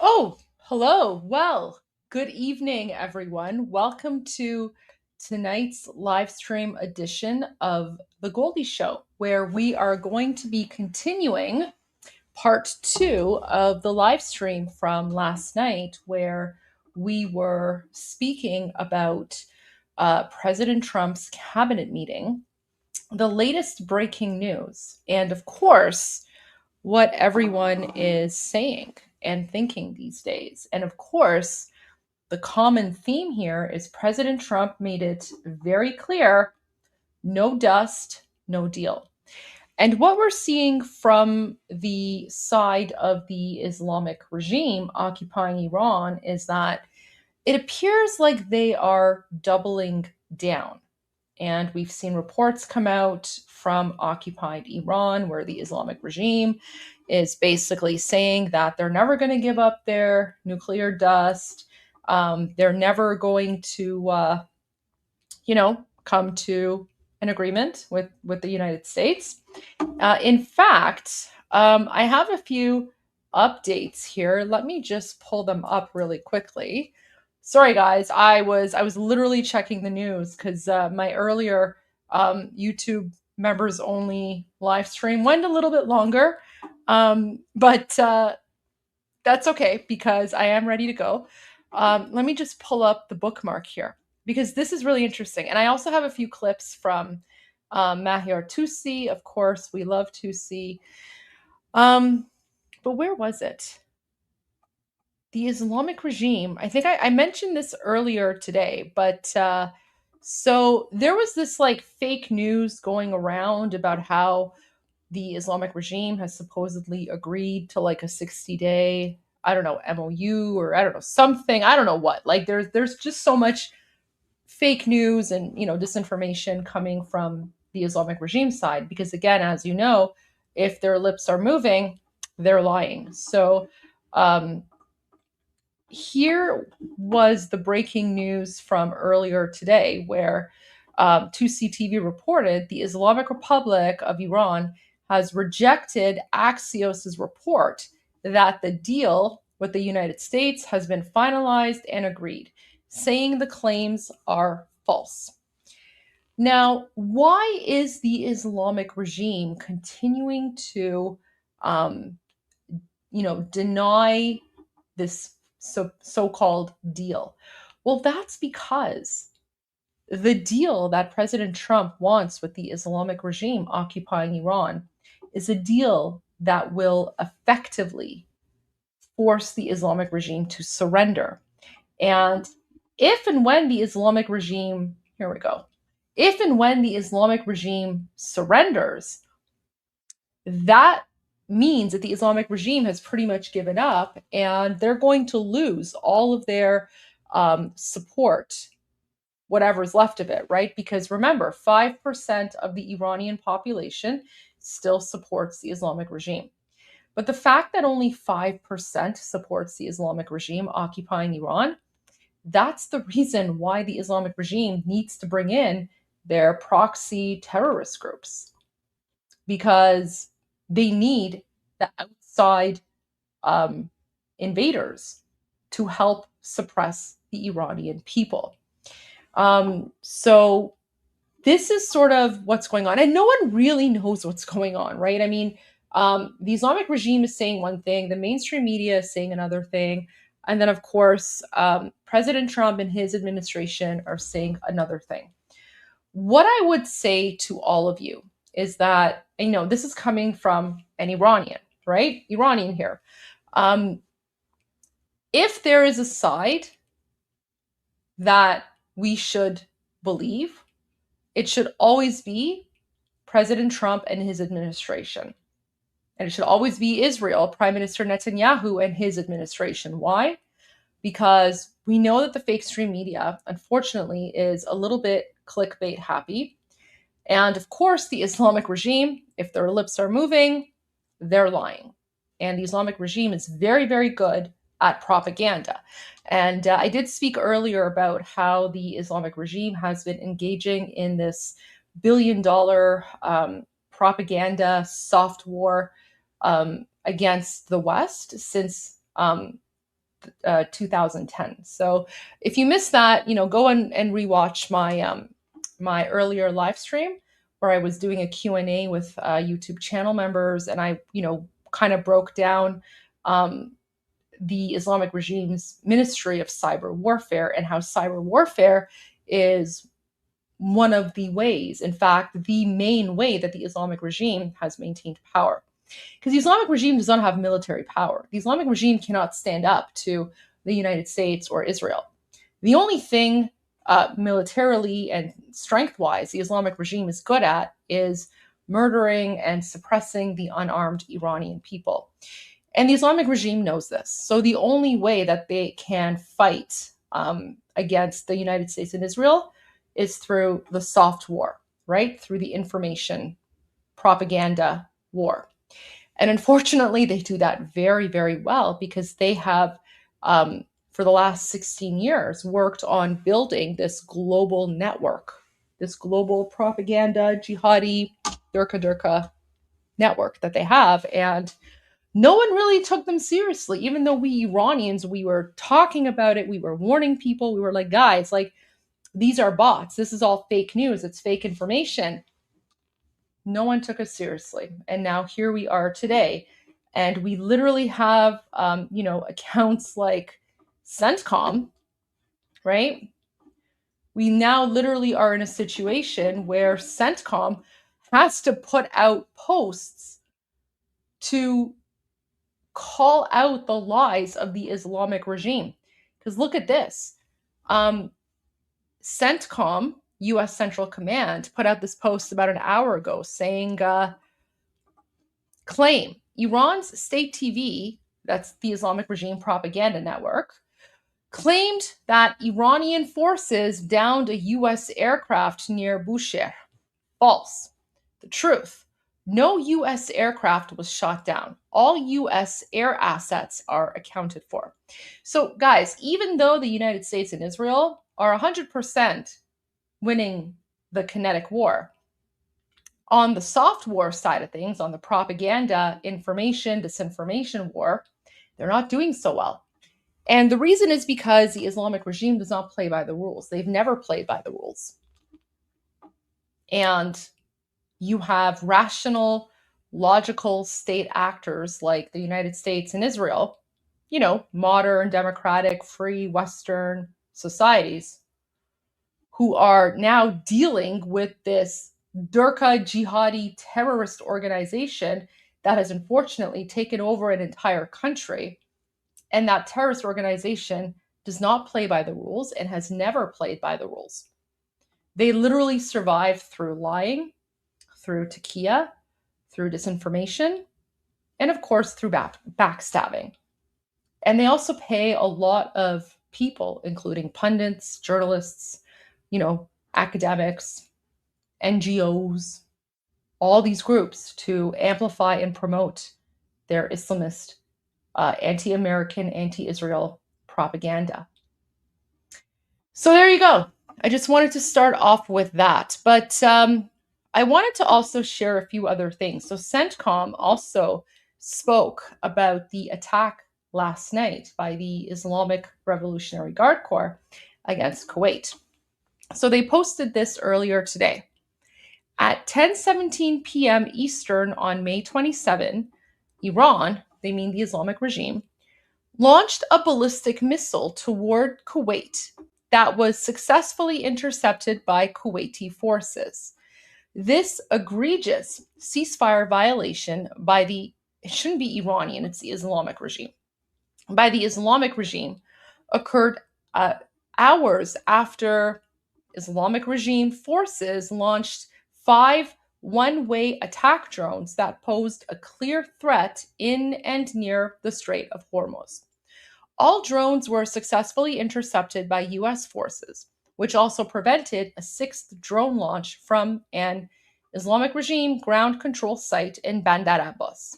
Oh, hello. Well, good evening, everyone. Welcome to tonight's live stream edition of The Goldie Show, where we are going to be continuing part two of the live stream from last night, where we were speaking about President Trump's cabinet meeting, the latest breaking news, and of course, what everyone is saying and thinking these days. And of course, the common theme here is President Trump made it very clear: no dust, no deal. And what we're seeing from the side of the Islamic regime occupying Iran is that it appears like they are doubling down. And we've seen reports come out from occupied Iran where the Islamic regime is basically saying that they're never going to give up their nuclear dust. They're never going to, come to an agreement with the United States. In fact, I have a few updates here. Let me just pull them up really quickly. Sorry, guys. I was literally checking the news because my earlier YouTube members only live stream went a little bit longer, but that's okay because I am ready to go. Let me just pull up the bookmark here because this is really interesting, and I also have a few clips from Mahir Tusi. Of course, we love Tusi. Um, but where was it? The Islamic regime. I think I mentioned this earlier today, but so there was this like fake news going around about how the Islamic regime has supposedly agreed to like a 60-day, I don't know, MOU or I don't know, something, I don't know what. Like there's just so much fake news and disinformation coming from the Islamic regime side because again, as you know, if their lips are moving, they're lying. So um, here was the breaking news from earlier today, where 2CTV reported the Islamic Republic of Iran has rejected Axios's report that the deal with the United States has been finalized and agreed, saying the claims are false. Now, why is the Islamic regime continuing to, um, deny this so-called deal? Well, that's because the deal that President Trump wants with the Islamic regime occupying Iran is a deal that will effectively force the Islamic regime to surrender. And if and when the Islamic regime, here we go, if and when the Islamic regime surrenders, that means that the Islamic regime has pretty much given up and they're going to lose all of their support, whatever's left of it, right? Because remember, 5% of the Iranian population still supports the Islamic regime. But the fact that only 5% supports the Islamic regime occupying Iran, that's the reason why the Islamic regime needs to bring in their proxy terrorist groups because they need the outside um, invaders to help suppress the Iranian people. So this is sort of what's going on, and no one really knows what's going on, right? I mean, the Islamic regime is saying one thing, the mainstream media is saying another thing, and then of course, President Trump and his administration are saying another thing. What I would say to all of you is that, this is coming from an Iranian, right? Iranian here. Um, if there is a side that we should believe, it should always be President Trump and his administration. And it should always be Israel, Prime Minister Netanyahu and his administration. Why? Because we know that the fake stream media, unfortunately, is a little bit clickbait happy. And of course, the Islamic regime, if their lips are moving, they're lying. And the Islamic regime is very, very good at propaganda. And I did speak earlier about how the Islamic regime has been engaging in this billion-dollar propaganda soft war against the West since 2010. So if you missed that, go and rewatch my earlier live stream where I was doing a Q&A with YouTube channel members, and I kind of broke down the Islamic regime's Ministry of Cyber Warfare and how cyber warfare is one of the ways, in fact, the main way that the Islamic regime has maintained power. Because the Islamic regime does not have military power. The Islamic regime cannot stand up to the United States or Israel. The only thing militarily and strength-wise the Islamic regime is good at is murdering and suppressing the unarmed Iranian people. And the Islamic regime knows this. So the only way that they can fight against the United States and Israel is through the soft war, right? Through the information propaganda war. And unfortunately, they do that very, very well because they have, for the last 16 years, worked on building this global network, this global propaganda, jihadi, durka network that they have. And no one really took them seriously, even though we Iranians, we were talking about it. We were warning people. We were like, guys, like, these are bots. This is all fake news. It's fake information. No one took us seriously. And now here we are today. And we literally have, accounts like CENTCOM, right? We now literally are in a situation where CENTCOM has to put out posts to call out the lies of the Islamic regime. Because look at this. CENTCOM, U.S. Central Command, put out this post about an hour ago saying, claim Iran's state TV, that's the Islamic regime propaganda network, claimed that Iranian forces downed a U.S. aircraft near Bushehr. False. The truth. No U.S. aircraft was shot down. All U.S. air assets are accounted for. So, guys, even though the United States and Israel are 100% winning the kinetic war, on the soft war side of things, on the propaganda, information, disinformation war, they're not doing so well. And the reason is because the Islamic regime does not play by the rules. They've never played by the rules. And you have rational, logical state actors like the United States and Israel, modern, democratic, free, Western societies who are now dealing with this Durka jihadi terrorist organization that has unfortunately taken over an entire country. And that terrorist organization does not play by the rules and has never played by the rules. They literally survive through lying, through taqiyya, through disinformation, and of course through backstabbing. And they also pay a lot of people, including pundits, journalists, academics, NGOs, all these groups to amplify and promote their Islamist, anti-American, anti-Israel propaganda. So there you go. I just wanted to start off with that. But I wanted to also share a few other things. So CENTCOM also spoke about the attack last night by the Islamic Revolutionary Guard Corps against Kuwait. So they posted this earlier today. At 10:17 p.m. Eastern on May 27, Iran, they mean the Islamic regime, launched a ballistic missile toward Kuwait that was successfully intercepted by Kuwaiti forces. This egregious ceasefire violation by it shouldn't be Iranian, it's the Islamic regime, by the Islamic regime occurred hours after Islamic regime forces launched 5 one-way attack drones that posed a clear threat in and near the Strait of Hormuz. All drones were successfully intercepted by U.S. forces, which also prevented a 6th drone launch from an Islamic regime ground control site in Bandar Abbas.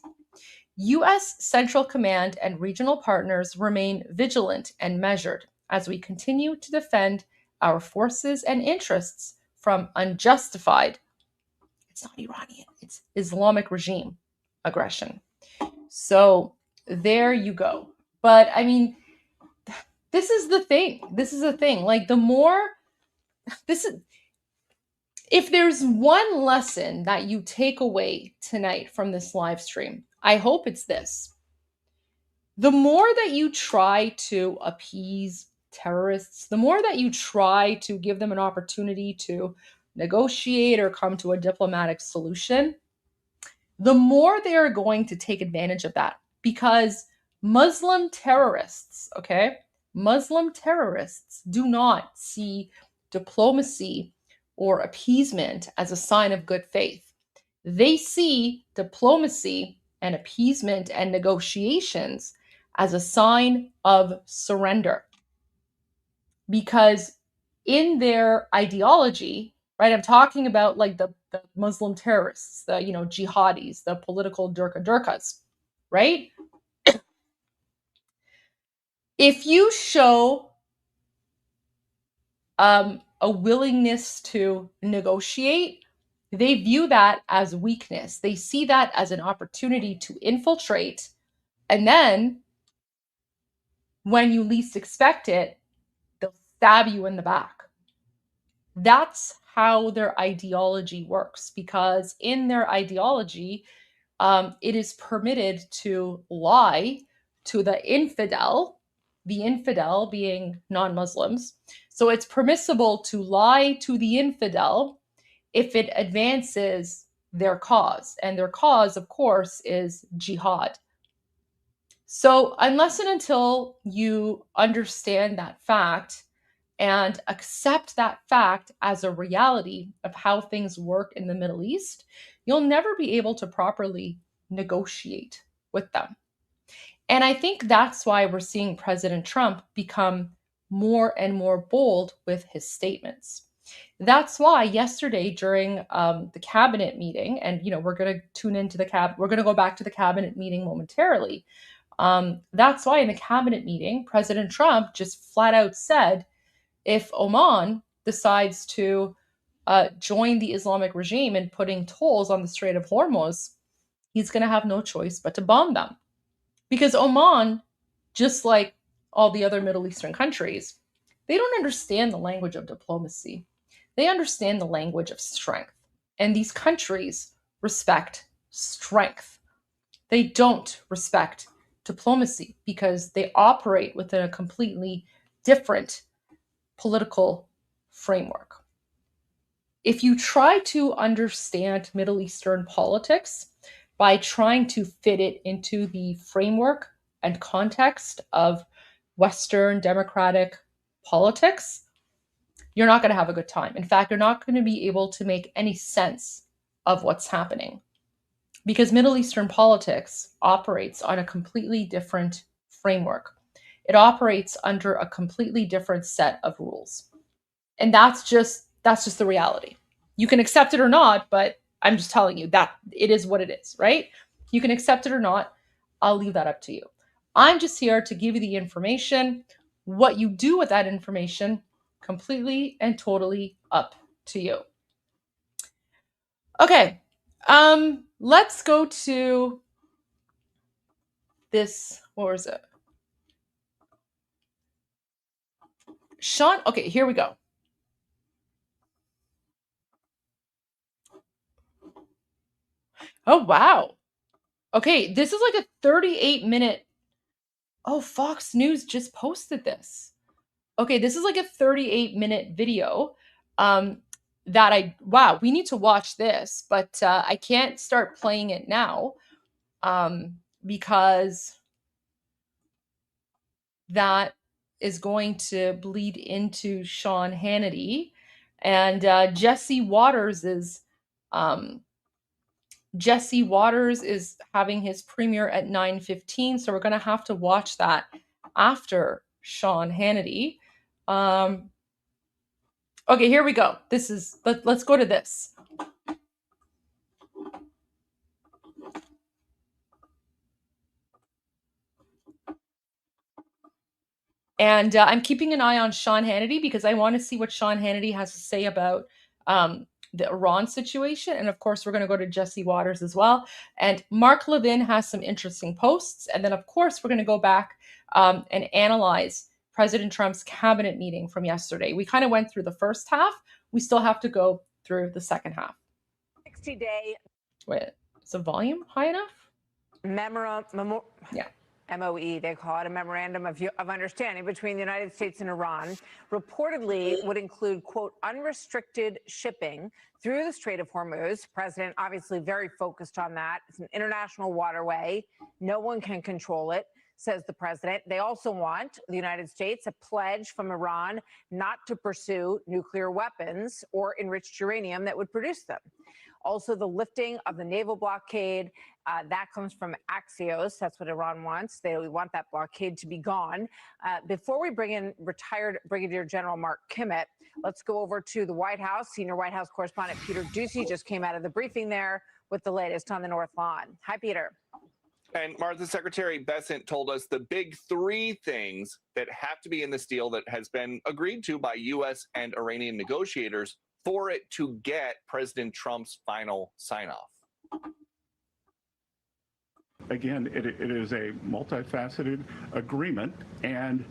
U.S. Central Command and regional partners remain vigilant and measured as we continue to defend our forces and interests from unjustified, it's not Iranian, it's Islamic regime aggression. So there you go. But I mean, this is the thing. This is the thing. Like the more this is if there's one lesson that you take away tonight from this live stream, I hope it's this. The more that you try to appease terrorists, the more that you try to give them an opportunity to negotiate or come to a diplomatic solution, the more they are going to take advantage of that. Because Muslim terrorists, okay, Muslim terrorists do not see diplomacy or appeasement as a sign of good faith. They see diplomacy and appeasement and negotiations as a sign of surrender. Because in their ideology, right, I'm talking about like the Muslim terrorists, the jihadis, the political durkas, right? If you show a willingness to negotiate, they view that as weakness. They see that as an opportunity to infiltrate. And then when you least expect it, they'll stab you in the back. That's how their ideology works, because in their ideology, it is permitted to lie to the infidel being non-Muslims. So it's permissible to lie to the infidel if it advances their cause. And their cause, of course, is jihad. So unless and until you understand that fact and accept that fact as a reality of how things work in the Middle East, you'll never be able to properly negotiate with them. And I think that's why we're seeing President Trump become more and more bold with his statements. That's why yesterday during the cabinet meeting, and we're going to tune into we're going to go back to the cabinet meeting momentarily. That's why in the cabinet meeting, President Trump just flat out said, if Oman decides to join the Islamic regime in putting tolls on the Strait of Hormuz, he's going to have no choice but to bomb them. Because Oman, just like all the other Middle Eastern countries, they don't understand the language of diplomacy. They understand the language of strength. And these countries respect strength. They don't respect diplomacy because they operate within a completely different political framework. If you try to understand Middle Eastern politics by trying to fit it into the framework and context of Western democratic politics, you're not going to have a good time. In fact, you're not going to be able to make any sense of what's happening, because Middle Eastern politics operates on a completely different framework. It operates under a completely different set of rules. And that's just the reality. You can accept it or not, but I'm just telling you that it is what it is, right? You can accept it or not. I'll leave that up to you. I'm just here to give you the information. What you do with that information, completely and totally up to you. Okay, let's go to this. What was it? Sean, okay, here we go. Oh, wow. Okay, this is like a 38-minute. Oh, Fox News just posted this. Okay, this is like a 38-minute video. Wow, we need to watch this, but I can't start playing it now because that is going to bleed into Sean Hannity, and Jesse Waters is having his premiere at 9:15, so we're going to have to watch that after Sean Hannity. Okay, here we go. Let's go to this. And I'm keeping an eye on Sean Hannity because I want to see what Sean Hannity has to say about the Iran situation. And of course, we're going to go to Jesse Waters as well. And Mark Levin has some interesting posts. And then, of course, we're going to go back and analyze President Trump's cabinet meeting from yesterday. We kind of went through the first half. We still have to go through the second half. 60-day. Wait, is the volume high enough? Yeah. MOE, they call it, a memorandum of understanding between the United States and Iran, reportedly would include, quote, unrestricted shipping through the Strait of Hormuz. President obviously very focused on that. It's an international waterway. No one can control it, says the president. They also want the United States a pledge from Iran not to pursue nuclear weapons or enriched uranium that would produce them. Also, the lifting of the naval blockade, that comes from Axios. That's what Iran wants. They want that blockade to be gone. Before we bring in retired Brigadier General Mark Kimmett, let's go over to the White House. Senior White House correspondent Peter Doocy just came out of the briefing there with the latest on the North Lawn. Hi, Peter. And Martha, Secretary Bessent told us the big three things that have to be in this deal that has been agreed to by U.S. and Iranian negotiators for it to get President Trump's final sign-off. Again, it is a multifaceted agreement, and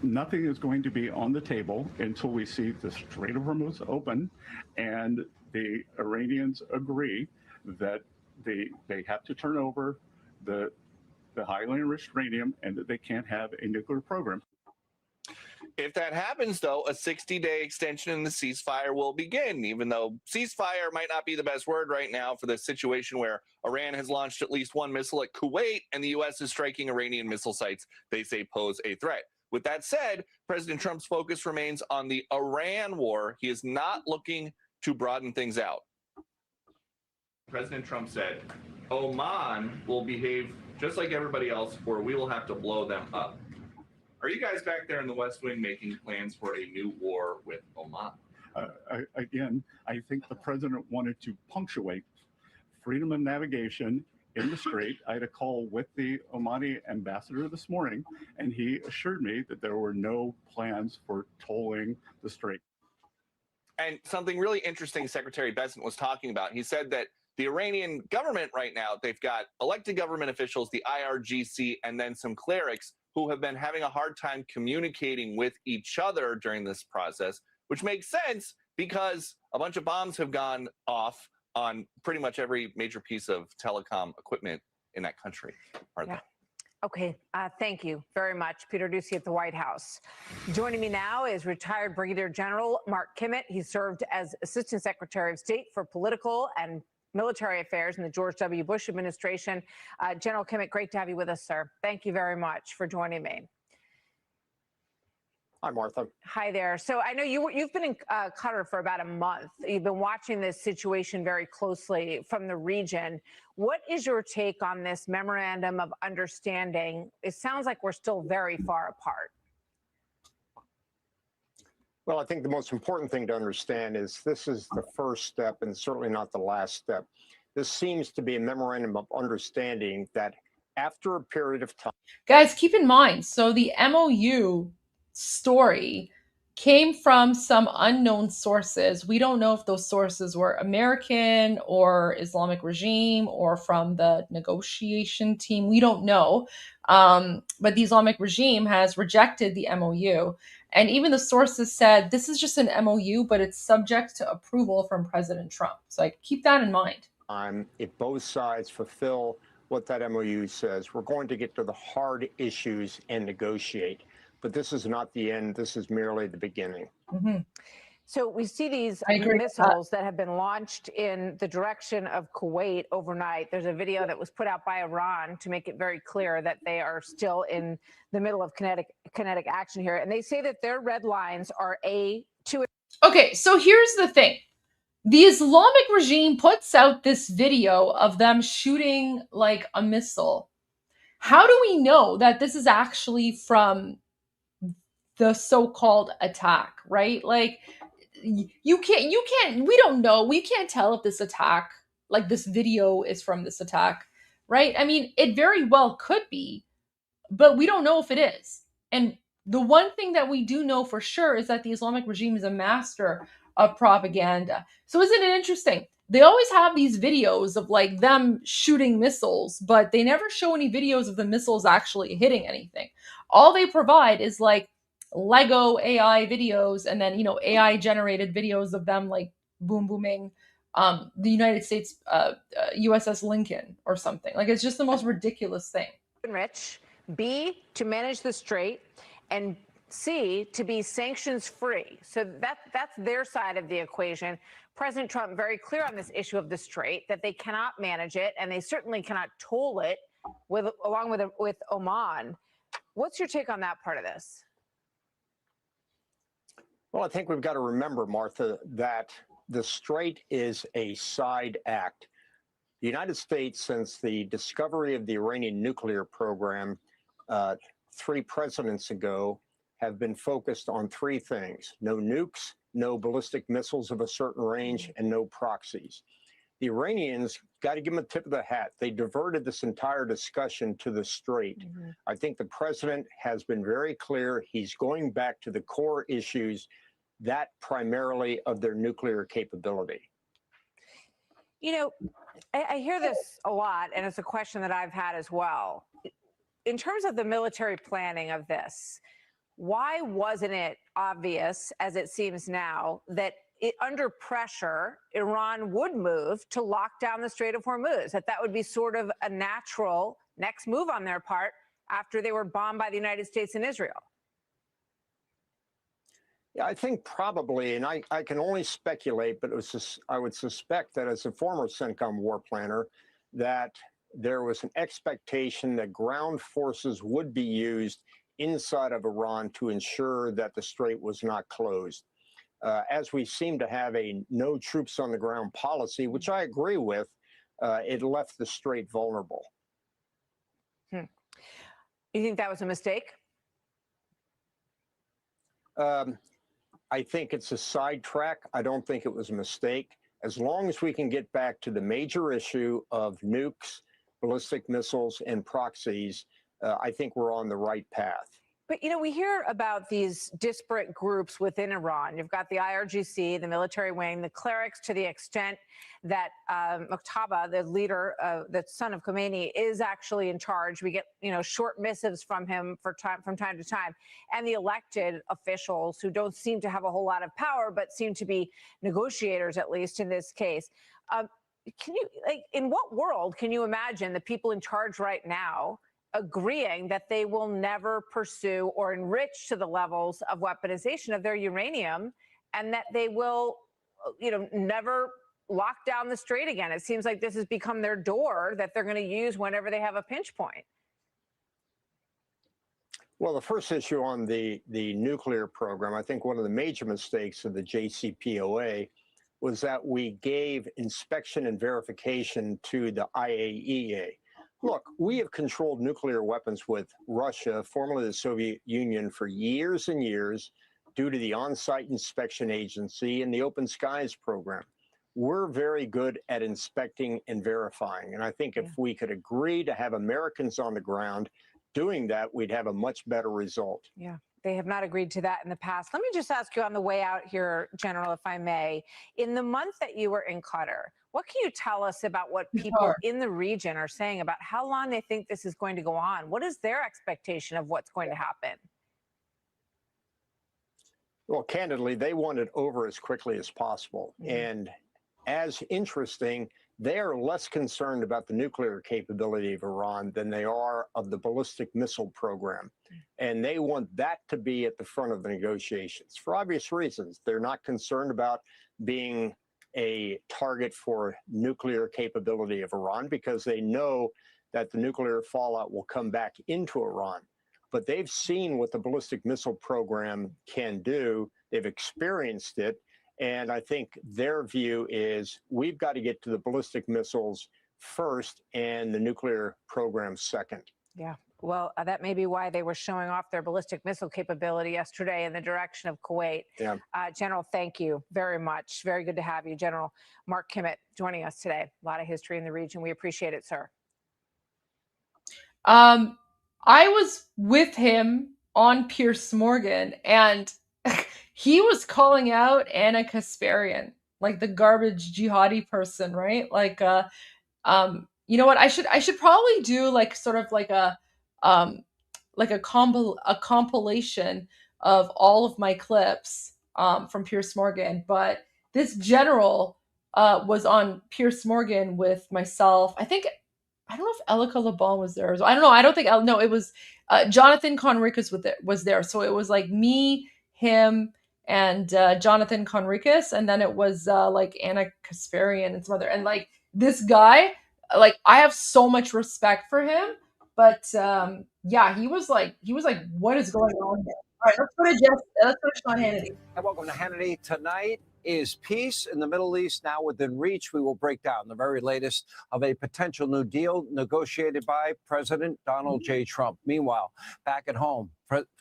nothing is going to be on the table until we see the Strait of Hormuz open and the Iranians agree that they have to turn over the highly enriched uranium and that they can't have a nuclear program. If that happens, though, a 60-day extension in the ceasefire will begin, even though ceasefire might not be the best word right now for the situation where Iran has launched at least one missile at Kuwait and the U.S. is striking Iranian missile sites they say pose a threat. With that said, President Trump's focus remains on the Iran war. He is not looking to broaden things out. President Trump said, Oman will behave just like everybody else, or we will have to blow them up. Are you guys back there in the West Wing making plans for a new war with Oman? Again, I think the president wanted to punctuate freedom of navigation in the strait. I had a call with the Omani ambassador this morning, and he assured me that there were no plans for tolling the strait. And something really interesting Secretary Bessent was talking about, he said that the Iranian government right now, they've got elected government officials, the Irgc, and then some clerics who have been having a hard time communicating with each other during this process, which makes sense because a bunch of bombs have gone off on pretty much every major piece of telecom equipment in that country. Yeah. Okay, thank you very much, Peter Doocy at the White House. Joining me now is retired Brigadier General Mark Kimmett. He served as Assistant Secretary of State for Political and Military Affairs in the George W. Bush administration. General Kimmett, great to have you with us, sir. Thank you very much for joining me. Hi, Martha. Hi there. So I know you've been in Qatar for about a month. You've been watching this situation very closely from the region. What is your take on this memorandum of understanding? It sounds like we're still very far apart. Well, I think the most important thing to understand is this is the first step and certainly not the last step. This seems to be a memorandum of understanding that after a period of time. Guys, keep in mind, so the MOU story came from some unknown sources. We don't know if those sources were American or Islamic regime or from the negotiation team. We don't know. But the Islamic regime has rejected the MOU. And even the sources said, this is just an MOU, but it's subject to approval from President Trump. So like, keep that in mind. If both sides fulfill what that MOU says, we're going to get to the hard issues and negotiate. But this is not the end. This is merely the beginning. Mm-hmm. So we see these missiles that have been launched in the direction of Kuwait overnight. There's a video that was put out by Iran to make it very clear that they are still in the middle of kinetic action here. And they say that their red lines are A2. Okay, so here's the thing. The Islamic regime puts out this video of them shooting like a missile. How do we know that this is actually from the so-called attack, right? Like, we don't know. We can't tell if this attack, like this video is from this attack, right? I mean, it very well could be, but we don't know if it is. And the one thing that we do know for sure is that the Islamic regime is a master of propaganda. So isn't it interesting? they always have these videos of like them shooting missiles, but they never show any videos of the missiles actually hitting anything. All they provide is like Lego AI videos, and then AI generated videos of them like booming the United States USS Lincoln or something. Like, it's just the most ridiculous thing. Rich, B, to manage the strait, and C, to be sanctions free. So that's their side of the equation. President Trump very clear on this issue of the strait, that they cannot manage it, and they certainly cannot toll it along with Oman. What's your take on that part of this? Well, I think we've got to remember, Martha, that the strait is a side act. The United States, since the discovery of the Iranian nuclear program 3 presidents ago, have been focused on 3 things: no nukes, no ballistic missiles of a certain range, and no proxies. The Iranians, got to give them a tip of the hat. They diverted this entire discussion to the strait. I think the president has been very clear. He's going back to the core issues, that primarily of their nuclear capability. You know, I hear this a lot, and it's a question that I've had as well. In terms of the military planning of this, why wasn't it obvious, as it seems now, that under pressure, Iran would move to lock down the Strait of Hormuz, that would be sort of a natural next move on their part after they were bombed by the United States and Israel? Yeah, I think probably, and I can only speculate, but I would suspect that as a former CENTCOM war planner, that there was an expectation that ground forces would be used inside of Iran to ensure that the strait was not closed. As we seem to have a no troops on the ground policy, which I agree with, it left the strait vulnerable. You think that was a mistake? I think it's a sidetrack. I don't think it was a mistake. As long as we can get back to the major issue of nukes, ballistic missiles, and proxies, I think we're on the right path. But, we hear about these disparate groups within Iran. You've got the Irgc, the military wing, the clerics, to the extent that Muqtada, the leader, the son of Khomeini, is actually in charge. We get, short missives from him from time to time. And the elected officials, who don't seem to have a whole lot of power, but seem to be negotiators, at least in this case. In what world can you imagine the people in charge right now agreeing that they will never pursue or enrich to the levels of weaponization of their uranium, and that they will, never lock down the strait again? It seems like this has become their door that they're going to use whenever they have a pinch point. Well, the first issue on the nuclear program, I think one of the major mistakes of the JCPOA was that we gave inspection and verification to the IAEA. Look, we have controlled nuclear weapons with Russia, formerly the Soviet Union, for years and years due to the on-site inspection agency and the Open Skies program. We're very good at inspecting and verifying. And I think if we could agree to have Americans on the ground doing that, we'd have a much better result. Yeah. They have not agreed to that in the past. Let me just ask you on the way out here, General, if I may. In the month that you were in Qatar, what can you tell us about what people in the region are saying about how long they think this is going to go on? What is their expectation of what's going to happen? Well, candidly, they want it over as quickly as possible. And as interesting, they are less concerned about the nuclear capability of Iran than they are of the ballistic missile program. And they want that to be at the front of the negotiations for obvious reasons. They're not concerned about being a target for nuclear capability of Iran because they know that the nuclear fallout will come back into Iran. But they've seen what the ballistic missile program can do. They've experienced it. And I think their view is we've got to get to the ballistic missiles first and the nuclear program second. Yeah. Well, that may be why they were showing off their ballistic missile capability yesterday in the direction of Kuwait. Yeah. General, thank you very much. Very good to have you. General Mark Kimmett joining us today. A lot of history in the region. We appreciate it, sir. I was with him on Piers Morgan, and he was calling out Anna Kasparian. like the garbage jihadi person, right? Like, you know what? I should probably do like sort of um, like a compilation of all of my clips from Pierce Morgan. But this general was on Pierce Morgan with myself. I don't know if Elika Laban was there. I don't know. I don't think no. It was Jonathan Conricus was there. So it was like me, him, and Jonathan Conricus, and then it was like Anna Kasparian and some other, and like this guy, like I have so much respect for him, but yeah, he was like, what is going on here? All right, let's go to Sean Hannity. And welcome to Hannity. Tonight is peace in the Middle East now within reach. We will break down the very latest of a potential new deal negotiated by President Donald J. Trump. Meanwhile, back at home,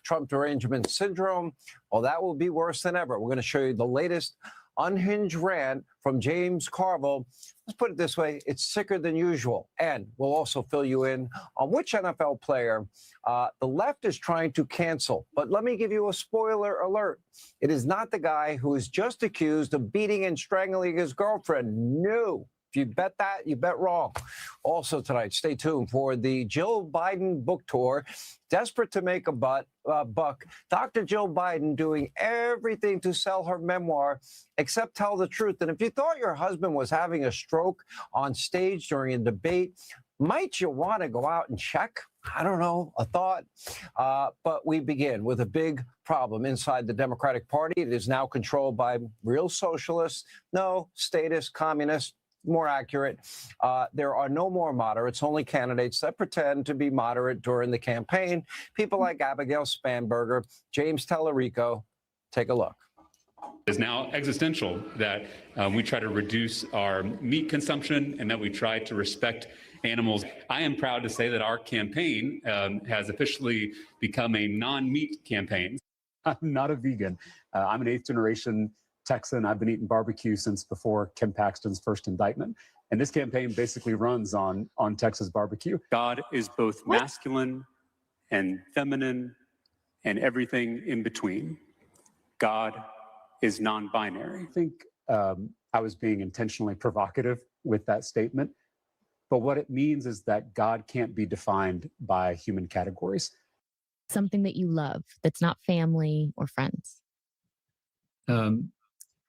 Trump derangement syndrome, well, that will be worse than ever. We're going to show you the latest unhinged rant from James Carville. Let's put it this way, it's sicker than usual. And we'll also fill you in on which NFL player the left is trying to cancel. But let me give you a spoiler alert. It is not the guy who is just accused of beating and strangling his girlfriend. No. If you bet that, you bet wrong. Also tonight, stay tuned for the Jill Biden book tour. Desperate to make a buck, Dr. Jill Biden doing everything to sell her memoir except tell the truth. And if you thought your husband was having a stroke on stage during a debate, might you want to go out and check? I don't know, a thought. But we begin with a big problem inside the Democratic Party. It is now controlled by real socialists, no, statist, communists. More accurate, there are no more moderates, only candidates that pretend to be moderate during the campaign. People like Abigail Spanberger, James Tallarico. Take a look. It's now existential that we try to reduce our meat consumption and that we try to respect animals. I am proud to say that our campaign has officially become a non-meat campaign. I'm not a vegan. I'm an 8th generation Texan. I've been eating barbecue since before Ken Paxton's first indictment. And this campaign basically runs on Texas barbecue. God is both masculine and feminine and everything in between. God is non-binary. I think I was being intentionally provocative with that statement. But what it means is that God can't be defined by human categories. Something that you love that's not family or friends.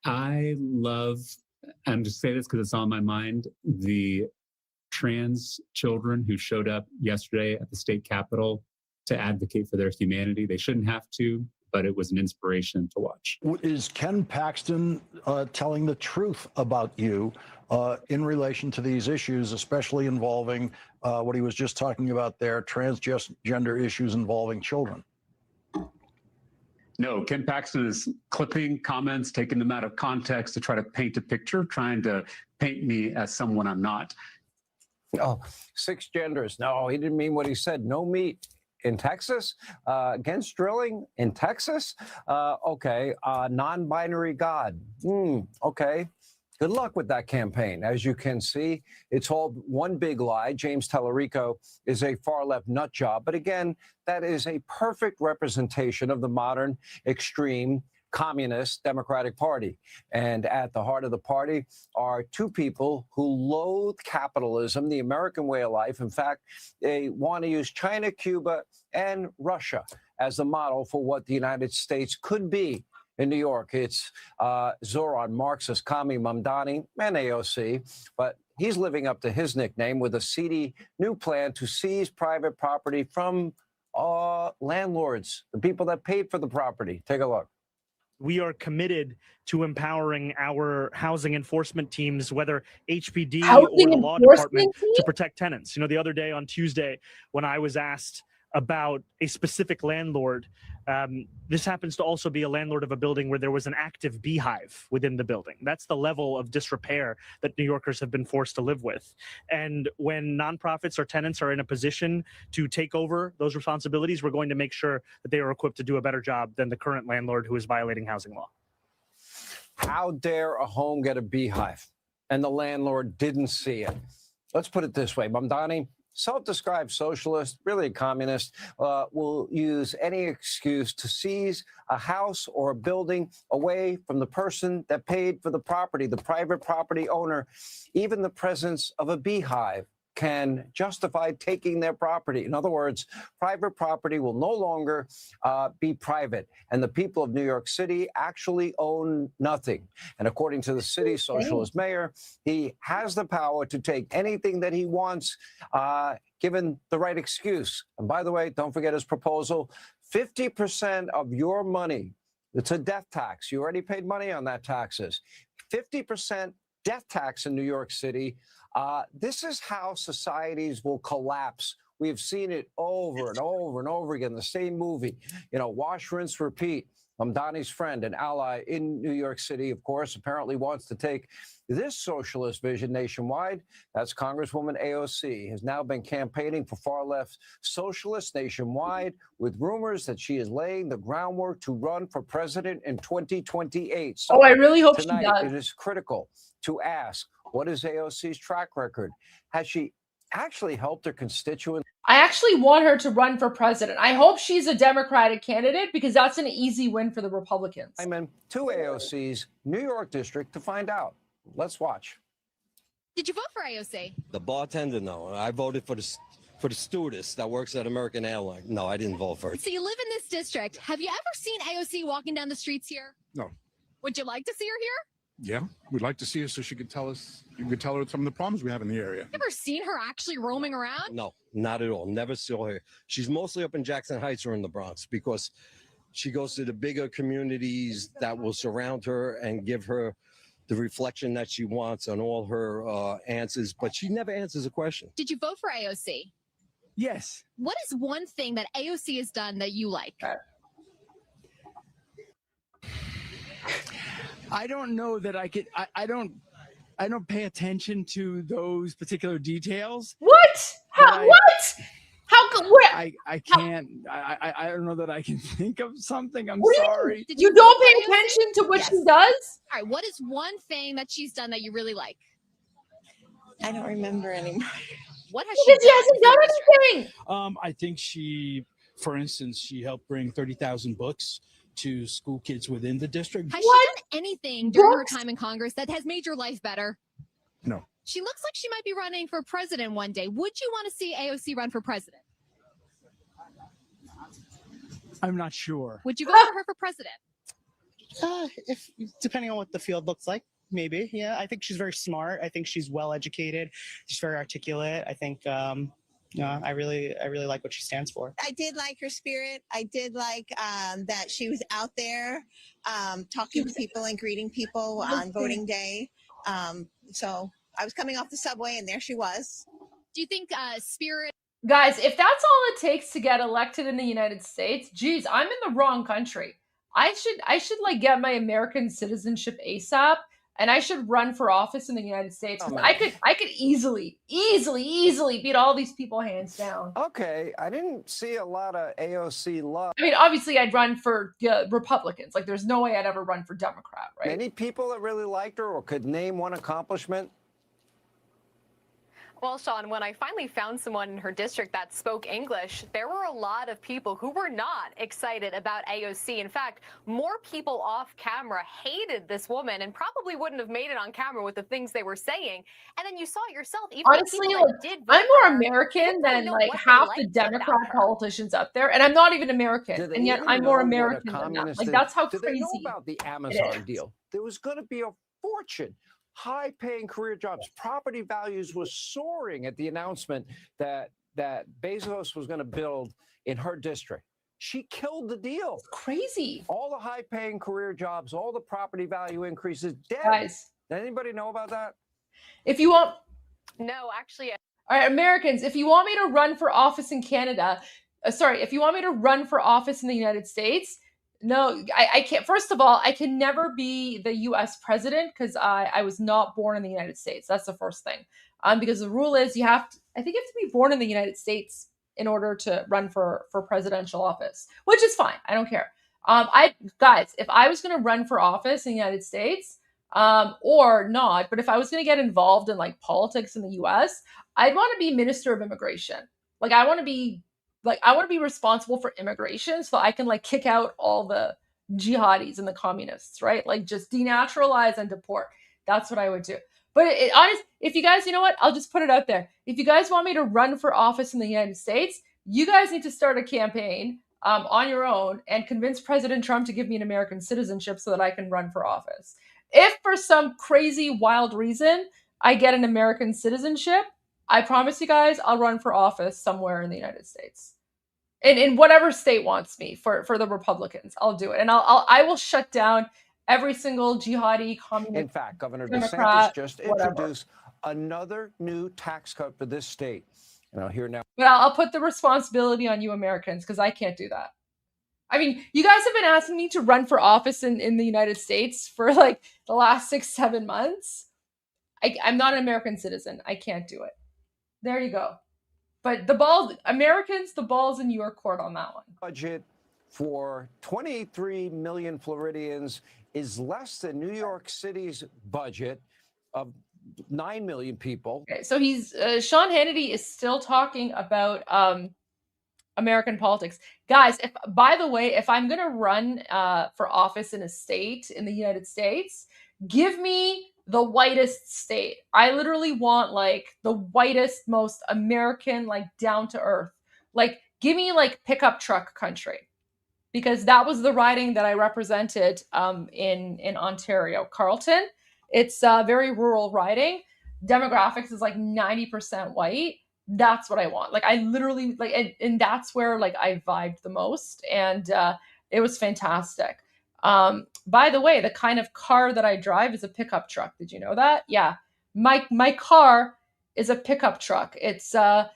I love, and just say this because it's on my mind, the trans children who showed up yesterday at the state capitol to advocate for their humanity. They shouldn't have to, but it was an inspiration to watch. Is Ken Paxton telling the truth about you in relation to these issues, especially involving what he was just talking about there, transgender issues involving children? No, Ken Paxton is clipping comments, taking them out of context to try to paint a picture, trying to paint me as someone I'm not. Oh, 6 genders. No, he didn't mean what he said. No meat in Texas, against drilling in Texas. Okay, non-binary God. Okay. Good luck with that campaign. As you can see, it's all one big lie. James Tallarico is a far-left nut job. But again, that is a perfect representation of the modern extreme communist Democratic Party. And at the heart of the party are two people who loathe capitalism, the American way of life. In fact, they want to use China, Cuba, and Russia as the model for what the United States could be. In New York, it's Zoran Marxist Kami Mamdani and AOC, but he's living up to his nickname with a seedy new plan to seize private property from landlords, the people that paid for the property. Take a look. We are committed to empowering our housing enforcement teams, whether HPD or the law department, to protect tenants. You know, the other day on Tuesday, when I was asked about a specific landlord, this happens to also be a landlord of a building where there was an active beehive within the building. That's the level of disrepair that New Yorkers have been forced to live with. And when nonprofits or tenants are in a position to take over those responsibilities, we're going to make sure that they are equipped to do a better job than the current landlord who is violating housing law. How dare a home get a beehive and the landlord didn't see it? Let's put it this way. Mamdani self-described socialist, really a communist, will use any excuse to seize a house or a building away from the person that paid for the property, the private property owner. Even the presence of a beehive can justify taking their property. In other words, private property will no longer be private. And the people of New York City actually own nothing. And according to the city's socialist mayor, he has the power to take anything that he wants, given the right excuse. And by the way, don't forget his proposal, 50% of your money, it's a death tax. You already paid money on that taxes. 50% death tax in New York City. This is how societies will collapse. We have seen it over and over and over again, the same movie, wash, rinse, repeat. Mamdani's friend and ally in New York City, of course, apparently wants to take this socialist vision nationwide. That's Congresswoman AOC, has now been campaigning for far-left socialists nationwide with rumors that she is laying the groundwork to run for president in 2028. So I really hope tonight, she does. it is critical to ask, what is AOC's track record? Has she actually helped her constituents? I actually want her to run for president. I hope she's a Democratic candidate because that's an easy win for the Republicans. I'm in to AOC's New York district to find out. Let's watch. Did you vote for AOC? The bartender, no. I voted for the stewardess that works at American Airlines. No, I didn't vote for it. So you live in this district. Have you ever seen AOC walking down the streets here? No. Would you like to see her here? Yeah, we'd like to see her so she could tell us. You could tell her some of the problems we have in the area. Ever seen her actually roaming around? No, not at all. Never saw her. She's mostly up in Jackson Heights or in the Bronx because she goes to the bigger communities that will surround her and give her the reflection that she wants on all her answers, but she never answers a question. Did you vote for AOC? Yes. What is one thing that AOC has done that you like? I don't know that I could. I don't pay attention to those particular details. What? What? How come? I can't. I don't know that I can think of something. I'm sorry. You don't pay attention to what she does? All right. What is one thing that she's done that you really like? I don't remember anymore. What has she done? She hasn't done anything. I think she, for instance, she helped bring 30,000 books to school kids within the district. Has she done anything during her time in Congress that has made your life better? No. She looks like she might be running for president one day. Would you want to see AOC run for president? I'm not sure. Would you vote for her for president? If depending on what the field looks like, maybe. Yeah, I think she's very smart. I think she's well educated. She's very articulate. I think I really like what she stands for. I did like her spirit. I did like that she was out there talking to people and greeting people on voting day. So I was coming off the subway and there she was. Do you think spirit? Guys, if that's all it takes to get elected in the United States, geez, I'm in the wrong country. I should like get my American citizenship ASAP. And I should run for office in the United States. I could easily beat all these people hands down. Okay, I didn't see a lot of AOC love. I mean, obviously, I'd run for Republicans. Like, there's no way I'd ever run for Democrat, right? Many people that really liked her or could name one accomplishment. Well, Sean, when I finally found someone in her district that spoke English, there were a lot of people who were not excited about AOC. In fact, more people off camera hated this woman and probably wouldn't have made it on camera with the things they were saying. And then you saw it yourself. Even honestly, I'm more American than like half the Democrat politicians up there, and I'm not even American, and yet I'm more American than them. Like, that's how crazy. Did they know about the Amazon deal? There was going to be a fortune. High-paying career jobs, property values was soaring at the announcement that Bezos was going to build in her district. She killed the deal. It's crazy. All the high-paying career jobs, all the property value increases, dead. Guys, did anybody know about that? If you want, no, actually. All right, Americans, if you want me to run for office in Canada, if you want me to run for office in the United States. No, I can't. First of all, I can never be the U.S. president because I was not born in the United States. That's the first thing. Because the rule is I think you have to be born in the United States in order to run for presidential office, which is fine. I don't care. Guys, if I was going to run for office in the United States, or not. But if I was going to get involved in like politics in the US, I'd want to be Minister of Immigration. Like I want to be responsible for immigration so I can like kick out all the jihadis and the communists, right? Like just denaturalize and deport. That's what I would do. But honest, if you guys, you know what? I'll just put it out there. If you guys want me to run for office in the United States, you guys need to start a campaign on your own and convince President Trump to give me an American citizenship so that I can run for office. If for some crazy, wild reason I get an American citizenship, I promise you guys I'll run for office somewhere in the United States. In whatever state wants me for the Republicans, I'll do it. And I will shut down every single jihadi, communist. In fact, Governor Democrat, DeSantis just whatever. introduced another new tax cut for this state. And I'll hear now. But I'll put the responsibility on you Americans because I can't do that. I mean, you guys have been asking me to run for office in the United States for like the last 6-7 months. I'm not an American citizen. I can't do it. There you go. But Americans, the ball's in your court on that one. Budget for 23 million Floridians is less than New York City's budget of 9 million people. Okay, so Sean Hannity is still talking about American politics. Guys, by the way, if I'm going to run for office in a state in the United States, give me the whitest state. I literally want like the whitest, most American, like down to earth. Like give me like pickup truck country, because that was the riding that I represented in Ontario, Carleton. It's a very rural riding. Demographics is like 90% white. That's what I want. Like I literally like, and that's where like I vibed the most, and it was fantastic. By the way, the kind of car that I drive is a pickup truck. Did you know that? Yeah, my car is a pickup truck. It's a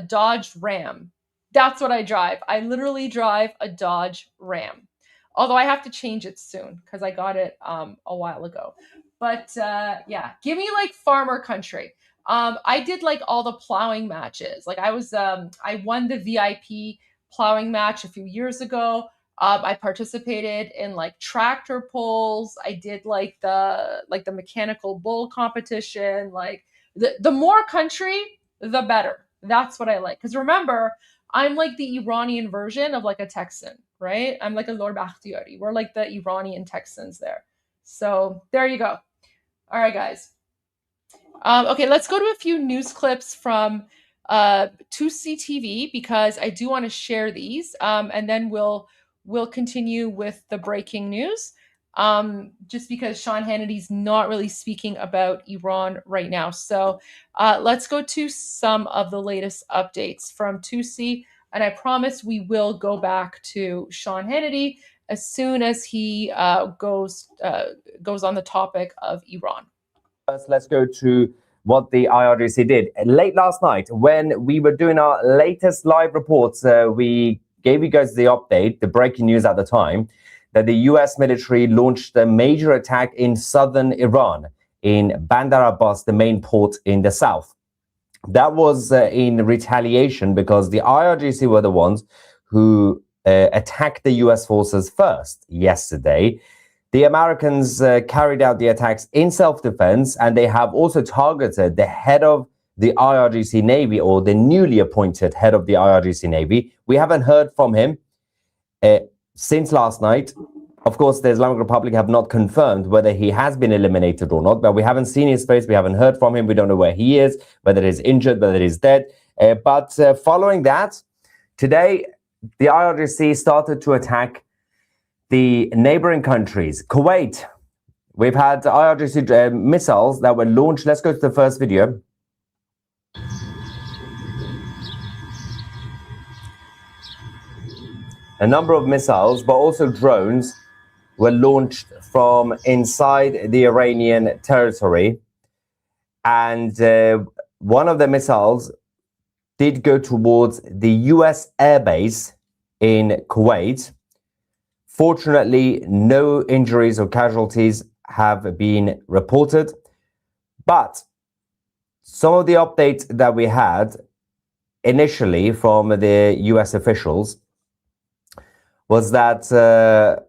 Dodge Ram. That's what I drive. I literally drive a Dodge Ram. Although I have to change it soon because I got it a while ago. But yeah, give me like farmer country. I did like all the plowing matches. Like I won the VIP plowing match a few years ago. I participated in like tractor pulls. I did like the mechanical bull competition. Like the more country, the better. That's what I like. Because remember, I'm like the Iranian version of like a Texan, right? I'm like a Lord Bakhtiari. We're like the Iranian Texans there. So there you go. All right, guys. Okay, let's go to a few news clips from 2C TV because I do want to share these, and then we'll continue with the breaking news. Just because Sean Hannity's not really speaking about Iran right now. So let's go to some of the latest updates from 2C, and I promise we will go back to Sean Hannity as soon as he goes on the topic of Iran. First, let's go to what the IRGC did. Late last night, when we were doing our latest live reports, we gave you guys the update, the breaking news at the time, that the US military launched a major attack in southern Iran, in Bandar Abbas, the main port in the south. That was in retaliation because the IRGC were the ones who attacked the US forces first yesterday. The Americans carried out the attacks in self-defense, and they have also targeted the head of the IRGC Navy, or the newly appointed head of the IRGC Navy. We haven't heard from him since last night. Of course, the Islamic Republic have not confirmed whether he has been eliminated or not, but we haven't seen his face. We haven't heard from him. We don't know where he is, whether he's injured, whether he's dead. But following that, today, the IRGC started to attack the neighboring countries. Kuwait, we've had IRGC missiles that were launched. Let's go to the first video. A number of missiles, but also drones, were launched from inside the Iranian territory. And one of the missiles did go towards the US airbase in Kuwait. Fortunately, no injuries or casualties have been reported, but some of the updates that we had initially from the US officials was that the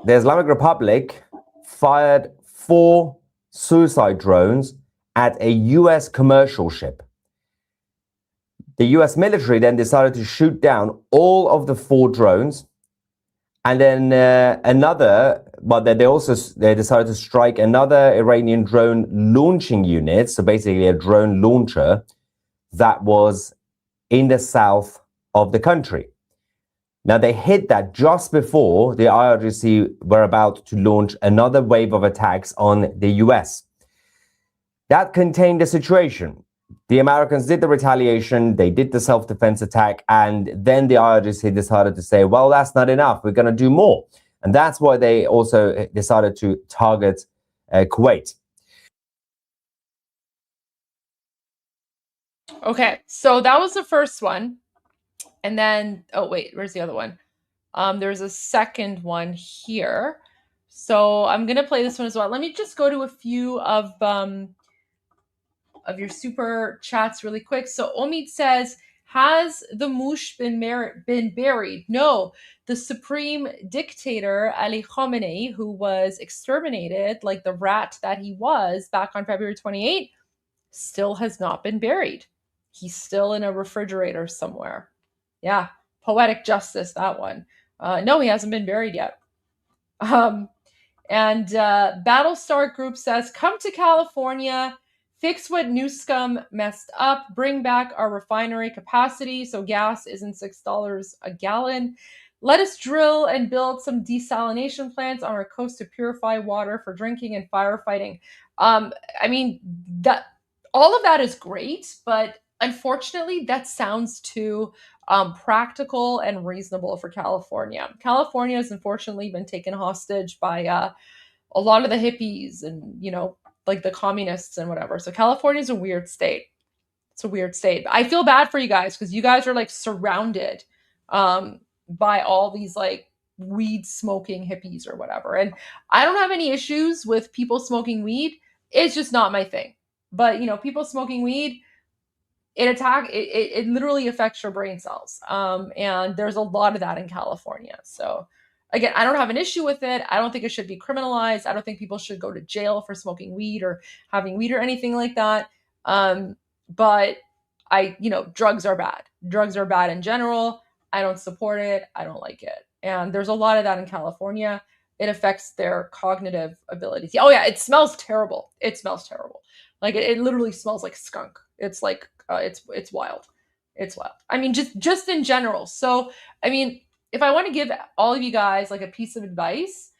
Islamic Republic fired 4 suicide drones at a US commercial ship. The US military then decided to shoot down all of the 4 drones, and then they decided to strike another Iranian drone launching unit, so basically a drone launcher that was in the south of the country. Now, they hit that just before the IRGC were about to launch another wave of attacks on the US. That contained the situation. The Americans did the retaliation, they did the self-defense attack, and then the IRGC decided to say, well, that's not enough, we're going to do more. And that's why they also decided to target Kuwait. Okay, so that was the first one. And then, oh wait, where's the other one? There's a second one here. So I'm going to play this one as well. Let me just go to a few of your super chats really quick. So Omid says, has the Mush been buried? No, the supreme dictator Ali Khamenei, who was exterminated like the rat that he was back on February 28th, still has not been buried. He's still in a refrigerator somewhere. Yeah, poetic justice, that one. No, he hasn't been buried yet. And Battlestar Group says, come to California, fix what Newscom messed up, bring back our refinery capacity so gas isn't $6 a gallon. Let us drill and build some desalination plants on our coast to purify water for drinking and firefighting. I mean, that all of that is great, but unfortunately, that sounds too practical and reasonable for California. California has unfortunately been taken hostage by a lot of the hippies and, you know, like the communists and whatever. So California is a weird state. It's a weird state. I feel bad for you guys because you guys are like surrounded by all these like weed smoking hippies or whatever. And I don't have any issues with people smoking weed. It's just not my thing. But, you know, people smoking weed, it literally affects your brain cells. And there's a lot of that in California. So again, I don't have an issue with it. I don't think it should be criminalized. I don't think people should go to jail for smoking weed or having weed or anything like that. But drugs are bad. Drugs are bad in general. I don't support it. I don't like it. And there's a lot of that in California. It affects their cognitive abilities. Oh yeah, it smells terrible. It smells terrible. Like it literally smells like skunk. It's like it's wild. It's wild. I mean, just in general. So I mean, if I want to give all of you guys like a piece of advice,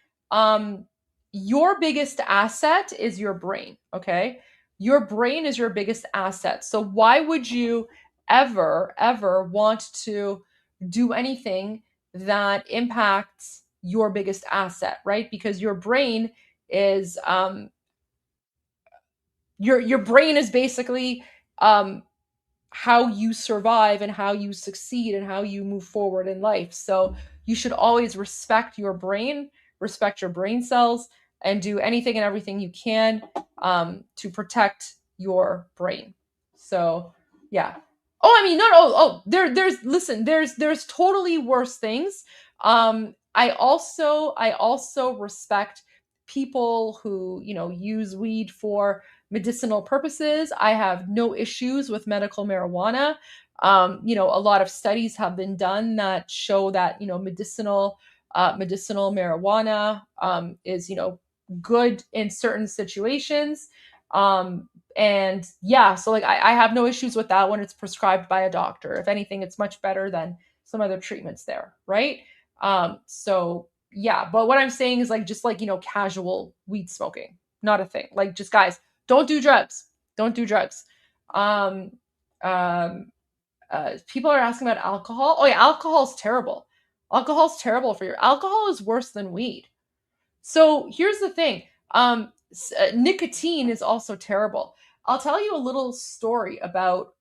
your biggest asset is your brain. Okay, your brain is your biggest asset. So why would you ever want to do anything that impacts your biggest asset, right? Because your brain is your brain is basically how you survive and how you succeed and how you move forward in life. So you should always respect your brain, respect your brain cells, and do anything and everything you can to protect your brain. So yeah. Oh, I mean, there's totally worse things. I also respect people who, you know, use weed for medicinal purposes. I have no issues with medical marijuana. You know, a lot of studies have been done that show that, you know, medicinal marijuana is, you know, good in certain situations. And yeah, so like I have no issues with that when it's prescribed by a doctor. If anything, it's much better than some other treatments there, right? So yeah, but what I'm saying is like just like, you know, casual weed smoking, not a thing. Like just guys, don't do drugs. Don't do drugs. People are asking about alcohol. Oh yeah, alcohol's terrible. Alcohol's terrible for your alcohol is worse than weed. So here's the thing. Nicotine is also terrible. I'll tell you a little story about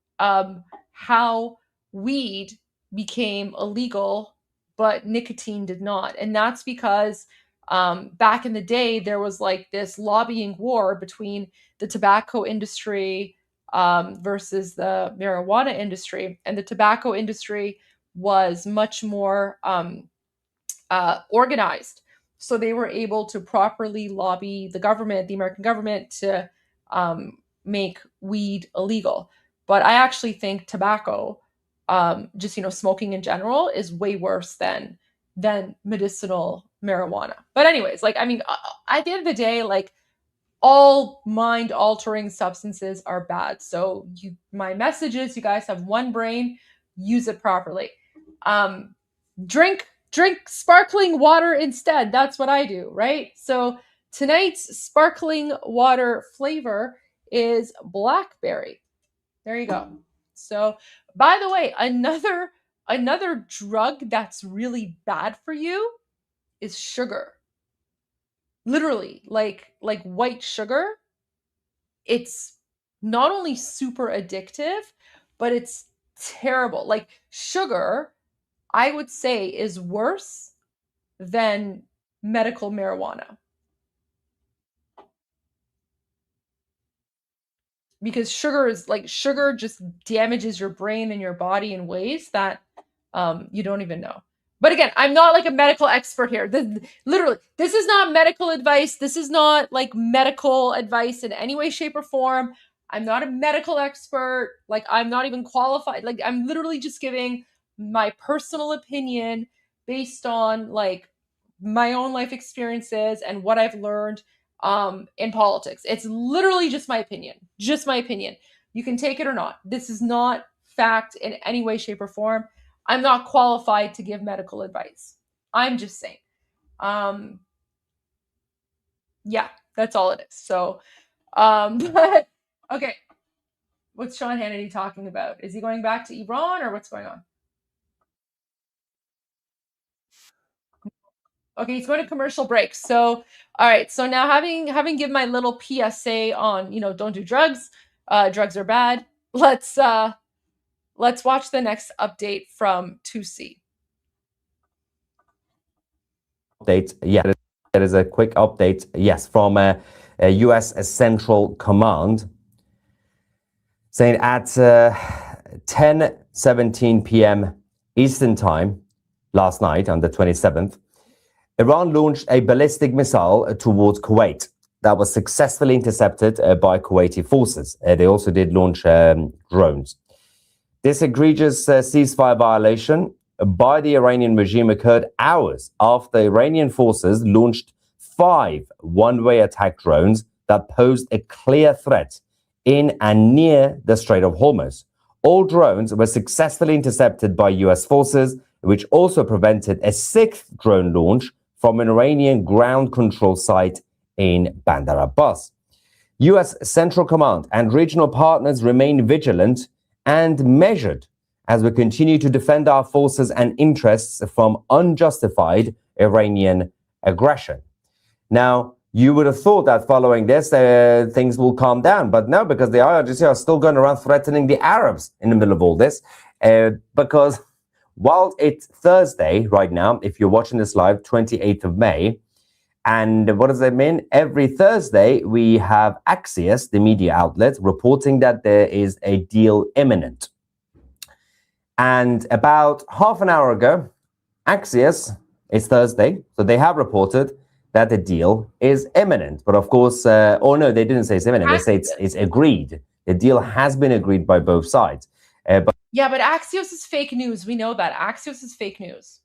how weed became illegal, but nicotine did not. And that's because back in the day, there was like this lobbying war between the tobacco industry versus the marijuana industry. And the tobacco industry was much more organized. So they were able to properly lobby the government, the American government, to make weed illegal. But I actually think tobacco, just, you know, smoking in general, is way worse than medicinal marijuana. But anyways, like, I mean, at the end of the day, like, all mind altering substances are bad. So my message is, you guys have one brain, use it properly. Drink sparkling water instead. That's what I do, right? So tonight's sparkling water flavor is blackberry. There you go. So, by the way, another drug that's really bad for you is sugar. Literally, like white sugar. It's not only super addictive, but it's terrible. Like, sugar, I would say, is worse than medical marijuana. Because sugar just damages your brain and your body in ways that you don't even know. But again, I'm not like a medical expert here. Literally, this is not medical advice. This is not like medical advice in any way, shape, or form. I'm not a medical expert. Like, I'm not even qualified. Like, I'm literally just giving my personal opinion based on like my own life experiences and what I've learned in politics. It's literally just my opinion. Just my opinion. You can take it or not. This is not fact in any way, shape, or form. I'm not qualified to give medical advice. I'm just saying. Yeah, that's all it is. So, but okay. What's Sean Hannity talking about? Is he going back to Iran, or what's going on? Okay, he's going to commercial break. So, all right. So now having given my little PSA on, you know, don't do drugs. Drugs are bad. Let's watch the next update from 2C. Update. Yeah, there is a quick update. Yes, from a U.S. Central Command, saying at 10:17 p.m. Eastern Time last night on the 27th, Iran launched a ballistic missile towards Kuwait that was successfully intercepted by Kuwaiti forces. They also did launch drones. This egregious ceasefire violation by the Iranian regime occurred hours after Iranian forces launched 5 one-way attack drones that posed a clear threat in and near the Strait of Hormuz. All drones were successfully intercepted by US forces, which also prevented a 6th drone launch from an Iranian ground control site in Bandar Abbas. US Central Command and regional partners remain vigilant and measured as we continue to defend our forces and interests from unjustified Iranian aggression. Now, you would have thought that following this, things will calm down, but no, because the IRGC are still going around threatening the Arabs in the middle of all this, because while it's Thursday right now, if you're watching this live, 28th of May, and what does that mean? Every Thursday, we have Axios, the media outlet, reporting that there is a deal imminent. And about half an hour ago, Axios, it's Thursday, so they have reported that the deal is imminent. But of course, or no, they didn't say it's imminent. They say it's agreed. The deal has been agreed by both sides. But Axios is fake news. We know that. Axios is fake news.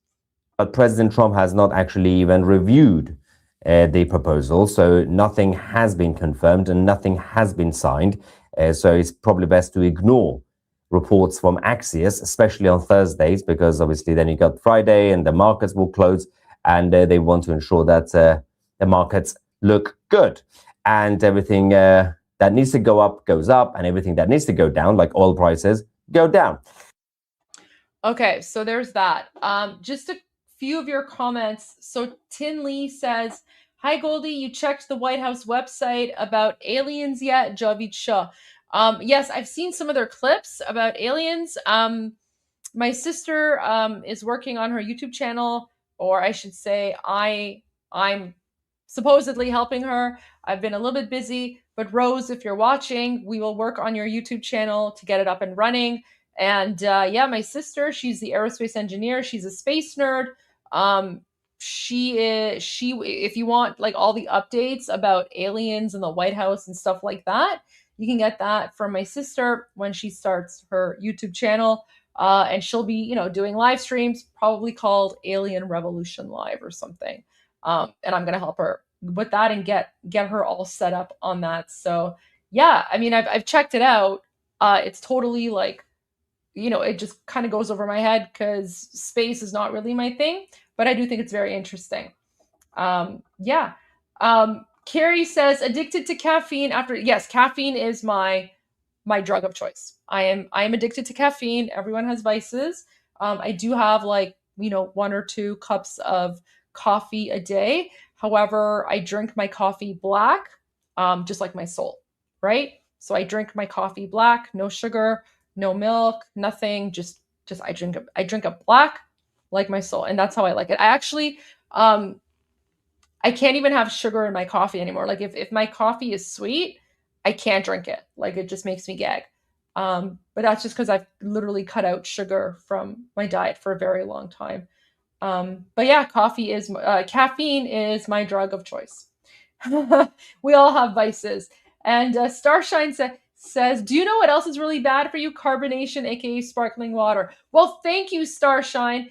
But President Trump has not actually even reviewed the proposal, so nothing has been confirmed and nothing has been signed. So it's probably best to ignore reports from Axios, especially on Thursdays, because obviously then you got Friday and the markets will close, and they want to ensure that the markets look good, and everything that needs to go up goes up, and everything that needs to go down, like oil prices, go down. Okay, so there's that. Just a few of your comments. So Tin Lee says, hi Goldie, you checked the White House website about aliens yet? Javid Shah. Yes, I've seen some of their clips about aliens. My sister is working on her YouTube channel, or I should say I'm supposedly helping her. I've been a little bit busy, but Rose, if you're watching, we will work on your YouTube channel to get it up and running. And yeah, my sister, she's the aerospace engineer. She's a space nerd. if you want like all the updates about aliens and the White House and stuff like that, you can get that from my sister when she starts her YouTube channel. And she'll be, you know, doing live streams, probably called Alien Revolution Live or something. And I'm gonna help her with that and get her all set up on that. So yeah, I mean, I've checked it out. It's totally like, you know, it just kind of goes over my head because space is not really my thing, but I do think it's very interesting. Yeah. Carrie says addicted to caffeine after, yes, caffeine is my drug of choice. I am addicted to caffeine. Everyone has vices. I do have like, you know, 1 or 2 cups of coffee a day. However, I drink my coffee black, just like my soul, right? So I drink my coffee black, no sugar, no milk, nothing. Just I drink it black like my soul, and that's how I like it. I actually, I can't even have sugar in my coffee anymore. Like if my coffee is sweet, I can't drink it. Like it just makes me gag. But that's just because I've literally cut out sugar from my diet for a very long time. But yeah, caffeine is my drug of choice. We all have vices. And Starshine says, do you know what else is really bad for you? Carbonation, aka sparkling water. Well, thank you, Starshine.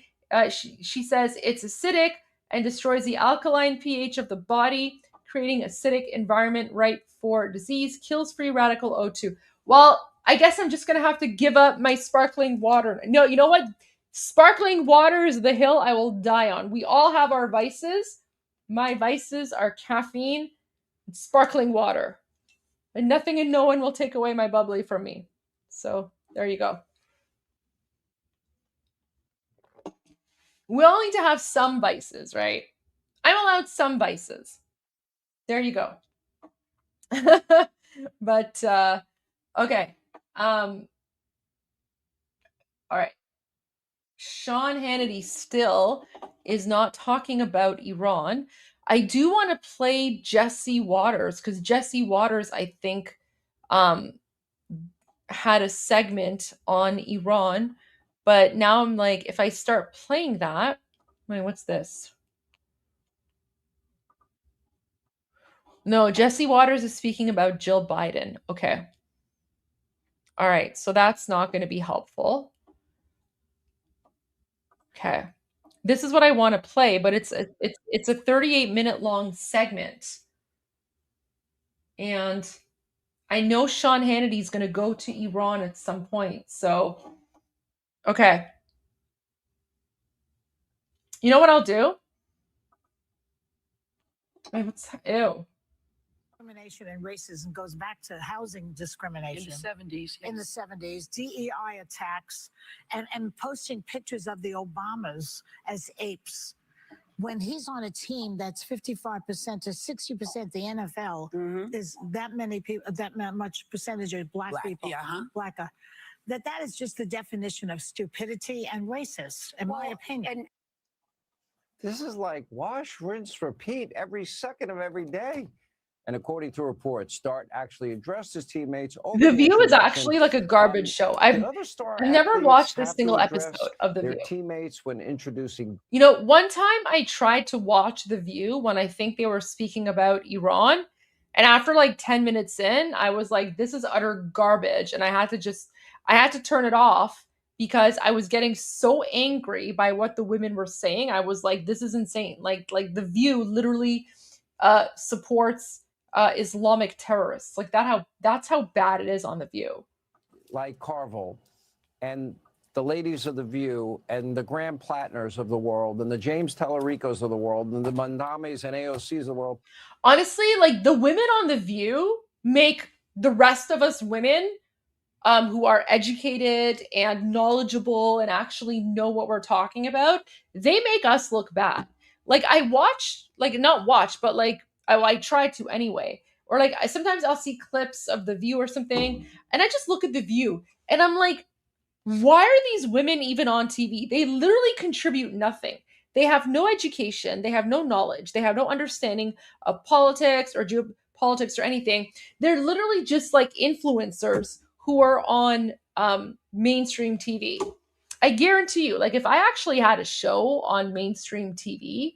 She says it's acidic and destroys the alkaline pH of the body, creating acidic environment ripe for disease, kills free radical O2. Well, I guess I'm just going to have to give up my sparkling water. No, you know what? Sparkling water is the hill I will die on. We all have our vices. My vices are caffeine and sparkling water. And nothing and no one will take away my bubbly from me. So there you go. We all need to have some vices, right? I'm allowed some vices. There you go. But okay. All right. Sean Hannity still is not talking about Iran. I do want to play Jesse Waters because Jesse Waters, I think, had a segment on Iran. But now I'm like, if I start playing that, wait, what's this? No, Jesse Waters is speaking about Jill Biden. Okay. All right, so that's not going to be helpful. Okay. This is what I want to play, but it's a 38-minute long segment. And I know Sean Hannity is going to go to Iran at some point. So, okay. You know what I'll do? Wait, what's that? Ew. Discrimination and racism goes back to housing discrimination. In the 70s. In the 70s, DEI attacks and posting pictures of the Obamas as apes. When he's on a team that's 55% to 60% the NFL, is that many people, that much percentage of black people, blacker. That is just the definition of stupidity and racist, in my opinion. This is like wash, rinse, repeat every second of every day. And according to reports, Start actually addressed his teammates. The View is actually like a garbage show. I've never watched a single episode of The View. Teammates when introducing. You know, one time I tried to watch The View when I think they were speaking about Iran. And after like 10 minutes in, I was like, this is utter garbage. And I had to turn it off because I was getting so angry by what the women were saying. I was like, this is insane. Like The View literally supports Islamic terrorists. Like that's how bad it is on The View. Like Carville and the ladies of The View and the Graham Plattners of the world and the James Tallaricos of the world and the Mandamis and AOCs of the world. Honestly, like the women on The View make the rest of us women who are educated and knowledgeable and actually know what we're talking about, they make us look bad. Like I watch, like not watch, but like I try to anyway. Or like sometimes I'll see clips of The View or something, and I just look at The View and I'm like, why are these women even on TV? They literally contribute nothing. They have no education. They have no knowledge. They have no understanding of politics or geopolitics or anything. They're literally just like influencers who are on mainstream TV. I guarantee you, like if I actually had a show on mainstream TV,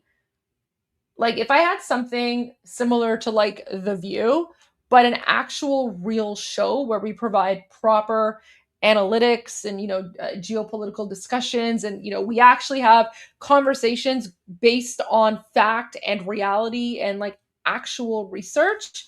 like if I had something similar to like The View, but an actual real show where we provide proper analytics and geopolitical discussions, and we actually have conversations based on fact and reality and like actual research,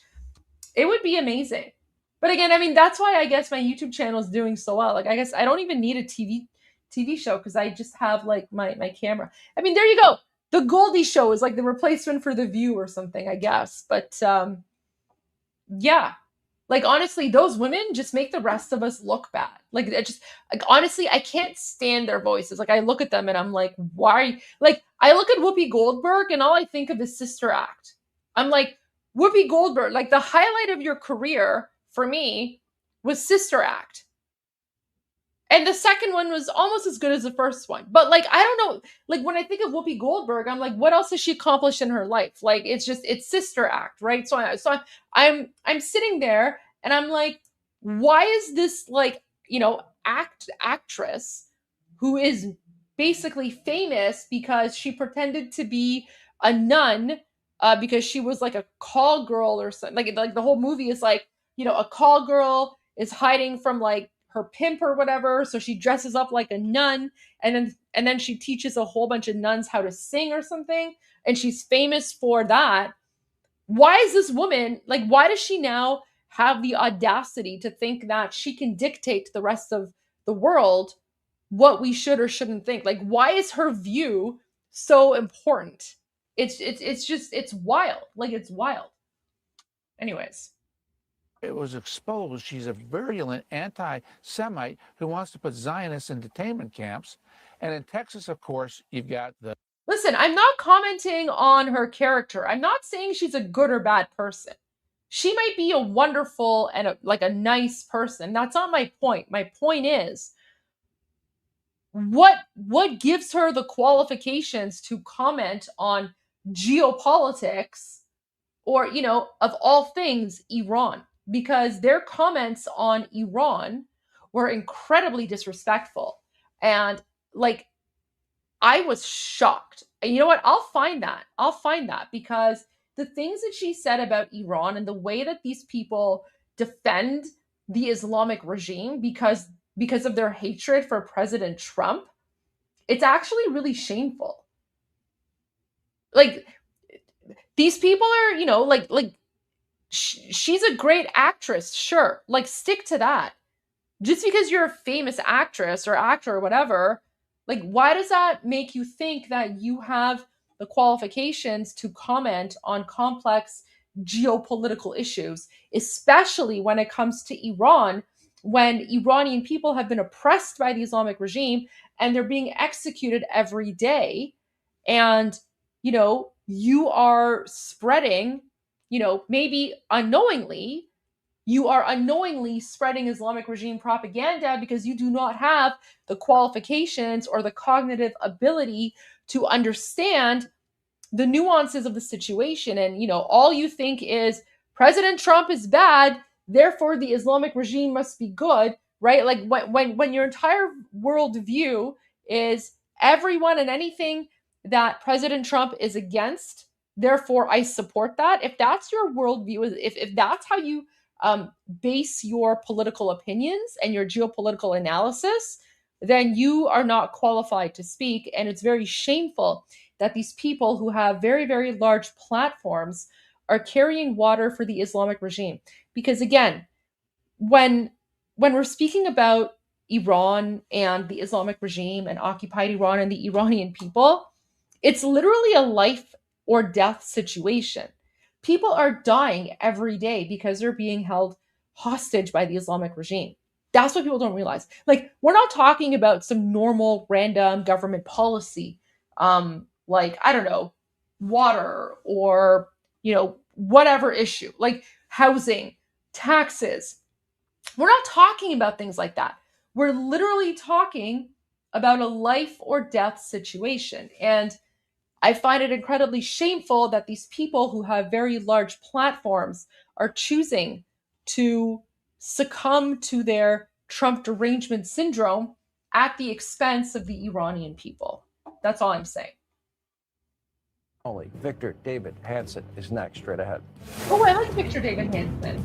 it would be amazing. But again, I mean, that's why I guess my YouTube channel is doing so well. Like I guess I don't even need a TV show because I just have like my camera. I mean, there you go. The Goldie Show is like the replacement for The View or something, I guess. But yeah, like honestly, those women just make the rest of us look bad. Like it just, like honestly, I can't stand their voices. Like I look at them and I'm like, why? Like I look at Whoopi Goldberg and all I think of is Sister Act. I'm like, Whoopi Goldberg, like the highlight of your career for me was Sister Act. And the second one was almost as good as the first one. But like, I don't know, like when I think of Whoopi Goldberg, I'm like, what else has she accomplished in her life? Like, it's Sister Act, right? So I'm sitting there and I'm like, why is this like, actress who is basically famous because she pretended to be a nun because she was like a call girl or something. Like the whole movie is like, a call girl is hiding from like her pimp or whatever, so she dresses up like a nun, and then she teaches a whole bunch of nuns how to sing or something, and she's famous for that. Why is this woman like, why does she now have the audacity to think that she can dictate to the rest of the world what we should or shouldn't think? Like, why is her view so important? It's wild. Like, it's wild. Anyways. It was exposed she's a virulent anti-Semite who wants to put Zionists in detainment camps. And in Texas, of course, you've got the... Listen, I'm not commenting on her character. I'm not saying she's a good or bad person. She might be a wonderful and a nice person. That's not my point. My point is, what gives her the qualifications to comment on geopolitics or, of all things, Iran? Because their comments on Iran were incredibly disrespectful. And like, I was shocked. And you know what? I'll find that because the things that she said about Iran and the way that these people defend the Islamic regime because of their hatred for President Trump, it's actually really shameful. Like, these people are, like she's a great actress, sure. Like, stick to that. Just because you're a famous actress or actor or whatever, like, why does that make you think that you have the qualifications to comment on complex geopolitical issues, especially when it comes to Iran, when Iranian people have been oppressed by the Islamic regime and they're being executed every day? And, you are spreading, maybe unknowingly, you are unknowingly spreading Islamic regime propaganda because you do not have the qualifications or the cognitive ability to understand the nuances of the situation. And, all you think is President Trump is bad, therefore the Islamic regime must be good, right? Like when your entire worldview is everyone and anything that President Trump is against, therefore I support that. If that's your worldview, if that's how you base your political opinions and your geopolitical analysis, then you are not qualified to speak. And it's very shameful that these people who have very, very large platforms are carrying water for the Islamic regime. Because again, when we're speaking about Iran and the Islamic regime and occupied Iran and the Iranian people, it's literally a life or death situation. People are dying every day because they're being held hostage by the Islamic regime. That's what people don't realize. Like, we're not talking about some normal random government policy, like, I don't know, water or, whatever issue, like housing, taxes. We're not talking about things like that. We're literally talking about a life or death situation. And I find it incredibly shameful that these people who have very large platforms are choosing to succumb to their Trump derangement syndrome at the expense of the Iranian people. That's all I'm saying. Only Victor David Hansen is next, straight ahead. Oh, I like Victor David Hansen.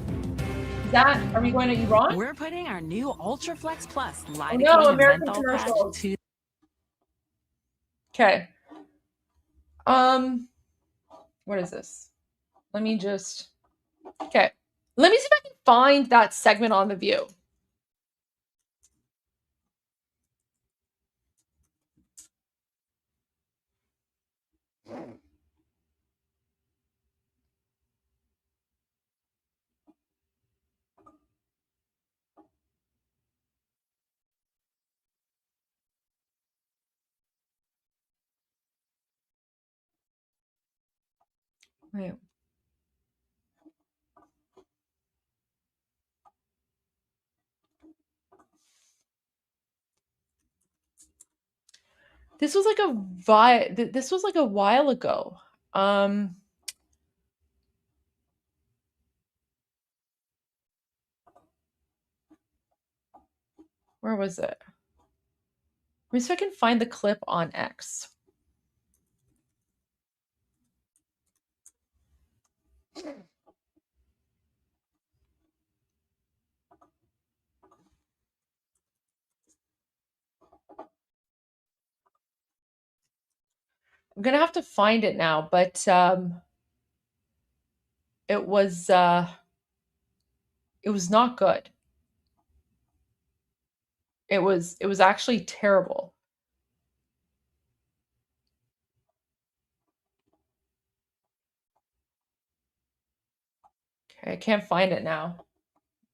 Are we going to Iran? We're putting our new Ultraflex Plus lidocaine no, and American menthol commercials. patch to. Okay. What is this? Let me just. Okay. Let me see if I can find that segment on The View. Wait. This was like a while ago. Where was it? Let me see if I can find the clip on X. I'm gonna have to find it now, but it was not good. It was actually terrible. Okay, I can't find it now.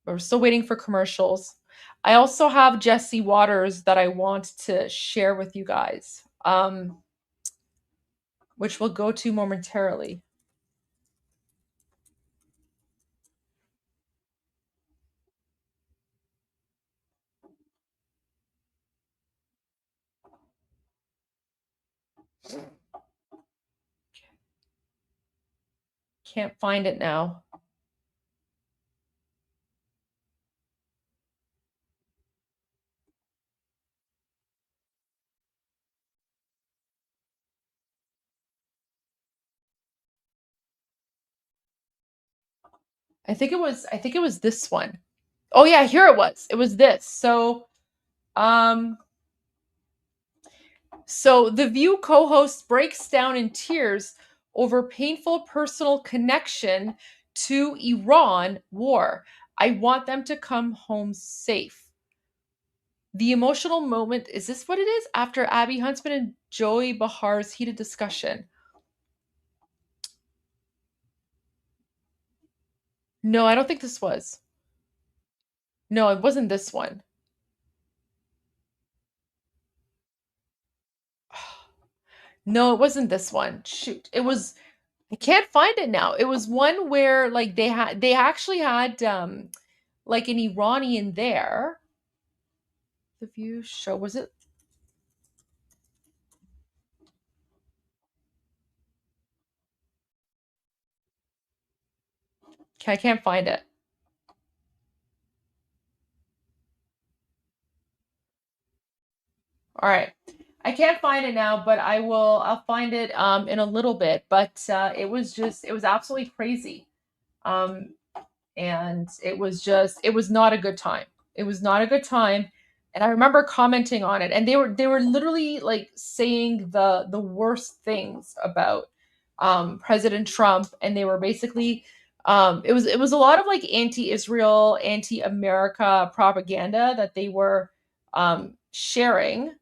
We're still waiting for commercials. I also have Jesse Waters that I want to share with you guys, which we'll go to momentarily. Can't find it now. I think it was this one. Oh yeah, here it was. It was this. So The View co-host breaks down in tears over painful personal connection to Iran war. I want them to come home safe. The emotional moment, is this what it is? After Abby Huntsman and Joey Bahar's heated discussion. No, I don't think this was. No, it wasn't this one. No, it wasn't this one. Shoot. It was, I can't find it now. It was one where like they actually had like an Iranian there. The View show, was it? Okay, I can't find it. All right. I can't find it now, but I'll find it in a little bit. But it was absolutely crazy. And it was not a good time. It was not a good time. And I remember commenting on it, and they were literally like saying the worst things about President Trump, and they were basically it was a lot of like anti-Israel, anti-America propaganda that they were sharing,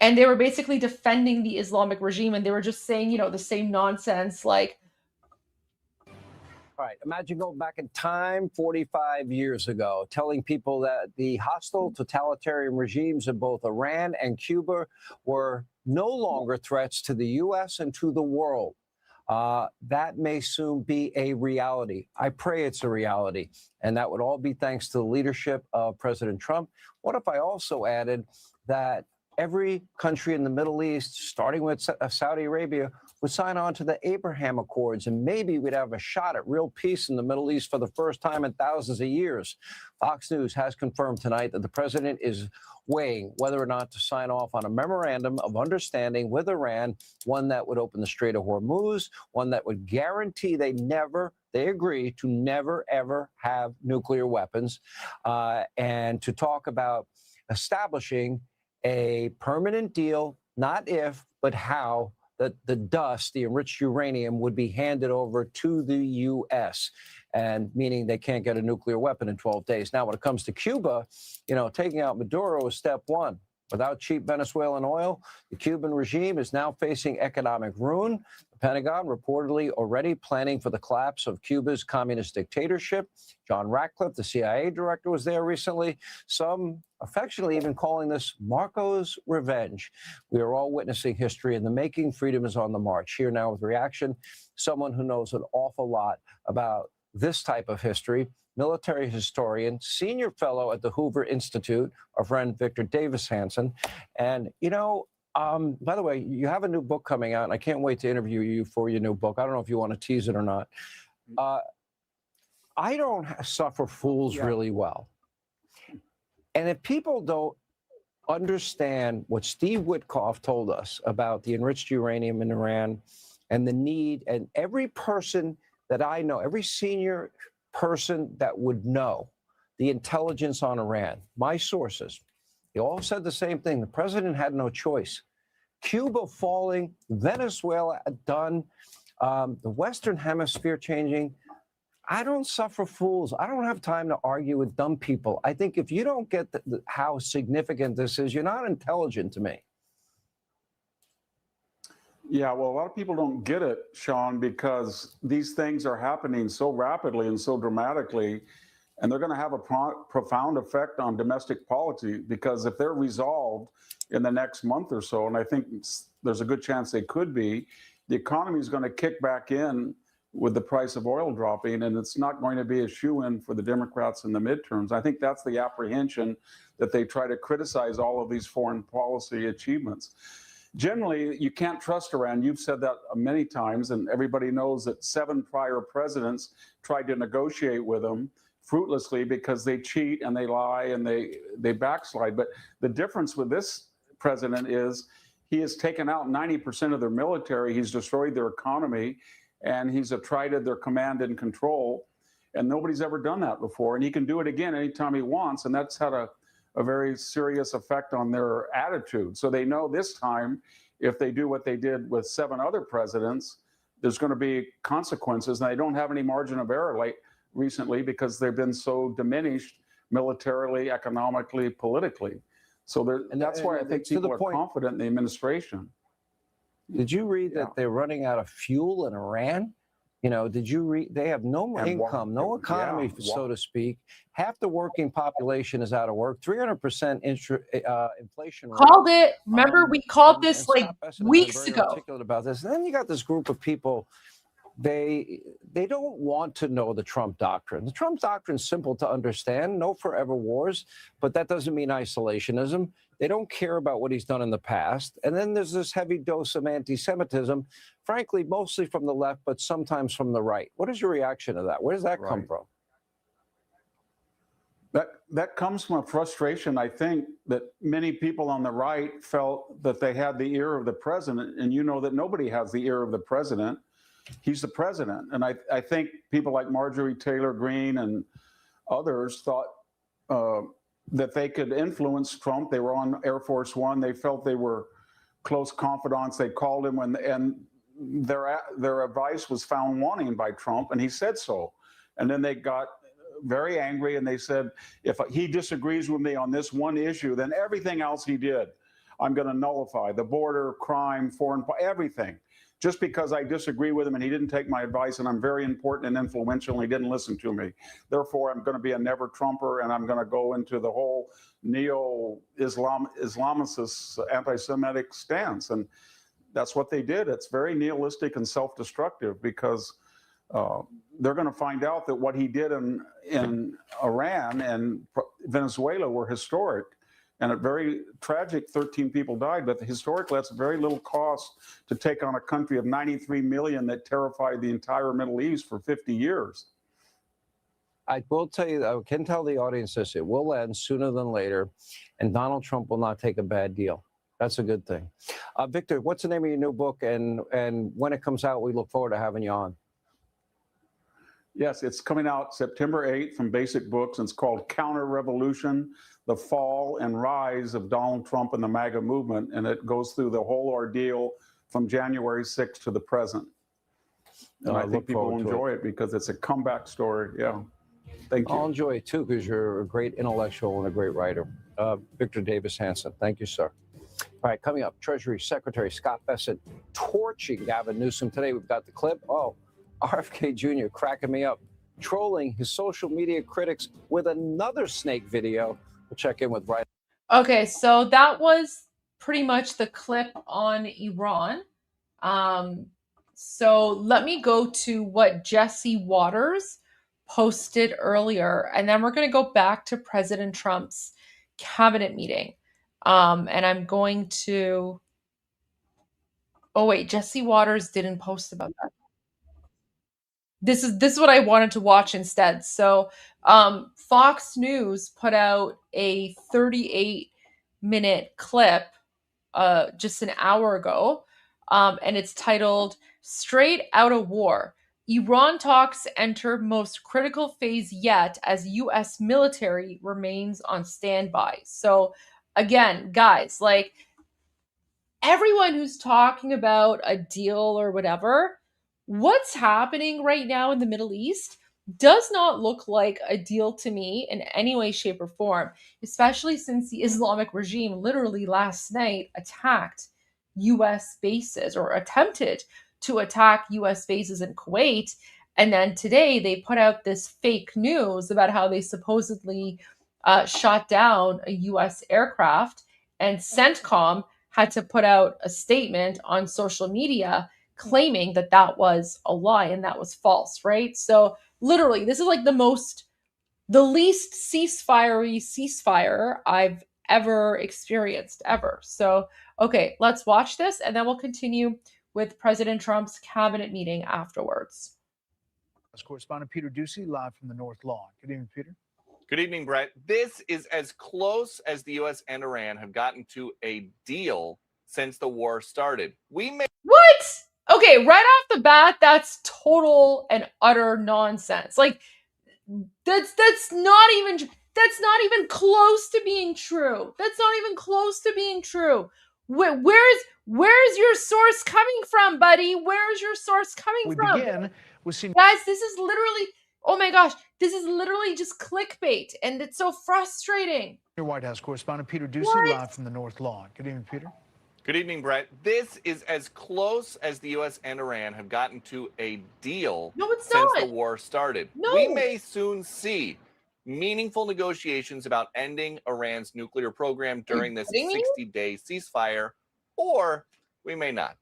and they were basically defending the Islamic regime, and they were just saying, the same nonsense like. All right, imagine going back in time 45 years ago, telling people that the hostile totalitarian regimes in both Iran and Cuba were no longer threats to the U.S. and to the world. That may soon be a reality. I pray it's a reality. And that would all be thanks to the leadership of President Trump. What if I also added that every country in the Middle East, starting with Saudi Arabia, would sign on to the Abraham Accords, and maybe we'd have a shot at real peace in the Middle East for the first time in thousands of years. Fox News has confirmed tonight that the president is weighing whether or not to sign off on a memorandum of understanding with Iran, one that would open the Strait of Hormuz, one that would guarantee they agree to never, ever have nuclear weapons, and to talk about establishing a permanent deal, not if, but how, that the dust, the enriched uranium, would be handed over to the U.S., and meaning they can't get a nuclear weapon in 12 days. Now, when it comes to Cuba, taking out Maduro is step one. Without cheap Venezuelan oil, the Cuban regime is now facing economic ruin. The Pentagon reportedly already planning for the collapse of Cuba's communist dictatorship. John Ratcliffe, the CIA director, was there recently. Some affectionately even calling this Marco's revenge. We are all witnessing history in the making. Freedom is on the march. Here now with reaction, someone who knows an awful lot about this type of history, military historian, senior fellow at the Hoover Institute, our friend Victor Davis Hanson. And, by the way, you have a new book coming out, and I can't wait to interview you for your new book. I don't know if you want to tease it or not. I don't suffer fools really well. And if people don't understand what Steve Witkoff told us about the enriched uranium in Iran and the need, and every person that I know, every senior person that would know the intelligence on Iran, my sources, they all said the same thing. The president had no choice. Cuba falling, Venezuela done, the Western Hemisphere changing. I don't suffer fools. I don't have time to argue with dumb people. I think if you don't get how significant this is, you're not intelligent to me. Yeah, well, a lot of people don't get it, Sean, because these things are happening so rapidly and so dramatically, and they're going to have a profound effect on domestic policy, because if they're resolved in the next month or so, and I think there's a good chance they could be, the economy is going to kick back in with the price of oil dropping, and it's not going to be a shoe-in for the Democrats in the midterms. I think that's the apprehension, that they try to criticize all of these foreign policy achievements. Generally, you can't trust Iran. You've said that many times, and everybody knows that 7 prior presidents tried to negotiate with them fruitlessly because they cheat and they lie and they backslide. But the difference with this president is he has taken out 90% of their military. He's destroyed their economy, and he's attrited their command and control. And nobody's ever done that before. And he can do it again anytime he wants. And that's had a very serious effect on their attitude. So they know this time, if they do what they did with 7 other presidents, there's going to be consequences. And they don't have any margin of error recently because they've been so diminished militarily, economically, politically. So that's why I think people are confident in the administration. Did you read that they're running out of fuel in Iran? Did you read? They have no income, no economy, so to speak. Half the working population is out of work. 300% inflation rate. Called it. Remember, we called this like weeks ago. Articulate about this. And then you got this group of people. They don't want to know the Trump doctrine. The Trump doctrine is simple to understand. No forever wars, but that doesn't mean isolationism. They don't care about what he's done in the past. And then there's this heavy dose of anti-Semitism, frankly, mostly from the left, but sometimes from the right. What is your reaction to that? Where does that come from? That comes from a frustration, I think, that many people on the right felt that they had the ear of the president. And you know that nobody has the ear of the president. He's the president. And I think people like Marjorie Taylor Greene and others thought that they could influence Trump. They were on Air Force One. They felt they were close confidants. They called him and their advice was found wanting by Trump, and he said so. And then they got very angry, and they said, if he disagrees with me on this one issue, then everything else he did, I'm going to nullify. The border, crime, foreign, everything. Just because I disagree with him and he didn't take my advice and I'm very important and influential and he didn't listen to me. Therefore, I'm going to be a never Trumper and I'm going to go into the whole neo-Islamicist anti-Semitic stance. And that's what they did. It's very nihilistic and self-destructive because they're going to find out that what he did in Iran and Venezuela were historic. And a very tragic 13 people died, but historically that's very little cost to take on a country of 93 million that terrified the entire Middle East for 50 years. I will tell you, I can tell the audience this, it will end sooner than later, and Donald Trump will not take a bad deal. That's a good thing. Victor, what's the name of your new book? And when it comes out, we look forward to having you on. Yes, it's coming out September 8th from Basic Books, and it's called Counter-Revolution, The Fall and Rise of Donald Trump and the MAGA Movement, and it goes through the whole ordeal from January 6th to the present. And I think people will enjoy it because it's a comeback story. Yeah. Thank you. I'll enjoy it too because you're a great intellectual and a great writer. Victor Davis Hanson, thank you, sir. All right, coming up, Treasury Secretary Scott Bessent torching Gavin Newsom. Today we've got the clip. Oh, RFK Jr. cracking me up, trolling his social media critics with another snake video. We'll check in with Brian. Okay, so that was pretty much the clip on Iran. So let me go to what Jesse Waters posted earlier, and then we're going to go back to President Trump's cabinet meeting. And I'm going to, oh wait, Jesse Waters didn't post about that. This is what I wanted to watch instead. So Fox News put out a 38-minute clip just an hour ago, and it's titled "Straight Out of War. Iran talks enter most critical phase yet as U.S. military remains on standby." So again, guys, like everyone who's talking about a deal or whatever, what's happening right now in the Middle East does not look like a deal to me in any way, shape, or form, especially since the Islamic regime literally last night attacked U.S. bases or attempted to attack U.S. bases in Kuwait. And then today they put out this fake news about how they supposedly shot down a U.S. aircraft, and CENTCOM had to put out a statement on social media claiming that that was a lie and that was false, right? So literally, this is like the least ceasefire I've ever experienced, ever. So, okay, let's watch this and then we'll continue with President Trump's cabinet meeting afterwards. Correspondent Peter Ducey, live from the North Lawn. Good evening, Peter. Good evening, Brett. This is as close as the U.S. and Iran have gotten to a deal since the war started. What? Okay, right off the bat, that's total and utter nonsense. Like, that's not even close to being true. That's not even close to being true. Where's your source coming from, buddy? Where's your source coming from? We begin with seeing. Guys, this is literally, oh my gosh, this is literally just clickbait, and it's so frustrating. Your White House correspondent Peter Ducey, live from the North Lawn. Good evening, Peter. Good evening, Brett. This is as close as the U.S. and Iran have gotten to a deal since the war started. No. We may soon see meaningful negotiations about ending Iran's nuclear program during this 60-day ceasefire, or we may not.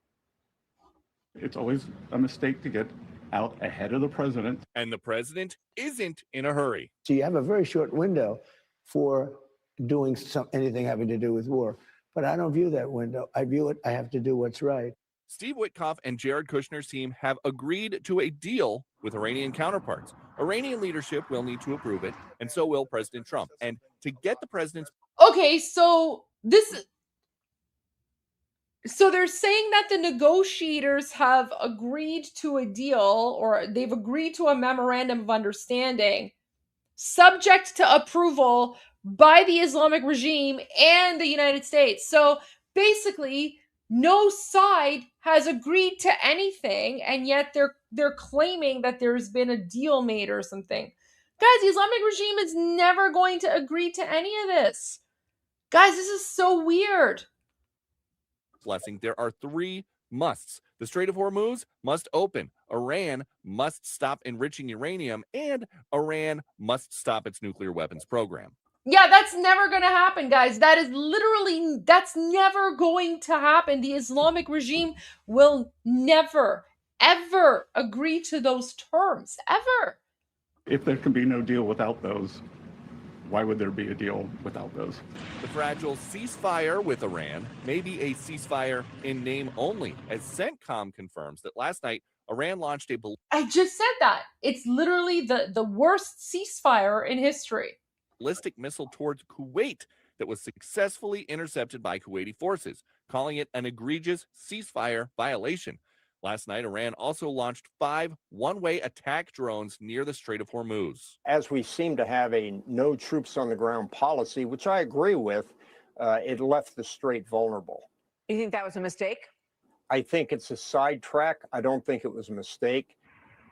It's always a mistake to get out ahead of the president. And the president isn't in a hurry. So you have a very short window for doing anything having to do with war. But I don't view that window. I view it, I have to do what's right. Steve Witkoff and Jared Kushner's team have agreed to a deal with Iranian counterparts. Iranian leadership will need to approve it, and so will President Trump. And to get the president's... Okay, so they're saying that the negotiators have agreed to a deal, or they've agreed to a memorandum of understanding subject to approval by the Islamic regime and the United States. So basically, no side has agreed to anything, and yet they're claiming that there's been a deal made or something. Guys, the Islamic regime is never going to agree to any of this. Guys, this is so weird. Blessing, there are three musts. The Strait of Hormuz must open. Iran must stop enriching uranium, and Iran must stop its nuclear weapons program. Yeah, that's never going to happen, guys. That's never going to happen. The Islamic regime will never, ever agree to those terms, ever. If there can be no deal without those, Why would there be a deal without those? The fragile ceasefire with Iran may be a ceasefire in name only, as CENTCOM confirms that last night Iran launched a I just said that. It's literally the worst ceasefire in history. ballistic missile towards Kuwait that was successfully intercepted by Kuwaiti forces, calling it an egregious ceasefire violation. Last night, Iran also launched 5 one-way attack drones near the Strait of Hormuz. As we seem to have a no troops on the ground policy, which I agree with, it left the strait vulnerable. You think that was a mistake? I think it's a sidetrack. I don't think it was a mistake.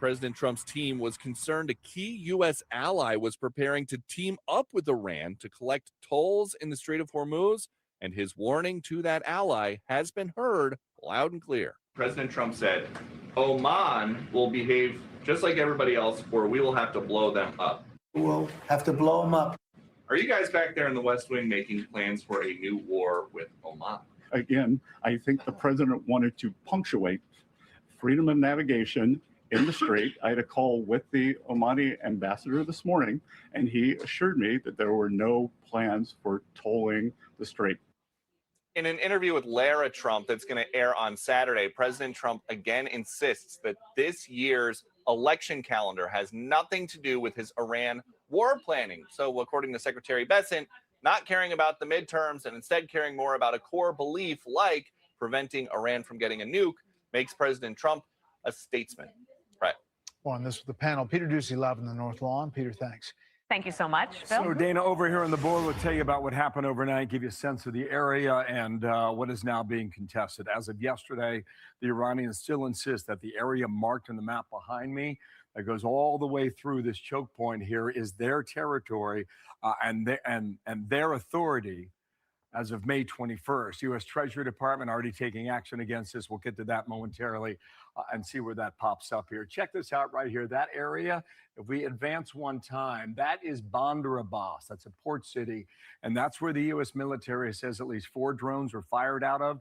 President Trump's team was concerned a key U.S. ally was preparing to team up with Iran to collect tolls in the Strait of Hormuz, and his warning to that ally has been heard loud and clear. President Trump said, Oman will behave just like everybody else, or we will have to blow them up. We'll have to blow them up. Are you guys back there in the West Wing making plans for a new war with Oman? Again, I think the president wanted to punctuate freedom of navigation in the strait. I had a call with the Omani ambassador this morning, and he assured me that there were no plans for tolling the strait. In an interview with Lara Trump that's going to air on Saturday, President Trump again insists that this year's election calendar has nothing to do with his Iran war planning. So according to Secretary Bessent, not caring about the midterms and instead caring more about a core belief like preventing Iran from getting a nuke makes President Trump a statesman. Right. On this with the panel, Peter Ducey live in the North Lawn. Peter, thanks. Thank you so much, Phil. So Dana, over here on the board, will tell you about what happened overnight, give you a sense of the area and what is now being contested. As of yesterday, the Iranians still insist that the area marked on the map behind me that goes all the way through this choke point here is their territory and their authority as of May 21st. U.S. Treasury Department already taking action against this. We'll get to that momentarily and see where that pops up here. Check this out right here. That area, if we advance one time, that is Bandar Abbas. That's a port city. And that's where the U.S. military says at least 4 drones were fired out of.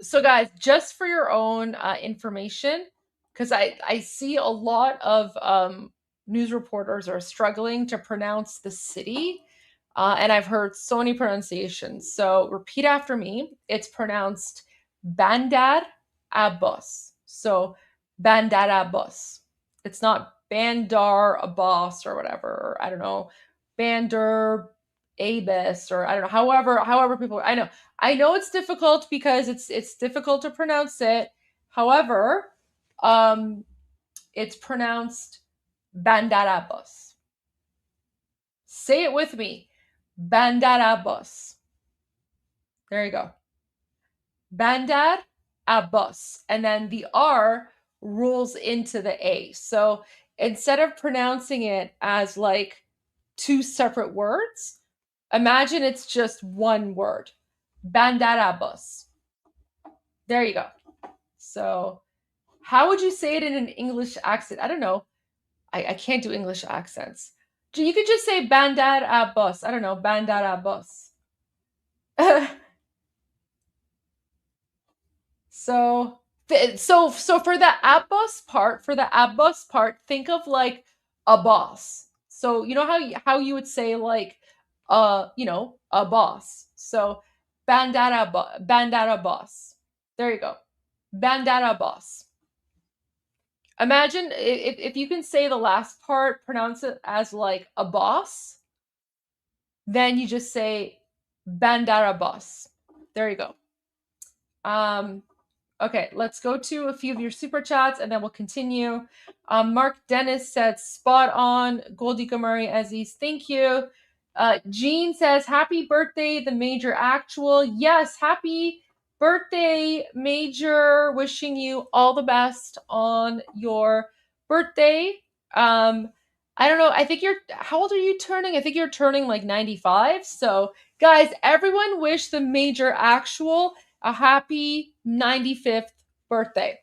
So guys, just for your own information, because I see a lot of news reporters are struggling to pronounce the city. And I've heard so many pronunciations. So repeat after me. It's pronounced Bandar Abbas. So Bandar Abbas. It's not Bandar Abbas or whatever. Or I don't know. Bandar Abbas or I don't know. However people. I know it's difficult because it's difficult to pronounce it. However, it's pronounced Bandar Abbas. Say it with me. Bandar Abbas. There you go. Bandar Abbas. And then the R rolls into the A. So instead of pronouncing it as like 2 separate words, imagine it's just one word. Bandar Abbas. There you go. So how would you say it in an English accent? I don't know. I can't do English accents. You could just say Bandar Abbas. I don't know, Bandar Abbas. So for the Abbas part, think of like a boss. So you know how you would say like a boss. So Bandar Abbas. There you go. Bandar Abbas. Imagine if you can say the last part, pronounce it as like a boss, then you just say Bandar Abbas. There you go. Okay, let's go to a few of your super chats and then we'll continue. Mark Dennis said, spot on. Goldie Ghamari Aziz, thank you. Jean says, happy birthday, the Major Actual. Yes, happy birthday, Major. Wishing you all the best on your birthday. I don't know. How old are you turning? I think you're turning like 95. So guys, everyone wish the Major Actual a happy 95th birthday.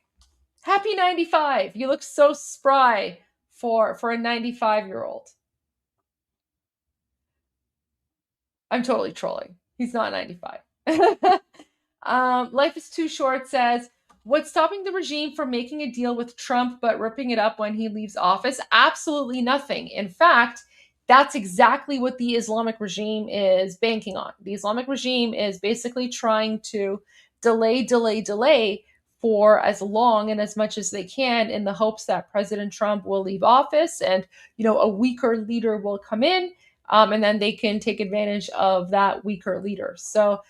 Happy 95. You look so spry for a 95-year-old. I'm totally trolling. He's not 95. Life is Too Short says, what's stopping the regime from making a deal with Trump but ripping it up when he leaves office? Absolutely nothing. In fact, That's exactly what the Islamic regime is banking on. The Islamic regime is basically trying to delay for as long and as much as they can in the hopes that President Trump will leave office and, a weaker leader will come in, and then they can take advantage of that weaker leader. So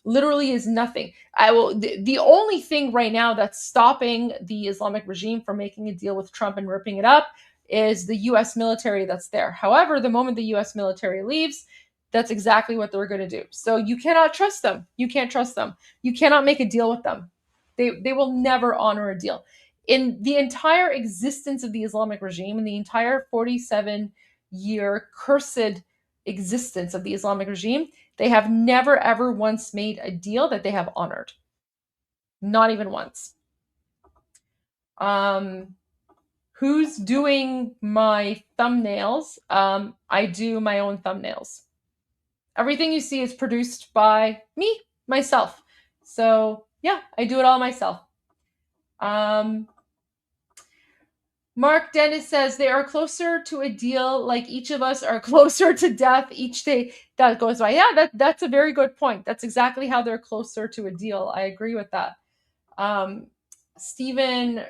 literally is nothing. The only thing right now that's stopping the Islamic regime from making a deal with Trump and ripping it up is the U.S. military that's there. However, the moment the U.S. military leaves, that's exactly what they're going to do. So you cannot trust them. You can't trust them. You cannot make a deal with them. They will never honor a deal. In the entire existence of the Islamic regime, in the entire 47-year cursed existence of the Islamic regime, they have never, ever once made a deal that they have honored. Not even once. Who's doing my thumbnails? I do my own thumbnails. Everything you see is produced by me, myself. So yeah, I do it all myself. Mark Dennis says they are closer to a deal, like each of us are closer to death each day that goes by. Yeah, that's a very good point. That's exactly how they're closer to a deal. I agree with that. Stephen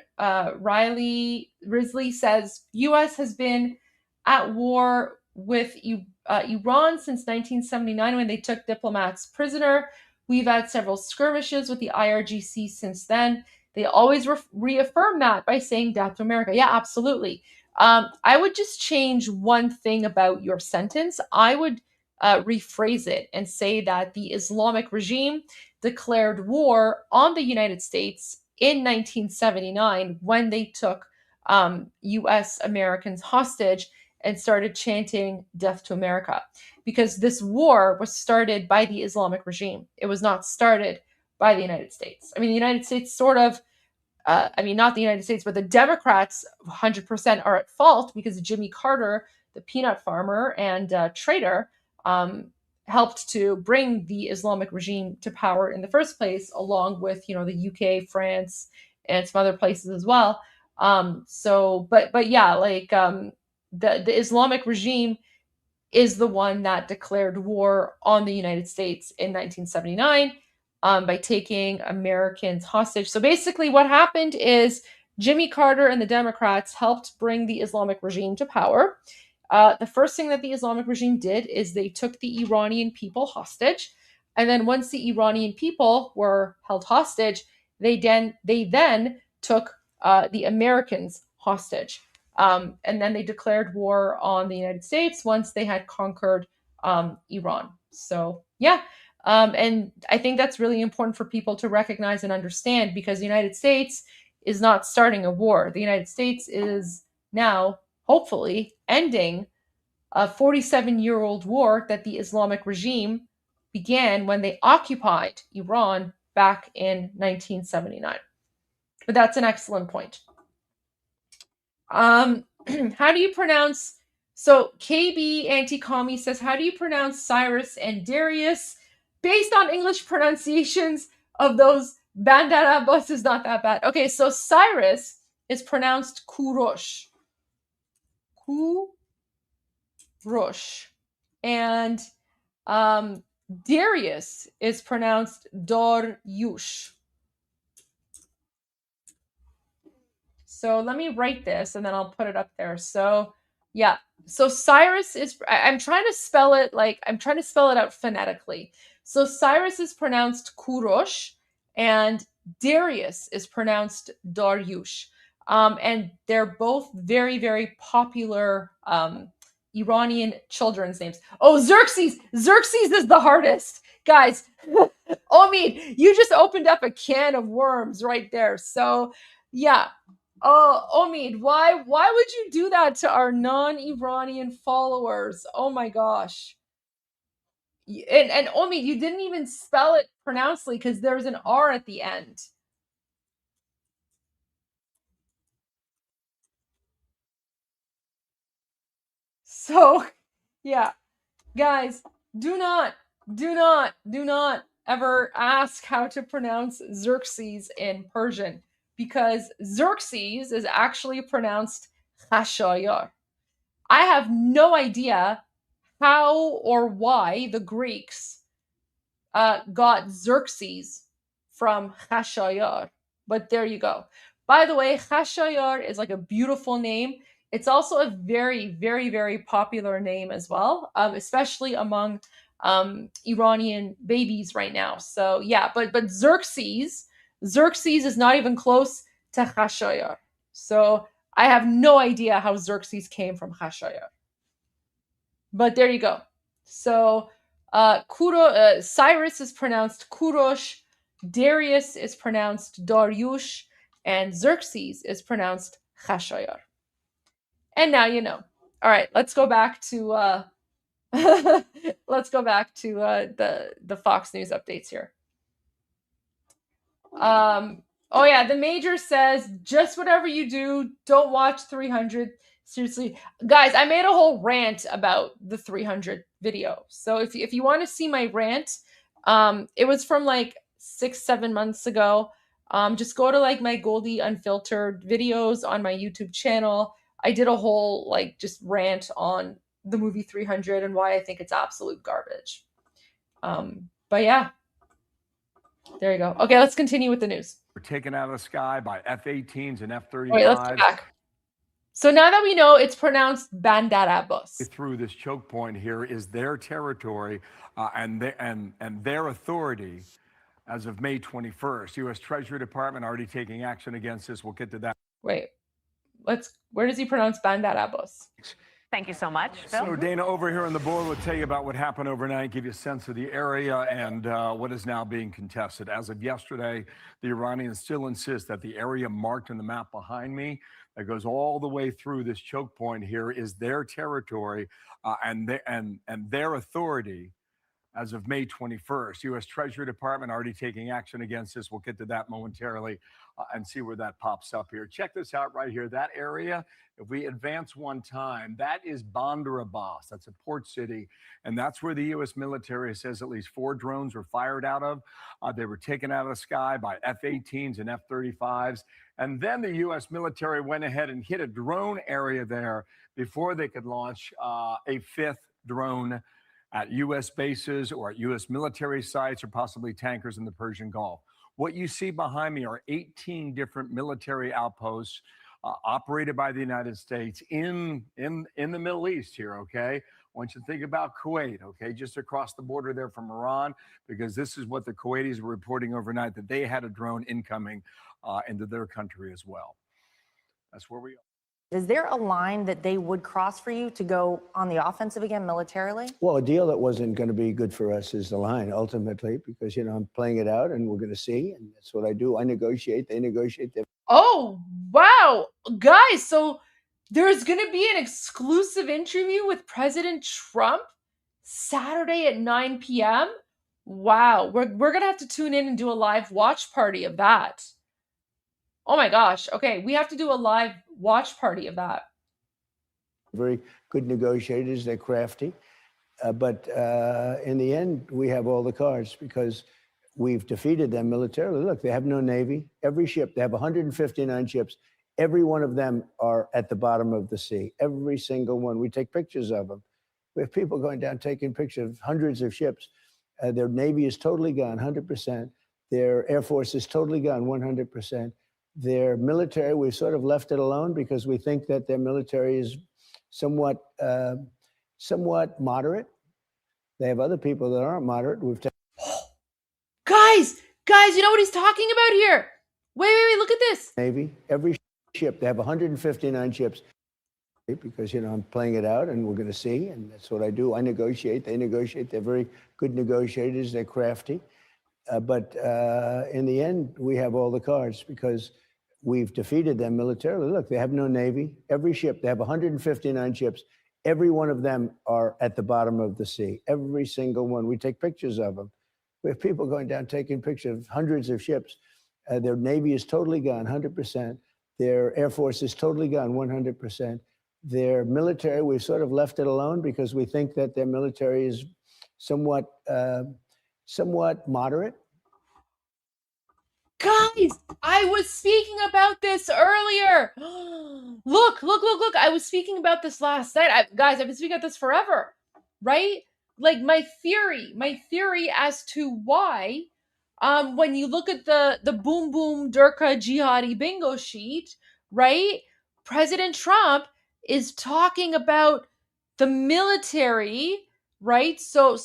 Risley says U.S. has been at war with Iran since 1979 when they took diplomats prisoner. We've had several skirmishes with the Irgc since then. They always reaffirm that by saying death to America. Yeah, absolutely. I would just change one thing about your sentence. I would rephrase it and say that the Islamic regime declared war on the United States in 1979 when they took U.S. Americans hostage and started chanting death to America. Because this war was started by the Islamic regime. It was not started by the United States. I mean, the United States sort of, not the United States, but the Democrats 100% are at fault because Jimmy Carter, the peanut farmer and trader, helped to bring the Islamic regime to power in the first place, along with, the UK, France, and some other places as well. But yeah, the Islamic regime is the one that declared war on the United States in 1979 by taking Americans hostage. So basically what happened is Jimmy Carter and the Democrats helped bring the Islamic regime to power. The first thing that the Islamic regime did is they took the Iranian people hostage. And then once the Iranian people were held hostage, they then took the Americans hostage. And then they declared war on the United States once they had conquered Iran. So yeah, and I think that's really important for people to recognize and understand because the United States is not starting a war. The United States is now, hopefully, ending a 47-year-old war that the Islamic regime began when they occupied Iran back in 1979. But that's an excellent point. How do you pronounce, so KB Anti-Commie says, how do you pronounce Cyrus and Darius? Based on English pronunciations of those, Bandar Abbas is not that bad. Okay, so Cyrus is pronounced Kurosh. Kurosh. And Darius is pronounced Doryush. So let me write this and then I'll put it up there. So yeah, so Cyrus is, I'm trying to spell it out phonetically. So Cyrus is pronounced Kurosh and Darius is pronounced Daryush. And they're both very, very popular Iranian children's names. Oh, Xerxes! Xerxes is the hardest. Guys, Omid, you just opened up a can of worms right there. So yeah. Oh, Omid, why would you do that to our non-Iranian followers? Oh my gosh. And Omid, you didn't even spell it pronouncedly because there's an R at the end. So, yeah, guys, do not ever ask how to pronounce Xerxes in Persian because Xerxes is actually pronounced Khashayar. I have no idea how or why the Greeks got Xerxes from Khashayar, but there you go. By the way, Khashayar is like a beautiful name. It's also a very, very, very popular name as well, especially among Iranian babies right now. So yeah, but Xerxes is not even close to Khashayar. So I have no idea how Xerxes came from Khashayar. But there you go. So Cyrus is pronounced Kurosh, Darius is pronounced Dariush, and Xerxes is pronounced Khashayar. And now you know. All right, let's go back to the Fox News updates here. Oh yeah, the Major says just whatever you do, don't watch 300. Seriously, guys, I made a whole rant about the 300 video. So if you want to see my rant, it was from like 6-7 months ago. Just go to like my Goldie Unfiltered videos on my YouTube channel. I did a whole like just rant on the movie 300 and why I think it's absolute garbage. But yeah, there you go. Okay, let's continue with the news. We're taken out of the sky by F-18s and F-35s. Wait, let's go back. So now that we know it's pronounced Bandar Abbas. Through this choke point here is their territory and their authority as of May 21st. U.S. Treasury Department already taking action against this. We'll get to that. Wait, where does he pronounce Bandar Abbas? Thank you so much, Phil. So Dana over here on the board will tell you about what happened overnight, give you a sense of the area and what is now being contested. As of yesterday, the Iranians still insist that the area marked in the map behind me that goes all the way through this choke point here is their territory and their authority as of May 21st. U.S. Treasury Department already taking action against this. We'll get to that momentarily and see where that pops up here. Check this out right here. That area, if we advance one time, that is Bandar Abbas. That's a port city, and that's where the U.S. military says at least 4 drones were fired out of. They were taken out of the sky by F-18s and F-35s, and then the U.S. military went ahead and hit a drone area there before they could launch a 5th drone at U.S. bases or at U.S. military sites or possibly tankers in the Persian Gulf. What you see behind me are 18 different military outposts operated by the United States in the Middle East here, okay? I want you to think about Kuwait, okay? Just across the border there from Iran, because this is what the Kuwaitis were reporting overnight, that they had a drone incoming into their country as well. That's where we are. Is there a line that they would cross for you to go on the offensive again militarily? Well, a deal that wasn't going to be good for us is the line ultimately, because, you know, I'm playing it out and we're going to see. And that's what I do. I negotiate. They negotiate. Oh, wow. Guys, so there's going to be an exclusive interview with President Trump Saturday at 9 p.m. Wow. We're going to have to tune in and do a live watch party of that. Oh my gosh. Okay, we have to do a live watch party of that. Very good negotiators. They're crafty. But in the end, we have all the cards because we've defeated them militarily. Look, they have no Navy. Every ship, they have 159 ships. Every one of them are at the bottom of the sea. Every single one. We take pictures of them. We have people going down taking pictures of hundreds of ships. Their Navy is totally gone, 100%. Their Air Force is totally gone, 100%. Their military, we've sort of left it alone because we think that their military is somewhat moderate. They have other people that aren't moderate. Guys, you know what he's talking about here? Wait, look at this. Navy, every ship, they have 159 ships. Because, you know, I'm playing it out and we're going to see. And that's what I do. I negotiate. They negotiate. They're very good negotiators. They're crafty. But in the end, we have all the cards because we've defeated them militarily. Look, they have no Navy. Every ship, they have 159 ships. Every one of them are at the bottom of the sea. Every single one. We take pictures of them. We have people going down taking pictures of hundreds of ships. Their Navy is totally gone, 100%. Their Air Force is totally gone, 100%. Their military, we've sort of left it alone because we think that their military is somewhat moderate. Guys, I was speaking about this earlier. Look. I was speaking about this last night. Guys, I've been speaking about this forever, right? Like my theory as to why, when you look at the boom boom Durka jihadi bingo sheet, right? President Trump is talking about the military, right? So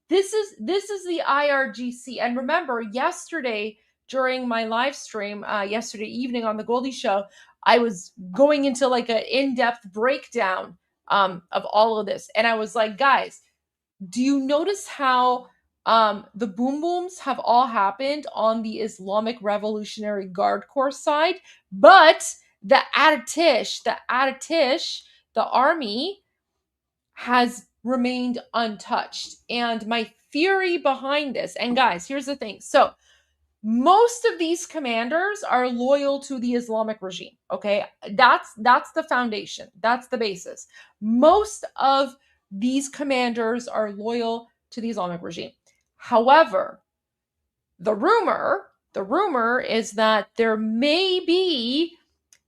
this is the IRGC. And remember, yesterday during my live stream, yesterday evening on the Goldie Show, I was going into like an in-depth breakdown of all of this, and I was like, guys, do you notice how the boom booms have all happened on the Islamic Revolutionary Guard Corps side, but the Atatish, the army, has remained untouched? And my theory behind this, and guys, here's the thing. So most of these commanders are loyal to the Islamic regime. Okay, that's the foundation. That's the basis. Most of these commanders are loyal to the Islamic regime. However, the rumor is that there may be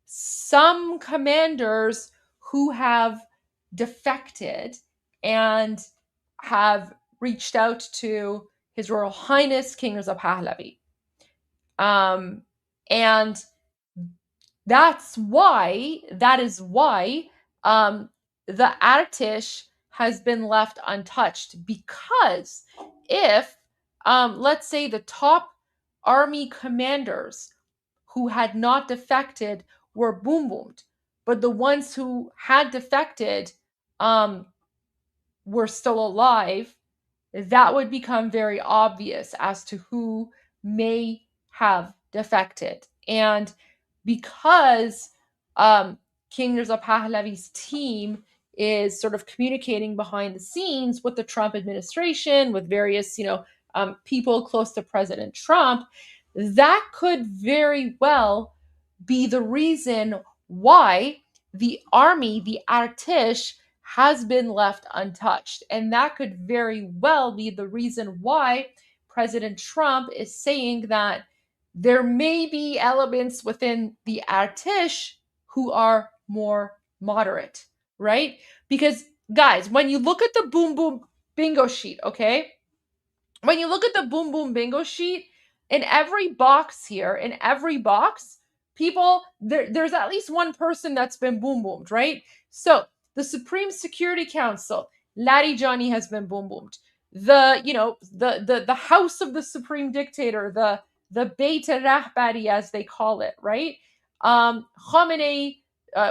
some commanders who have defected and have reached out to His Royal Highness King Reza Pahlavi. And that is why the Atatish has been left untouched, because if let's say the top army commanders who had not defected were boom boomed, but the ones who had defected were still alive, that would become very obvious as to who may have defected. And because King Reza Pahlavi's team is sort of communicating behind the scenes with the Trump administration, with various, people close to President Trump, that could very well be the reason why the army, the Artish, has been left untouched. And that could very well be the reason why President Trump is saying that there may be elements within the Artish who are more moderate, right? Because, guys, when you look at the boom boom bingo sheet, okay? When you look at the boom boom bingo sheet, in every box here, people, there's at least one person that's been boom boomed, right? So the Supreme Security Council, Larijani, has been boom boomed. The house of the supreme dictator, the Beit Rahbari, as they call it, right? Khamenei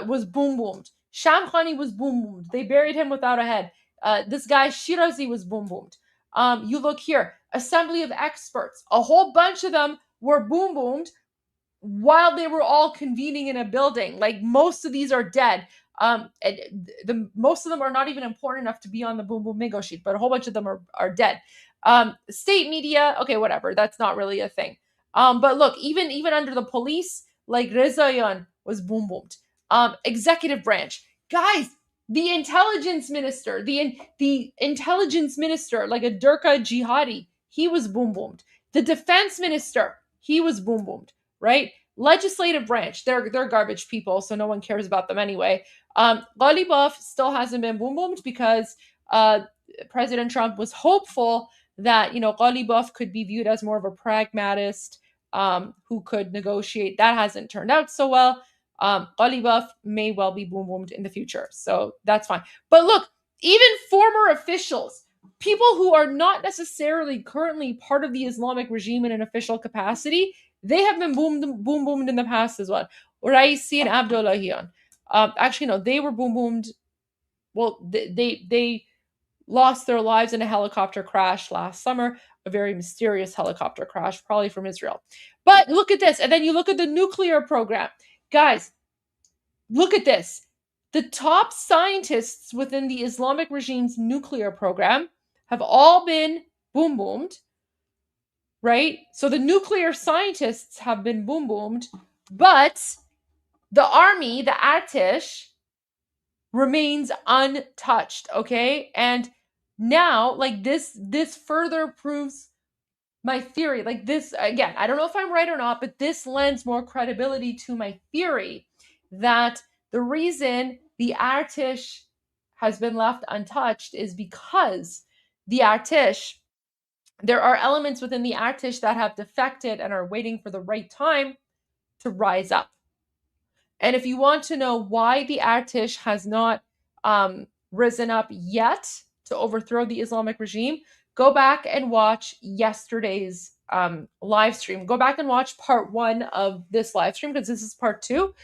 was boom boomed. Shamkhani was boom boomed. They buried him without a head. This guy Shirazi was boom boomed. You look here, Assembly of Experts, a whole bunch of them were boom boomed while they were all convening in a building. Like, most of these are dead. Most of them are not even important enough to be on the boom boom bingo sheet, but a whole bunch of them are dead. State media, okay, whatever, that's not really a thing. But look, even under the police, like Rezayan was boom boomed. Executive branch, guys, the intelligence minister, the intelligence minister, like a Durka jihadi, he was boom boomed. The defense minister, he was boom boomed, right? Legislative branch, they're garbage people, so no one cares about them anyway. Ghalibaf still hasn't been boom boomed because President Trump was hopeful that Ghalibaf could be viewed as more of a pragmatist who could negotiate. That hasn't turned out so well. Ghalibaf may well be boom boomed in the future, so that's fine. But look, even former officials, people who are not necessarily currently part of the Islamic regime in an official capacity, they have been boom boomed in the past as well. Raisi and Abdullahian. Actually, no, they were boom boomed. Well, they lost their lives in a helicopter crash last summer, a very mysterious helicopter crash, probably from Israel. But look at this, and then you look at the nuclear program. Guys, look at this. The top scientists within the Islamic regime's nuclear program have all been boom boomed, right? So the nuclear scientists have been boom boomed, but the army, the Artish, remains untouched, okay? And now, like, this further proves my theory, like this, again, I don't know if I'm right or not, but this lends more credibility to my theory that the reason the Artish has been left untouched is because the Artish, there are elements within the Artish that have defected and are waiting for the right time to rise up. And if you want to know why the Artish has not risen up yet to overthrow the Islamic regime, go back and watch yesterday's live stream. Go back and watch part 1 of this live stream, because this is part 2.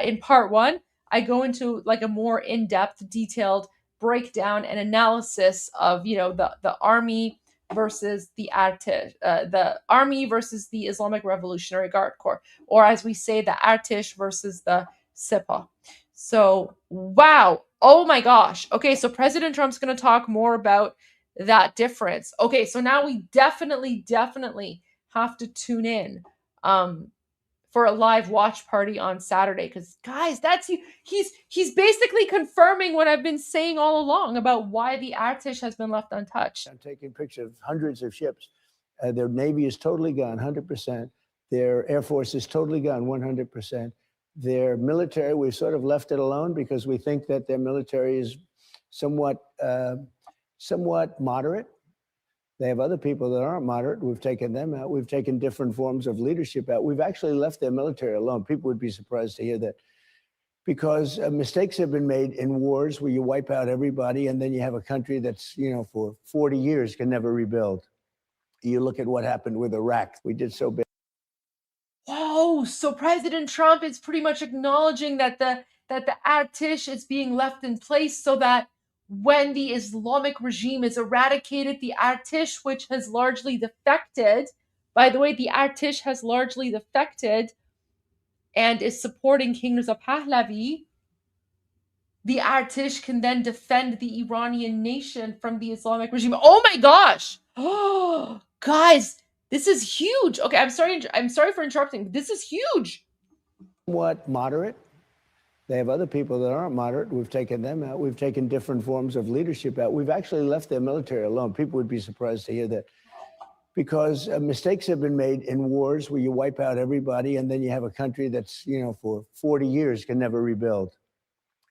In part 1, I go into like a more in-depth, detailed breakdown and analysis of, you know, the army versus the Artish, the army versus the Islamic Revolutionary Guard Corps, or as we say, the Artish versus the Sepah. So, wow. Oh my gosh. Okay, so President Trump's going to talk more about that difference. Okay, so now we definitely have to tune in for a live watch party on Saturday, because guys, that's he's basically confirming what I've been saying all along about why the Artish has been left untouched. I'm taking pictures of hundreds of ships. Their Navy is totally gone, 100%. Their Air Force is totally gone, 100%. Their military, we've sort of left it alone because we think that their military is somewhat moderate. They have other people that aren't moderate. We've taken them out. We've taken different forms of leadership out. We've actually left their military alone. People would be surprised to hear that, because mistakes have been made in wars where you wipe out everybody and then you have a country that's, you know, for 40 years can never rebuild. You look at what happened with Iraq. We did so bad. Whoa, so President Trump is pretty much acknowledging that the Artish is being left in place so that when the Islamic regime is eradicated, the Artish, which has largely defected, by the way, the Artish has largely defected and is supporting King Reza Pahlavi, the Artish can then defend the Iranian nation from the Islamic regime. Oh my gosh! Oh, guys, this is huge. Okay, I'm sorry for interrupting, but this is huge. Somewhat moderate. They have other people that aren't moderate. We've taken them out. We've taken different forms of leadership out. We've actually left their military alone. People would be surprised to hear that, because mistakes have been made in wars where you wipe out everybody and then you have a country that's, you know, for 40 years can never rebuild.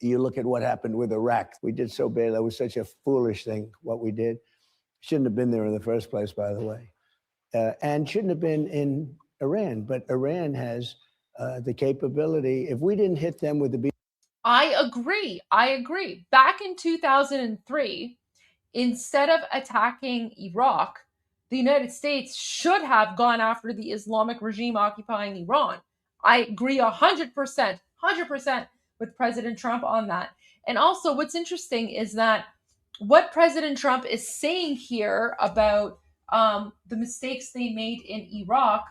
You look at what happened with Iraq. We did so bad. That was such a foolish thing, what we did. Shouldn't have been there in the first place, by the way. And shouldn't have been in Iran. But Iran has the capability. If we didn't hit them with the... I agree. Back in 2003, instead of attacking Iraq, the United States should have gone after the Islamic regime occupying Iran. I agree 100% with President Trump on that. And also, what's interesting is that what President Trump is saying here about the mistakes they made in Iraq,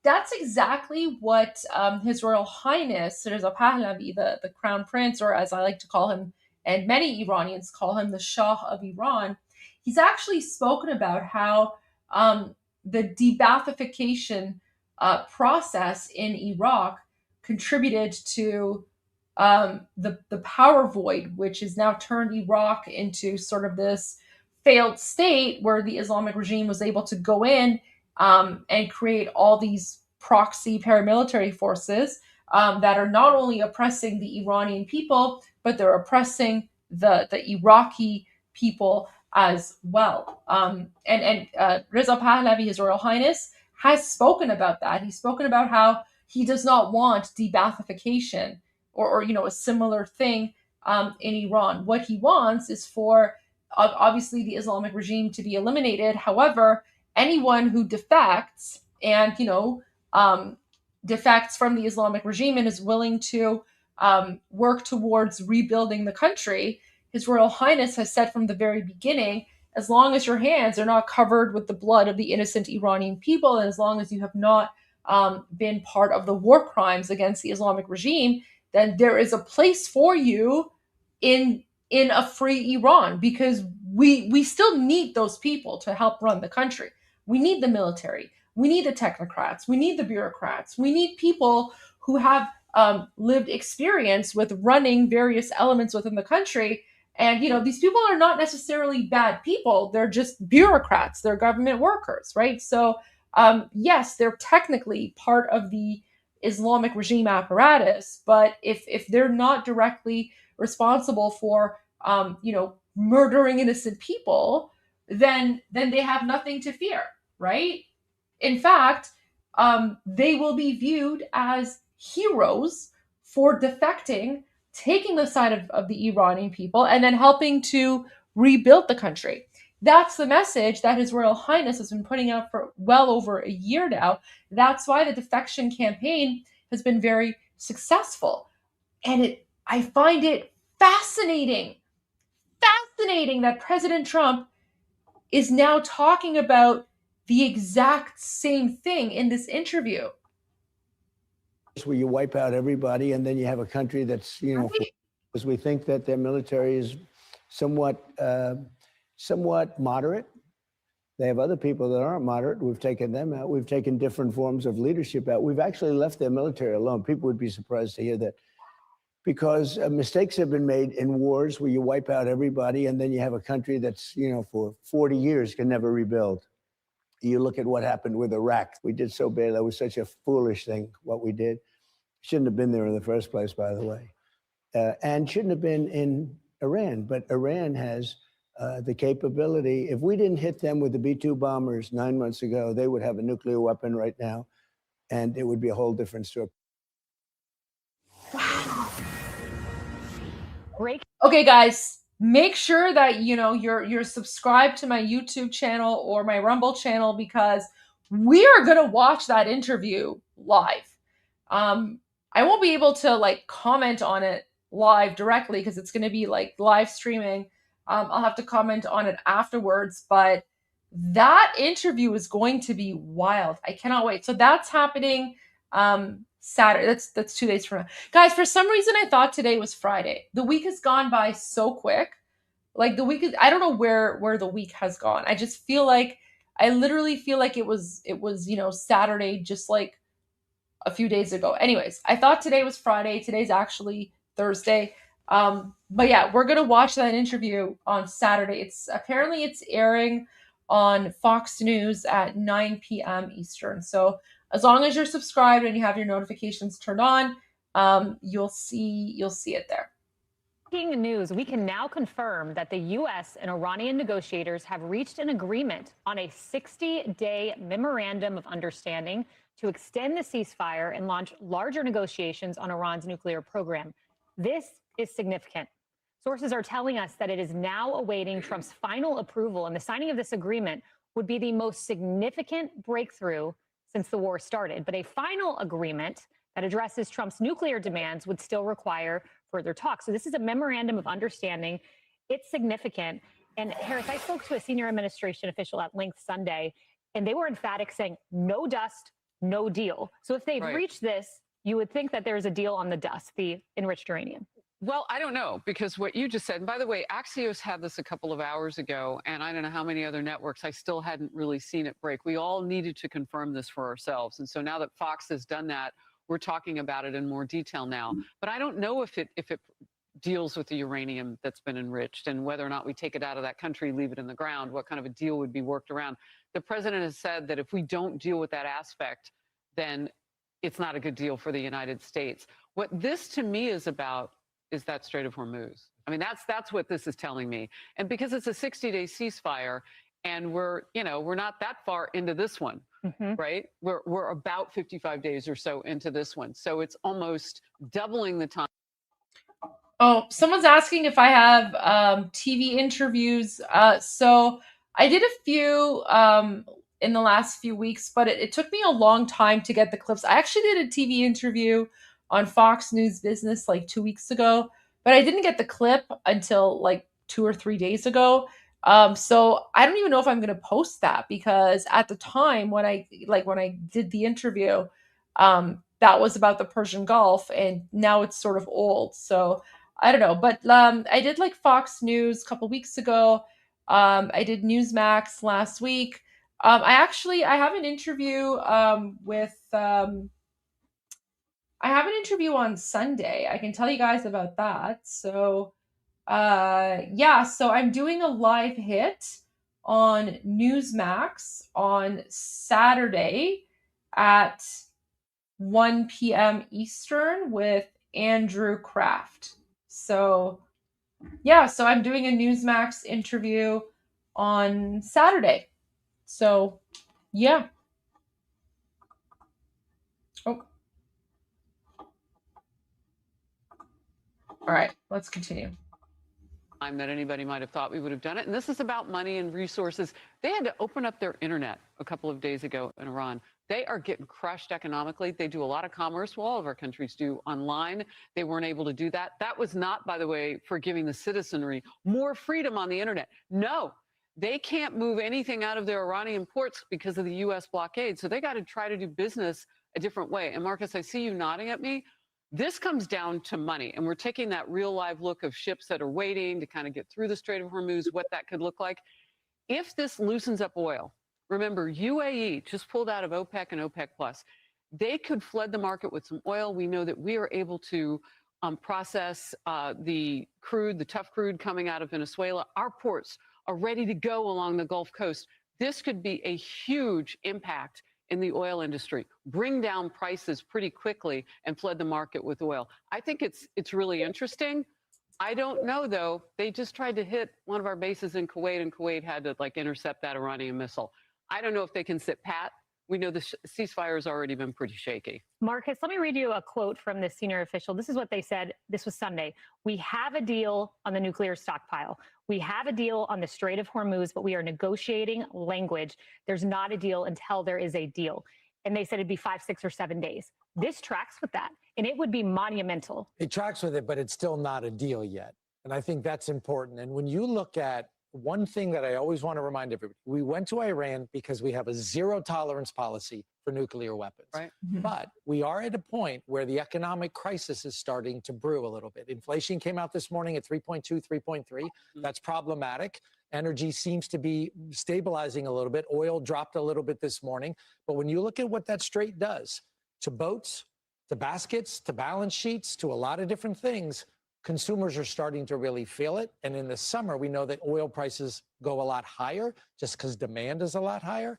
that's exactly what His Royal Highness Reza Pahlavi, the Crown Prince, or as I like to call him, and many Iranians call him the Shah of Iran, he's actually spoken about how the de-Baathification process in Iraq contributed to the power void, which has now turned Iraq into sort of this failed state where the Islamic regime was able to go in and create all these proxy paramilitary forces that are not only oppressing the Iranian people, but they're oppressing the Iraqi people as well. And Reza Pahlavi, His Royal Highness, has spoken about that. He's spoken about how he does not want de-Baathification or you know, a similar thing in Iran. What he wants is for obviously the Islamic regime to be eliminated. However, anyone who defects and, you know, defects from the Islamic regime and is willing to work towards rebuilding the country, His Royal Highness has said from the very beginning, as long as your hands are not covered with the blood of the innocent Iranian people, and as long as you have not been part of the war crimes against the Islamic regime, then there is a place for you in a free Iran, because we still need those people to help run the country. We need the military. We need the technocrats. We need the bureaucrats. We need people who have lived experience with running various elements within the country. And, you know, these people are not necessarily bad people. They're just bureaucrats. They're government workers, right? So yes, they're technically part of the Islamic regime apparatus, but if they're not directly responsible for murdering innocent people, then they have nothing to fear, right? In fact, they will be viewed as heroes for defecting, taking the side of the Iranian people, and then helping to rebuild the country. That's the message that His Royal Highness has been putting out for well over a year now. That's why the defection campaign has been very successful. And I find it fascinating that President Trump is now talking about the exact same thing in this interview. Where you wipe out everybody, and then you have a country that's, because we think that their military is somewhat moderate. They have other people that aren't moderate. We've taken them out. We've taken different forms of leadership out. We've actually left their military alone. People would be surprised to hear that, because mistakes have been made in wars where you wipe out everybody, and then you have a country that's, for 40 years can never rebuild. You look at what happened with Iraq. We did so bad. That was such a foolish thing, what we did. Shouldn't have been there in the first place, by the way. And shouldn't have been in Iran. But Iran has the capability. If we didn't hit them with the B-2 bombers 9 months ago, they would have a nuclear weapon right now, and it would be a whole different story. Okay, guys, make sure that you're subscribed to my YouTube channel or my Rumble channel, because we are gonna watch that interview live. I won't be able to comment on it live directly because it's gonna be live streaming. I'll have to comment on it afterwards, but that interview is going to be wild. I cannot wait. So that's happening Saturday. That's 2 days from now. Guys, for some reason I thought today was Friday. The week has gone by so quick. I don't know where the week has gone. I literally feel like it was Saturday, just like a few days ago. Anyways, I thought today was Friday. Today's actually Thursday. But yeah, we're gonna watch that interview on Saturday. It's airing on Fox News at 9 p.m. Eastern. So as long as you're subscribed and you have your notifications turned on, you'll see it there. Breaking news, we can now confirm that the U.S. and Iranian negotiators have reached an agreement on a 60-day memorandum of understanding to extend the ceasefire and launch larger negotiations on Iran's nuclear program. This is significant. Sources are telling us that it is now awaiting Trump's final approval, and the signing of this agreement would be the most significant breakthrough since the war started. But a final agreement that addresses Trump's nuclear demands would still require further talks. So this is a memorandum of understanding. It's significant. And Harris, I spoke to a senior administration official at length Sunday, and they were emphatic, saying no dust, no deal. So if they've reached this, you would think that there's a deal on the dust, the enriched uranium. Well, I don't know, because what you just said, and by the way, Axios had this a couple of hours ago, and I don't know how many other networks, I still hadn't really seen it break. We all needed to confirm this for ourselves. And so now that Fox has done that, we're talking about it in more detail now. But I don't know if it deals with the uranium that's been enriched and whether or not we take it out of that country, leave it in the ground, what kind of a deal would be worked around. The president has said that if we don't deal with that aspect, then it's not a good deal for the United States. What this to me is about is that Strait of Hormuz. I mean, that's what this is telling me. And because it's a 60-day ceasefire, and we're not that far into this one, right? We're about 55 days or so into this one. So it's almost doubling the time. Oh, someone's asking if I have TV interviews. So I did a few in the last few weeks, but it took me a long time to get the clips. I actually did a TV interview on Fox News Business 2 weeks ago, but I didn't get the clip until 2 or 3 days ago. So I don't even know if I'm going to post that, because at the time when I did the interview, that was about the Persian Gulf, and now it's sort of old. So I don't know, but I did Fox News a couple weeks ago. I did Newsmax last week. I have an interview I have an interview on Sunday. I can tell you guys about that. So, so I'm doing a live hit on Newsmax on Saturday at 1 p.m. Eastern with Andrew Kraft. So, yeah, so I'm doing a Newsmax interview on Saturday. So, yeah. Oh. All right, let's continue. Time that anybody might have thought we would have done it. And this is about money and resources. They had to open up their internet a couple of days ago in Iran. They are getting crushed economically. They do a lot of commerce. Well, all of our countries do online. They weren't able to do that. That was not, by the way, for giving the citizenry more freedom on the internet. No, they can't move anything out of their Iranian ports because of the U.S. blockade. So they got to try to do business a different way. And Marcus, I see you nodding at me. This comes down to money, and we're taking that real live look of ships that are waiting to kind of get through the Strait of Hormuz, what that could look like. If this loosens up oil, remember, UAE just pulled out of OPEC and OPEC Plus. They could flood the market with some oil. We know that we are able to process the crude, the tough crude coming out of Venezuela. Our ports are ready to go along the Gulf Coast. This could be a huge impact in the oil industry, bring down prices pretty quickly and flood the market with oil. I think it's really interesting. I don't know, though. They just tried to hit one of our bases in Kuwait, and Kuwait had to intercept that Iranian missile. I don't know if they can sit pat. We know the ceasefire has already been pretty shaky. Marcus, let me read you a quote from this senior official. This is what they said. This was Sunday. We have a deal on the nuclear stockpile. We have a deal on the Strait of Hormuz, but we are negotiating language. There's not a deal until there is a deal. And they said it'd be 5, 6, or 7 days. This tracks with that, and it would be monumental. It tracks with it, but it's still not a deal yet. And I think that's important. And when you look at one thing that I always want to remind everybody, we went to Iran because we have a zero tolerance policy for nuclear weapons. Right. But we are at a point where the economic crisis is starting to brew a little bit. Inflation came out this morning at 3.2, 3.3. That's problematic. Energy seems to be stabilizing a little bit. Oil dropped a little bit this morning. But when you look at what that strait does to boats, to baskets, to balance sheets, to a lot of different things, consumers are starting to really feel it. And in the summer, we know that oil prices go a lot higher just because demand is a lot higher.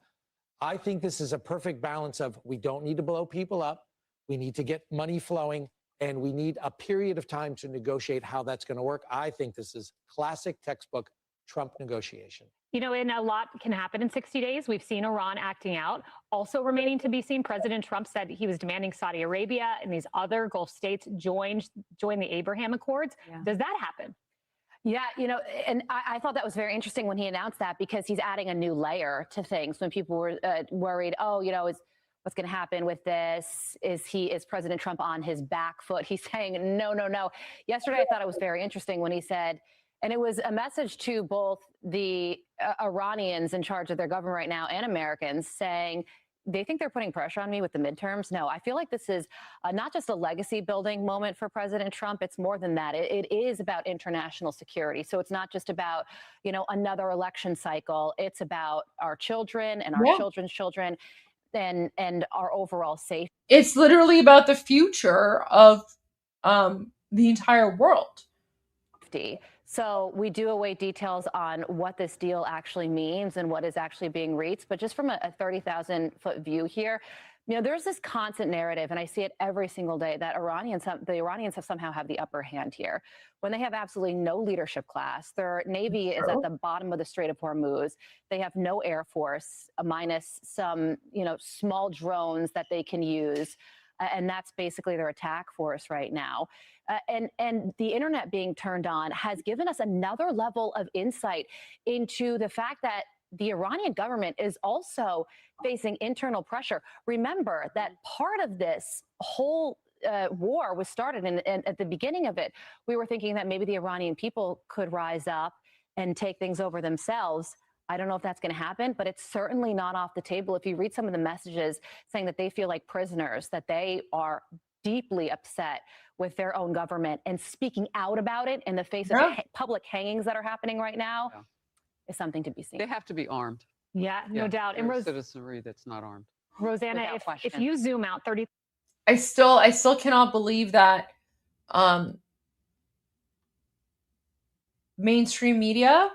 I think this is a perfect balance of we don't need to blow people up. We need to get money flowing, and we need a period of time to negotiate how that's going to work. I think this is classic textbook Trump negotiation. You know, and a lot can happen in 60 days. We've seen Iran acting out. Also remaining to be seen, President Trump said he was demanding Saudi Arabia and these other Gulf states join the Abraham Accords. Yeah. Does that happen? Yeah, you know, and I thought that was very interesting when he announced that, because he's adding a new layer to things. When people were worried, oh, you know, what's going to happen with this? Is President Trump on his back foot? He's saying, no, no, no. Yesterday, I thought it was very interesting when he said, and it was a message to both the Iranians in charge of their government right now and Americans, saying they think they're putting pressure on me with the midterms. No, I feel like this is not just a legacy building moment for President Trump. It's more than that. It is about international security. So it's not just about, you know, another election cycle. It's about our children and our children's children and our overall safety. It's literally about the future of the entire world. So we do await details on what this deal actually means and what is actually being reached. But just from a 30,000-foot view here, you know, there's this constant narrative, and I see it every single day, that the Iranians have somehow have the upper hand here when they have absolutely no leadership class. Their navy is at the bottom of the Strait of Hormuz. They have no air force, minus some, you know, small drones that they can use. And that's basically their attack force right now. And the internet being turned on has given us another level of insight into the fact that the Iranian government is also facing internal pressure. Remember that part of this whole war was started, and at the beginning of it, we were thinking that maybe the Iranian people could rise up and take things over themselves. I don't know if that's going to happen, but it's certainly not off the table. If you read some of the messages saying that they feel like prisoners, that they are deeply upset with their own government, and speaking out about it in the face of public hangings that are happening right now is something to be seen. They have to be armed. Yeah, no doubt. And citizenry that's not armed. Rosanna, if you zoom out 30, I still cannot believe that mainstream media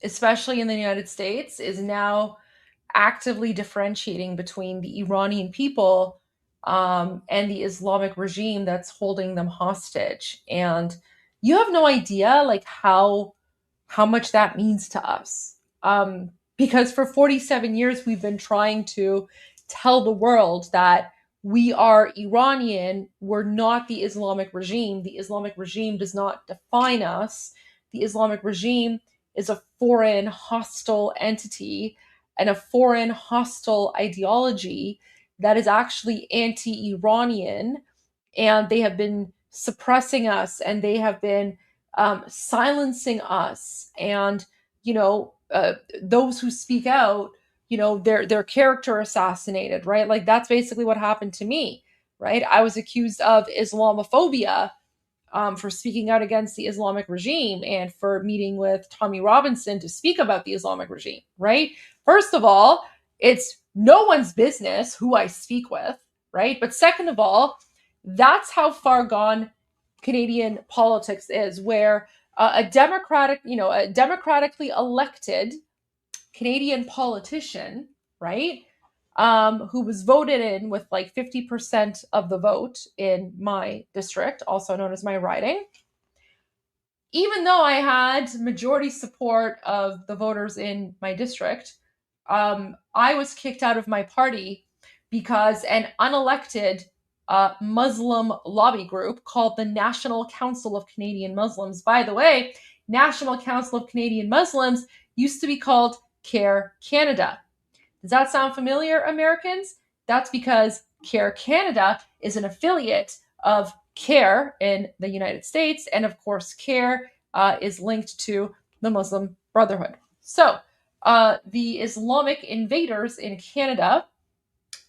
especially in the United States, is now actively differentiating between the Iranian people and the Islamic regime that's holding them hostage. And you have no idea like how much that means to us. Because for 47 years, we've been trying to tell the world that we are Iranian, we're not the Islamic regime. The Islamic regime does not define us. The Islamic regime is a foreign, hostile entity and a foreign, hostile ideology that is actually anti Iranian. And they have been suppressing us and they have been silencing us. And, those who speak out, their character assassinated, right? Like that's basically what happened to me, right? I was accused of Islamophobia for speaking out against the Islamic regime and for meeting with Tommy Robinson to speak about the Islamic regime, right? First of all, it's no one's business who I speak with, right? But second of all, that's how far gone Canadian politics is, where a democratically elected Canadian politician, right, who was voted in with like 50% of the vote in my district, also known as my riding, even though I had majority support of the voters in my district, I was kicked out of my party because an unelected Muslim lobby group called the National Council of Canadian Muslims. By the way, National Council of Canadian Muslims used to be called CARE Canada. Does that sound familiar, Americans? That's because CARE Canada is an affiliate of CARE in the United States, and of course, CARE is linked to the Muslim Brotherhood. So, the Islamic invaders in Canada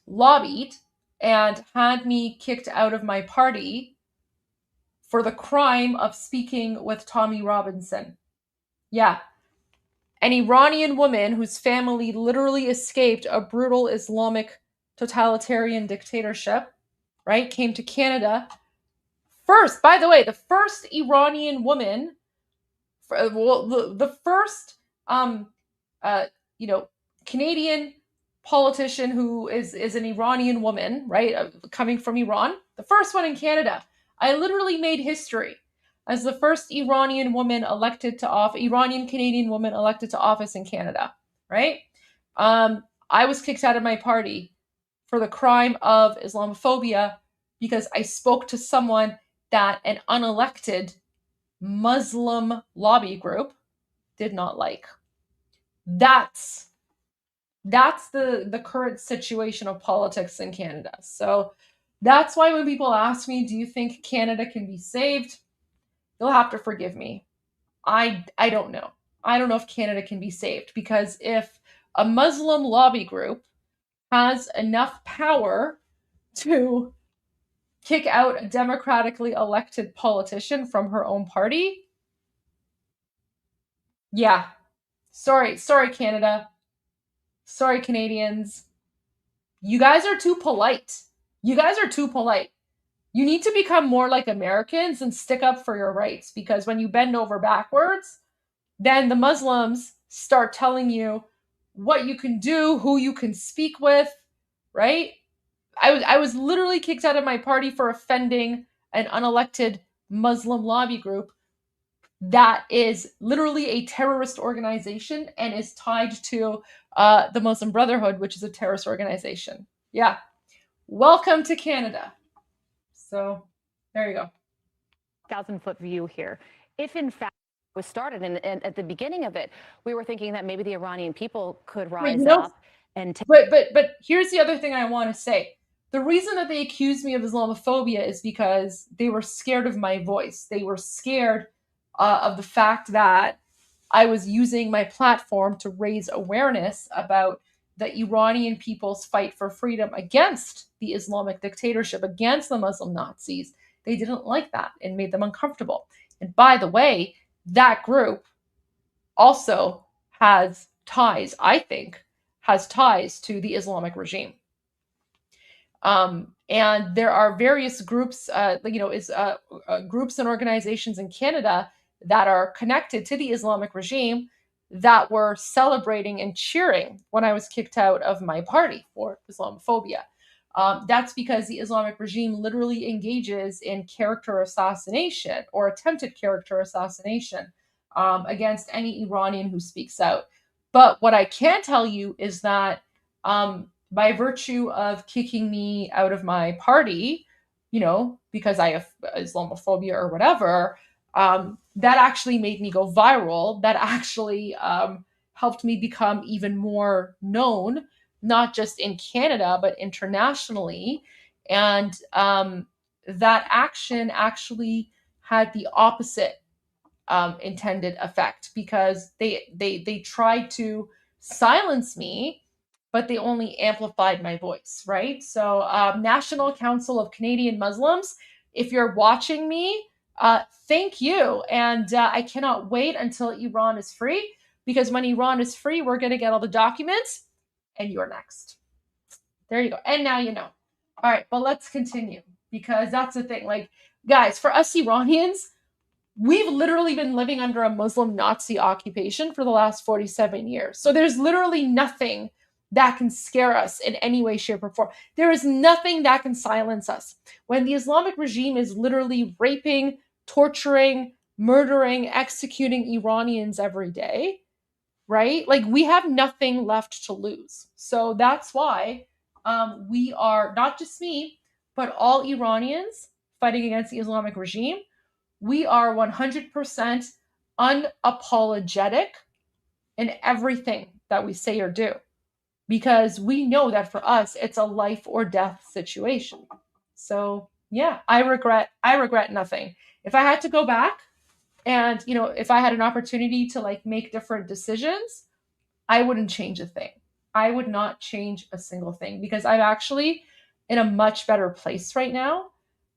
lobbied and had me kicked out of my party for the crime of speaking with Tommy Robinson. Yeah. An Iranian woman whose family literally escaped a brutal Islamic totalitarian dictatorship, right, came to Canada. First, by the way, the first Iranian woman, the first, Canadian politician who is an Iranian woman, right, coming from Iran, the first one in Canada. I literally made history as the first Iranian woman elected to office, Iranian Canadian woman elected to office in Canada, right? I was kicked out of my party for the crime of Islamophobia because I spoke to someone that an unelected Muslim lobby group did not like. That's the current situation of politics in Canada. So that's why when people ask me, do you think Canada can be saved? You'll have to forgive me. I don't know. I don't know if Canada can be saved, because if a Muslim lobby group has enough power to kick out a democratically elected politician from her own party, yeah. Sorry, Canada. Sorry, Canadians. You guys are too polite. You guys are too polite. You need to become more like Americans and stick up for your rights, because when you bend over backwards, then the Muslims start telling you what you can do, who you can speak with, right? I was literally kicked out of my party for offending an unelected Muslim lobby group that is literally a terrorist organization and is tied to the Muslim Brotherhood, which is a terrorist organization. Yeah. Welcome to Canada. So there you go. 1,000-foot view here. If in fact was started, and at the beginning of it, we were thinking that maybe the Iranian people could rise Wait, up and but here's the other thing I want to say. The reason that they accused me of Islamophobia is because they were scared of my voice. They were scared of the fact that I was using my platform to raise awareness about the Iranian people's fight for freedom against the Islamic dictatorship, against the Muslim Nazis. They didn't like that and made them uncomfortable. And by the way, that group also has ties, I think, has ties to the Islamic regime. And there are various groups, groups and organizations in Canada that are connected to the Islamic regime that were celebrating and cheering when I was kicked out of my party for Islamophobia. That's because the Islamic regime literally engages in character assassination or attempted character assassination against any Iranian who speaks out. But what I can tell you is that by virtue of kicking me out of my party, because I have Islamophobia or whatever, that actually made me go viral. That actually helped me become even more known, not just in Canada, but internationally. And that action actually had the opposite intended effect, because they tried to silence me, but they only amplified my voice, right? So National Council of Canadian Muslims, if you're watching me, thank you. And I cannot wait until Iran is free, because when Iran is free, we're going to get all the documents and you're next. There you go. And now you know. All right, but let's continue, because that's the thing. Like, guys, for us Iranians, we've literally been living under a Muslim Nazi occupation for the last 47 years. So there's literally nothing that can scare us in any way, shape, or form. There is nothing that can silence us. When the Islamic regime is literally raping, torturing, murdering, executing Iranians every day, right? Like, we have nothing left to lose. So that's why we are, not just me, but all Iranians fighting against the Islamic regime, we are 100% unapologetic in everything that we say or do, because we know that for us, it's a life or death situation. So yeah, I regret nothing. If I had to go back and, if I had an opportunity to like make different decisions, I wouldn't change a thing. I would not change a single thing, because I'm actually in a much better place right now.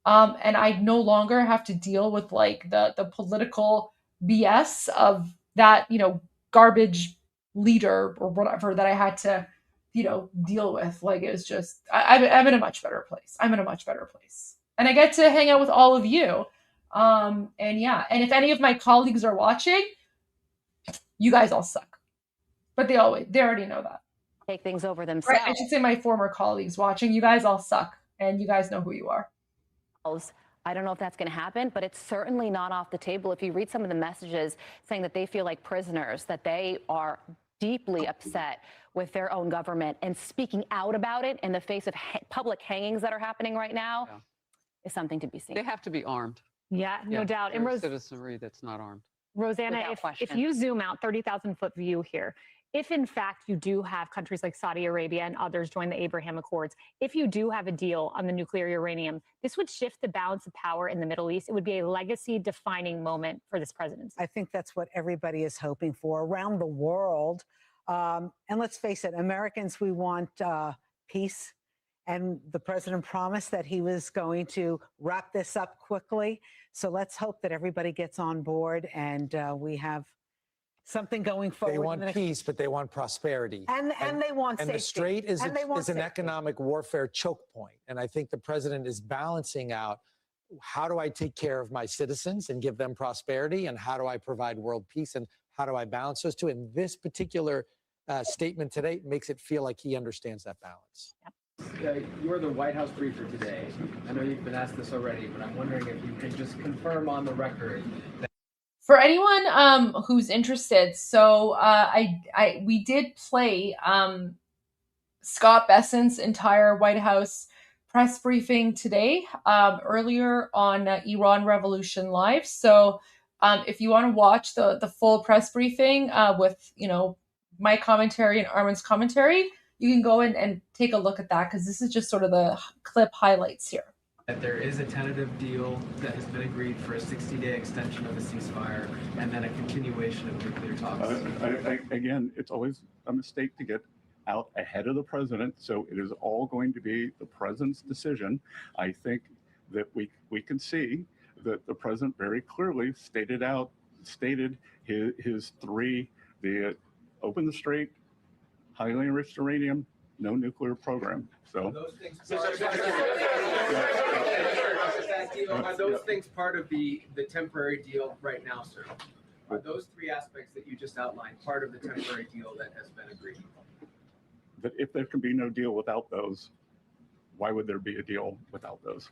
And I no longer have to deal with like the political BS of that, garbage leader or whatever that I had to, deal with. Like, it was just, I'm in a much better place. I'm in a much better place. And I get to hang out with all of you. And yeah, and if any of my colleagues are watching, you guys all suck. But they already know that. Take things over themselves. Right, I should say my former colleagues watching, you guys all suck, and you guys know who you are. I don't know if that's going to happen, but it's certainly not off the table. If you read some of the messages saying that they feel like prisoners, that they are deeply upset with their own government, and speaking out about it in the face of public hangings that are happening right now is something to be seen. They have to be armed. Yeah, no doubt. And citizenry that's not armed. Rosanna, if you zoom out 30,000-foot view here, if in fact you do have countries like Saudi Arabia and others join the Abraham Accords, if you do have a deal on the nuclear uranium, this would shift the balance of power in the Middle East. It would be a legacy-defining moment for this presidency. I think that's what everybody is hoping for around the world. And let's face it, Americans, we want peace. And the president promised that he was going to wrap this up quickly. So let's hope that everybody gets on board and we have something going forward. They want peace, but they want prosperity. And they want safety. And the strait is an safety. economic warfare choke point. And I think the president is balancing out, how do I take care of my citizens and give them prosperity? And how do I provide world peace? And how do I balance those two? And this particular statement today makes it feel like he understands that balance. Yep. You're the White House briefer today. I know you've been asked this already, but I'm wondering if you could just confirm on the record that for anyone who's interested, so we did play Scott Bessent's entire White House press briefing today, earlier on Iran Revolution Live. So if you want to watch the full press briefing with my commentary and Armin's commentary, you can go in and take a look at that, because this is just sort of the clip highlights here. that there is a tentative deal that has been agreed for a 60-day extension of the ceasefire and then a continuation of nuclear talks. Again, it's always a mistake to get out ahead of the president. So it is all going to be the president's decision. I think that we can see that the president very clearly stated his three: the open the strait, highly enriched uranium, no nuclear program. So those things are those things part of the temporary deal right now, sir? Are those three aspects that you just outlined part of the temporary deal that has been agreed? But if there can be no deal without those, why would there be a deal without those?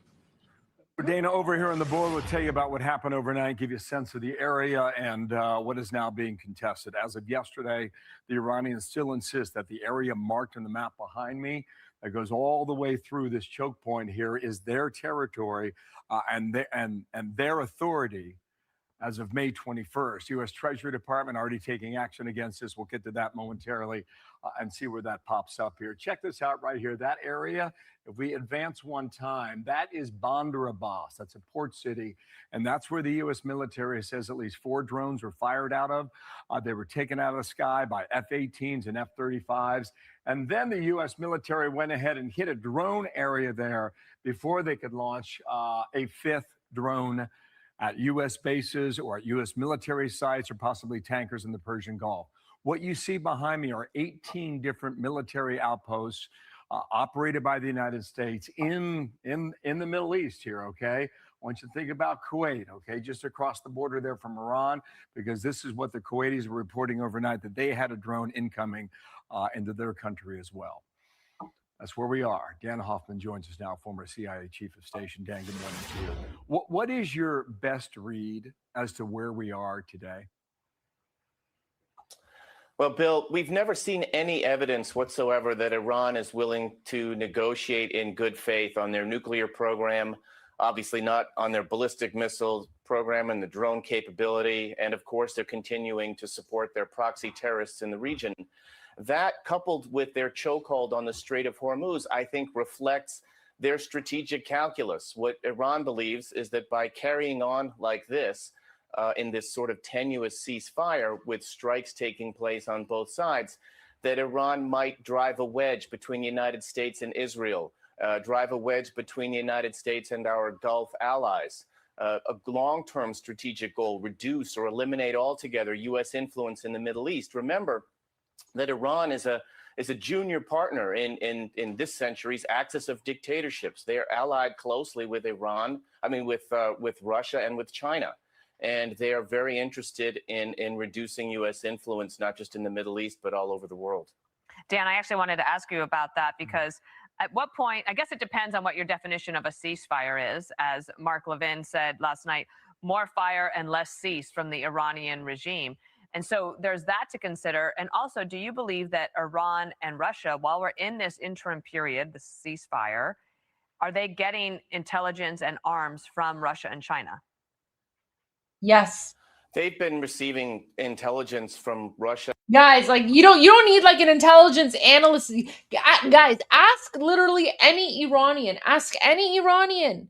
Dana, over here on the board, will tell you about what happened overnight, give you a sense of the area and what is now being contested. As of yesterday, the Iranians still insist that the area marked on the map behind me that goes all the way through this choke point here is their territory and their authority as of May 21st. U.S. Treasury Department already taking action against this. We'll get to that momentarily and see where that pops up here. Check this out right here. That area, if we advance one time, that is Bandar Abbas. That's a port city, and that's where the U.S. military says at least 4 drones were fired out of. They were taken out of the sky by F-18s and F-35s. And then the U.S. military went ahead and hit a drone area there before they could launch a 5th drone at U.S. bases or at U.S. military sites or possibly tankers in the Persian Gulf. What you see behind me are 18 different military outposts operated by the United States in the Middle East here, okay? I want you to think about Kuwait, okay, just across the border there from Iran, because this is what the Kuwaitis were reporting overnight, that they had a drone incoming into their country as well. That's where we are. Dan Hoffman joins us now, former CIA chief of station. Dan, good morning to you. What is your best read as to where we are today? Well, Bill, we've never seen any evidence whatsoever that Iran is willing to negotiate in good faith on their nuclear program, obviously not on their ballistic missile program and the drone capability. And of course, they're continuing to support their proxy terrorists in the region. That, coupled with their chokehold on the Strait of Hormuz, I think reflects their strategic calculus. What Iran believes is that by carrying on like this, in this sort of tenuous ceasefire with strikes taking place on both sides, that Iran might drive a wedge between the United States and Israel, drive a wedge between the United States and our Gulf allies. A long-term strategic goal, reduce or eliminate altogether U.S. influence in the Middle East. Remember that Iran is a junior partner in this century's axis of dictatorships. They are allied closely with with Russia and with China. And they are very interested in reducing U.S. influence, not just in the Middle East, but all over the world. Dan, I actually wanted to ask you about that because at what point, I guess it depends on what your definition of a ceasefire is. As Mark Levin said last night, more fire and less cease from the Iranian regime. And so there's that to consider. And also, do you believe that Iran and Russia, while we're in this interim period, the ceasefire, are they getting intelligence and arms from Russia and China? Yes. They've been receiving intelligence from Russia. Guys, like you don't need like an intelligence analyst. Guys, ask literally any Iranian. Ask any Iranian.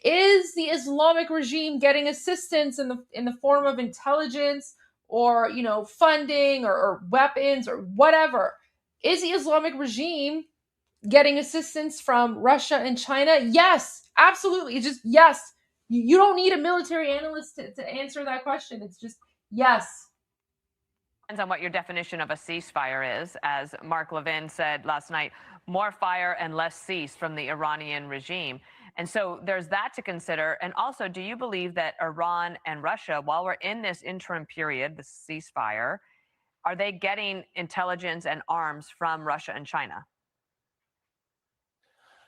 Is the Islamic regime getting assistance in the form of intelligence or funding or weapons or whatever? Is the Islamic regime getting assistance from Russia and China? Yes, absolutely. It's just yes. You don't need a military analyst to answer that question. It's just yes. Depends on what your definition of a ceasefire is. As Mark Levin said last night, more fire and less cease from the Iranian regime. And so there's that to consider. And also, do you believe that Iran and Russia, while we're in this interim period, the ceasefire, are they getting intelligence and arms from Russia and China?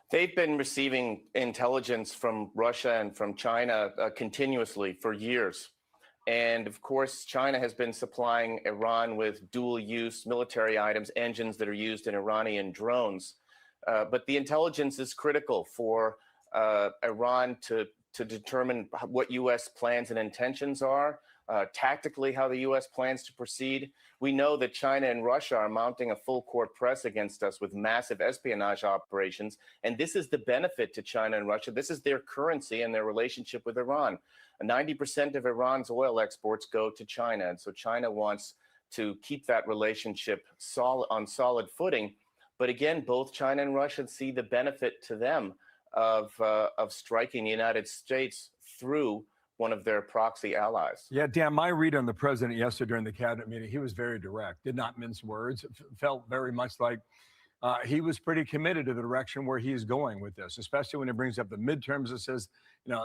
They've been receiving intelligence from Russia and from China continuously for years. And of course, China has been supplying Iran with dual-use military items, engines that are used in Iranian drones. But the intelligence is critical for Iran to determine what U.S. plans and intentions are, tactically how the U.S. plans to proceed. We know that China and Russia are mounting a full-court press against us with massive espionage operations, and this is the benefit to China and Russia. This is their currency and their relationship with Iran. 90% of Iran's oil exports go to China, and so China wants to keep that relationship on solid footing. But again, both China and Russia see the benefit to them of striking the United States through one of their proxy allies. Yeah, Dan, my read on the president yesterday during the cabinet meeting, he was very direct, did not mince words. It felt very much like he was pretty committed to the direction where he's going with this, especially when it brings up the midterms. It says,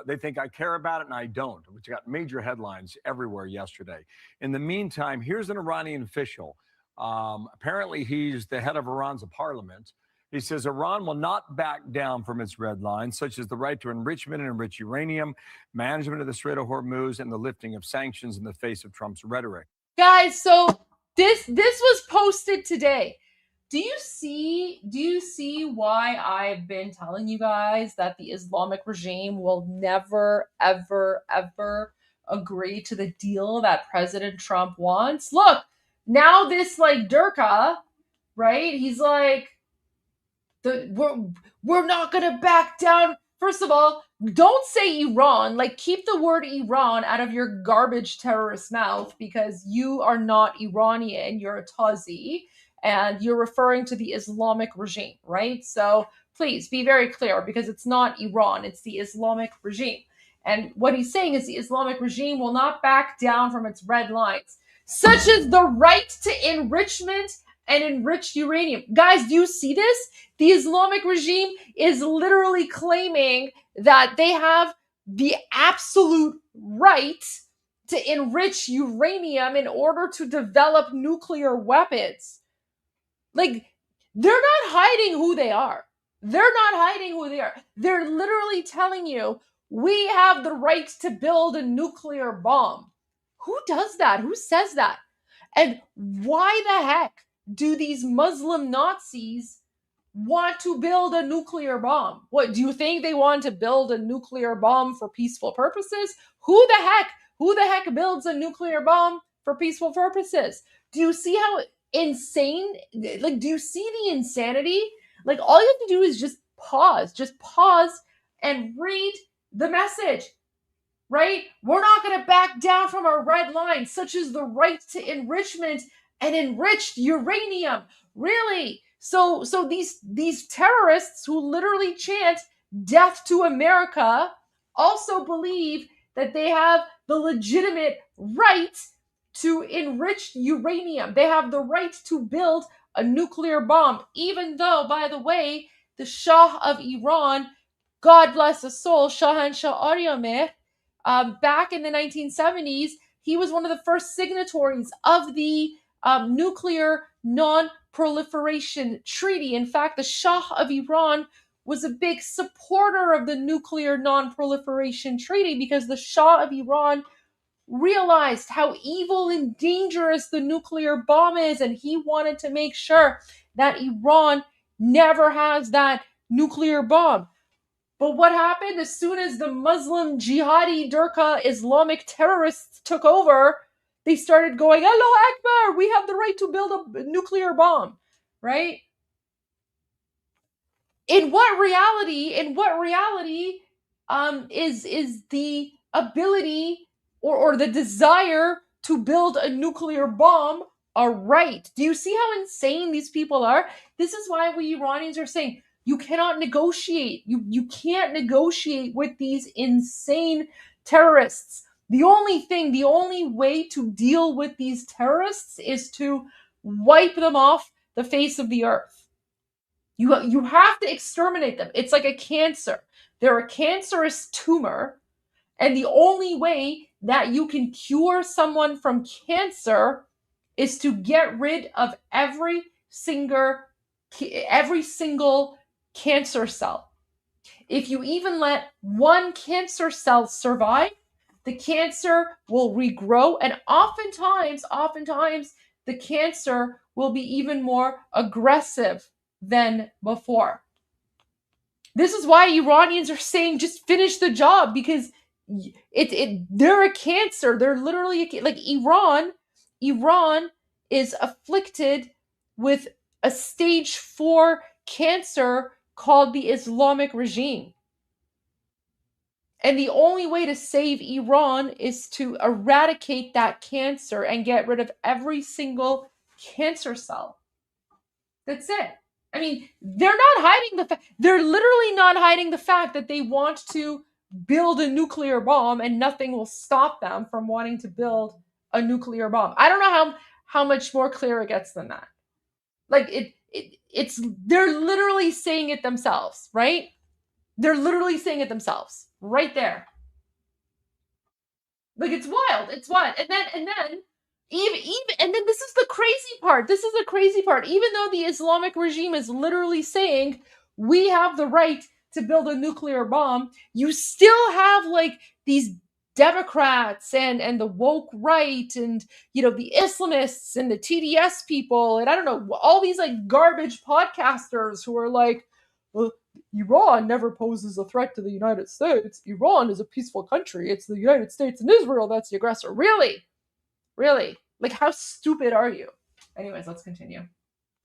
they think I care about it and I don't, which got major headlines everywhere yesterday. In the meantime, here's an Iranian official. Apparently, he's the head of Iran's parliament. He says Iran will not back down from its red lines, such as the right to enrichment and enrich uranium, management of the Strait of Hormuz, and the lifting of sanctions in the face of Trump's rhetoric. Guys, so this was posted today. Do you see why I've been telling you guys that the Islamic regime will never, ever, ever agree to the deal that President Trump wants? Look, now this Durka, right? He's like, we're not gonna back down. First of all, don't say Iran. Keep the word Iran out of your garbage terrorist mouth, because you are not Iranian. You're a Tazi, and you're referring to the Islamic regime, right? So please be very clear, because it's not Iran, it's the Islamic regime. And what he's saying is the Islamic regime will not back down from its red lines, such as the right to enrichment and enriched uranium. Guys, do you see this? The Islamic regime is literally claiming that they have the absolute right to enrich uranium in order to develop nuclear weapons. They're not hiding who they are. They're not hiding who they are. They're literally telling you, we have the right to build a nuclear bomb. Who does that? Who says that? And why the heck do these Muslim Nazis want to build a nuclear bomb? What, do you think they want to build a nuclear bomb for peaceful purposes? Who the heck builds a nuclear bomb for peaceful purposes? Do you see how insane, do you see the insanity? All you have to do is just pause and read the message, right? We're not going to back down from our red lines, such as the right to enrichment and enriched uranium. Really? So these terrorists who literally chant death to America also believe that they have the legitimate right to enrich uranium. They have the right to build a nuclear bomb, even though, by the way, the Shah of Iran, God bless his soul, Shahanshah Aryameh, back in the 1970s, he was one of the first signatories of the nuclear non-proliferation treaty. In fact, the Shah of Iran was a big supporter of the nuclear non-proliferation treaty, because the Shah of Iran realized how evil and dangerous the nuclear bomb is, and he wanted to make sure that Iran never has that nuclear bomb. But what happened? As soon as the Muslim jihadi Durka Islamic terrorists took over, they started going, Allahu Akbar, we have the right to build a nuclear bomb, right? In what reality is the ability or the desire to build a nuclear bomb a right? Do you see how insane these people are? This is why we Iranians are saying, you cannot negotiate. You can't negotiate with these insane terrorists. The only way to deal with these terrorists is to wipe them off the face of the earth. You have to exterminate them. It's like a cancer. They're a cancerous tumor, and the only way that you can cure someone from cancer is to get rid of every single cancer cell. If you even let one cancer cell survive, the cancer will regrow, and oftentimes the cancer will be even more aggressive than before. This is why Iranians are saying just finish the job, because they're a cancer. They're literally like Iran is afflicted with a stage 4 cancer called the Islamic regime. And the only way to save Iran is to eradicate that cancer and get rid of every single cancer cell. That's it. I mean, they're literally not hiding the fact that they want to build a nuclear bomb, and nothing will stop them from wanting to build a nuclear bomb. I don't know how much more clear it gets than that. they're literally saying it themselves, right? They're literally saying it themselves right there. Like, it's wild. It's wild. And then and then this is the crazy part. This is the crazy part. Even though the Islamic regime is literally saying we have the right to build a nuclear bomb, you still have like these Democrats and the woke right and the Islamists and the TDS people and I don't know, all these like garbage podcasters who are like, well, Iran never poses a threat to the United States. Iran is a peaceful country. It's the United States and Israel that's the aggressor. Really? Really? Like, how stupid are you? Anyways, let's continue.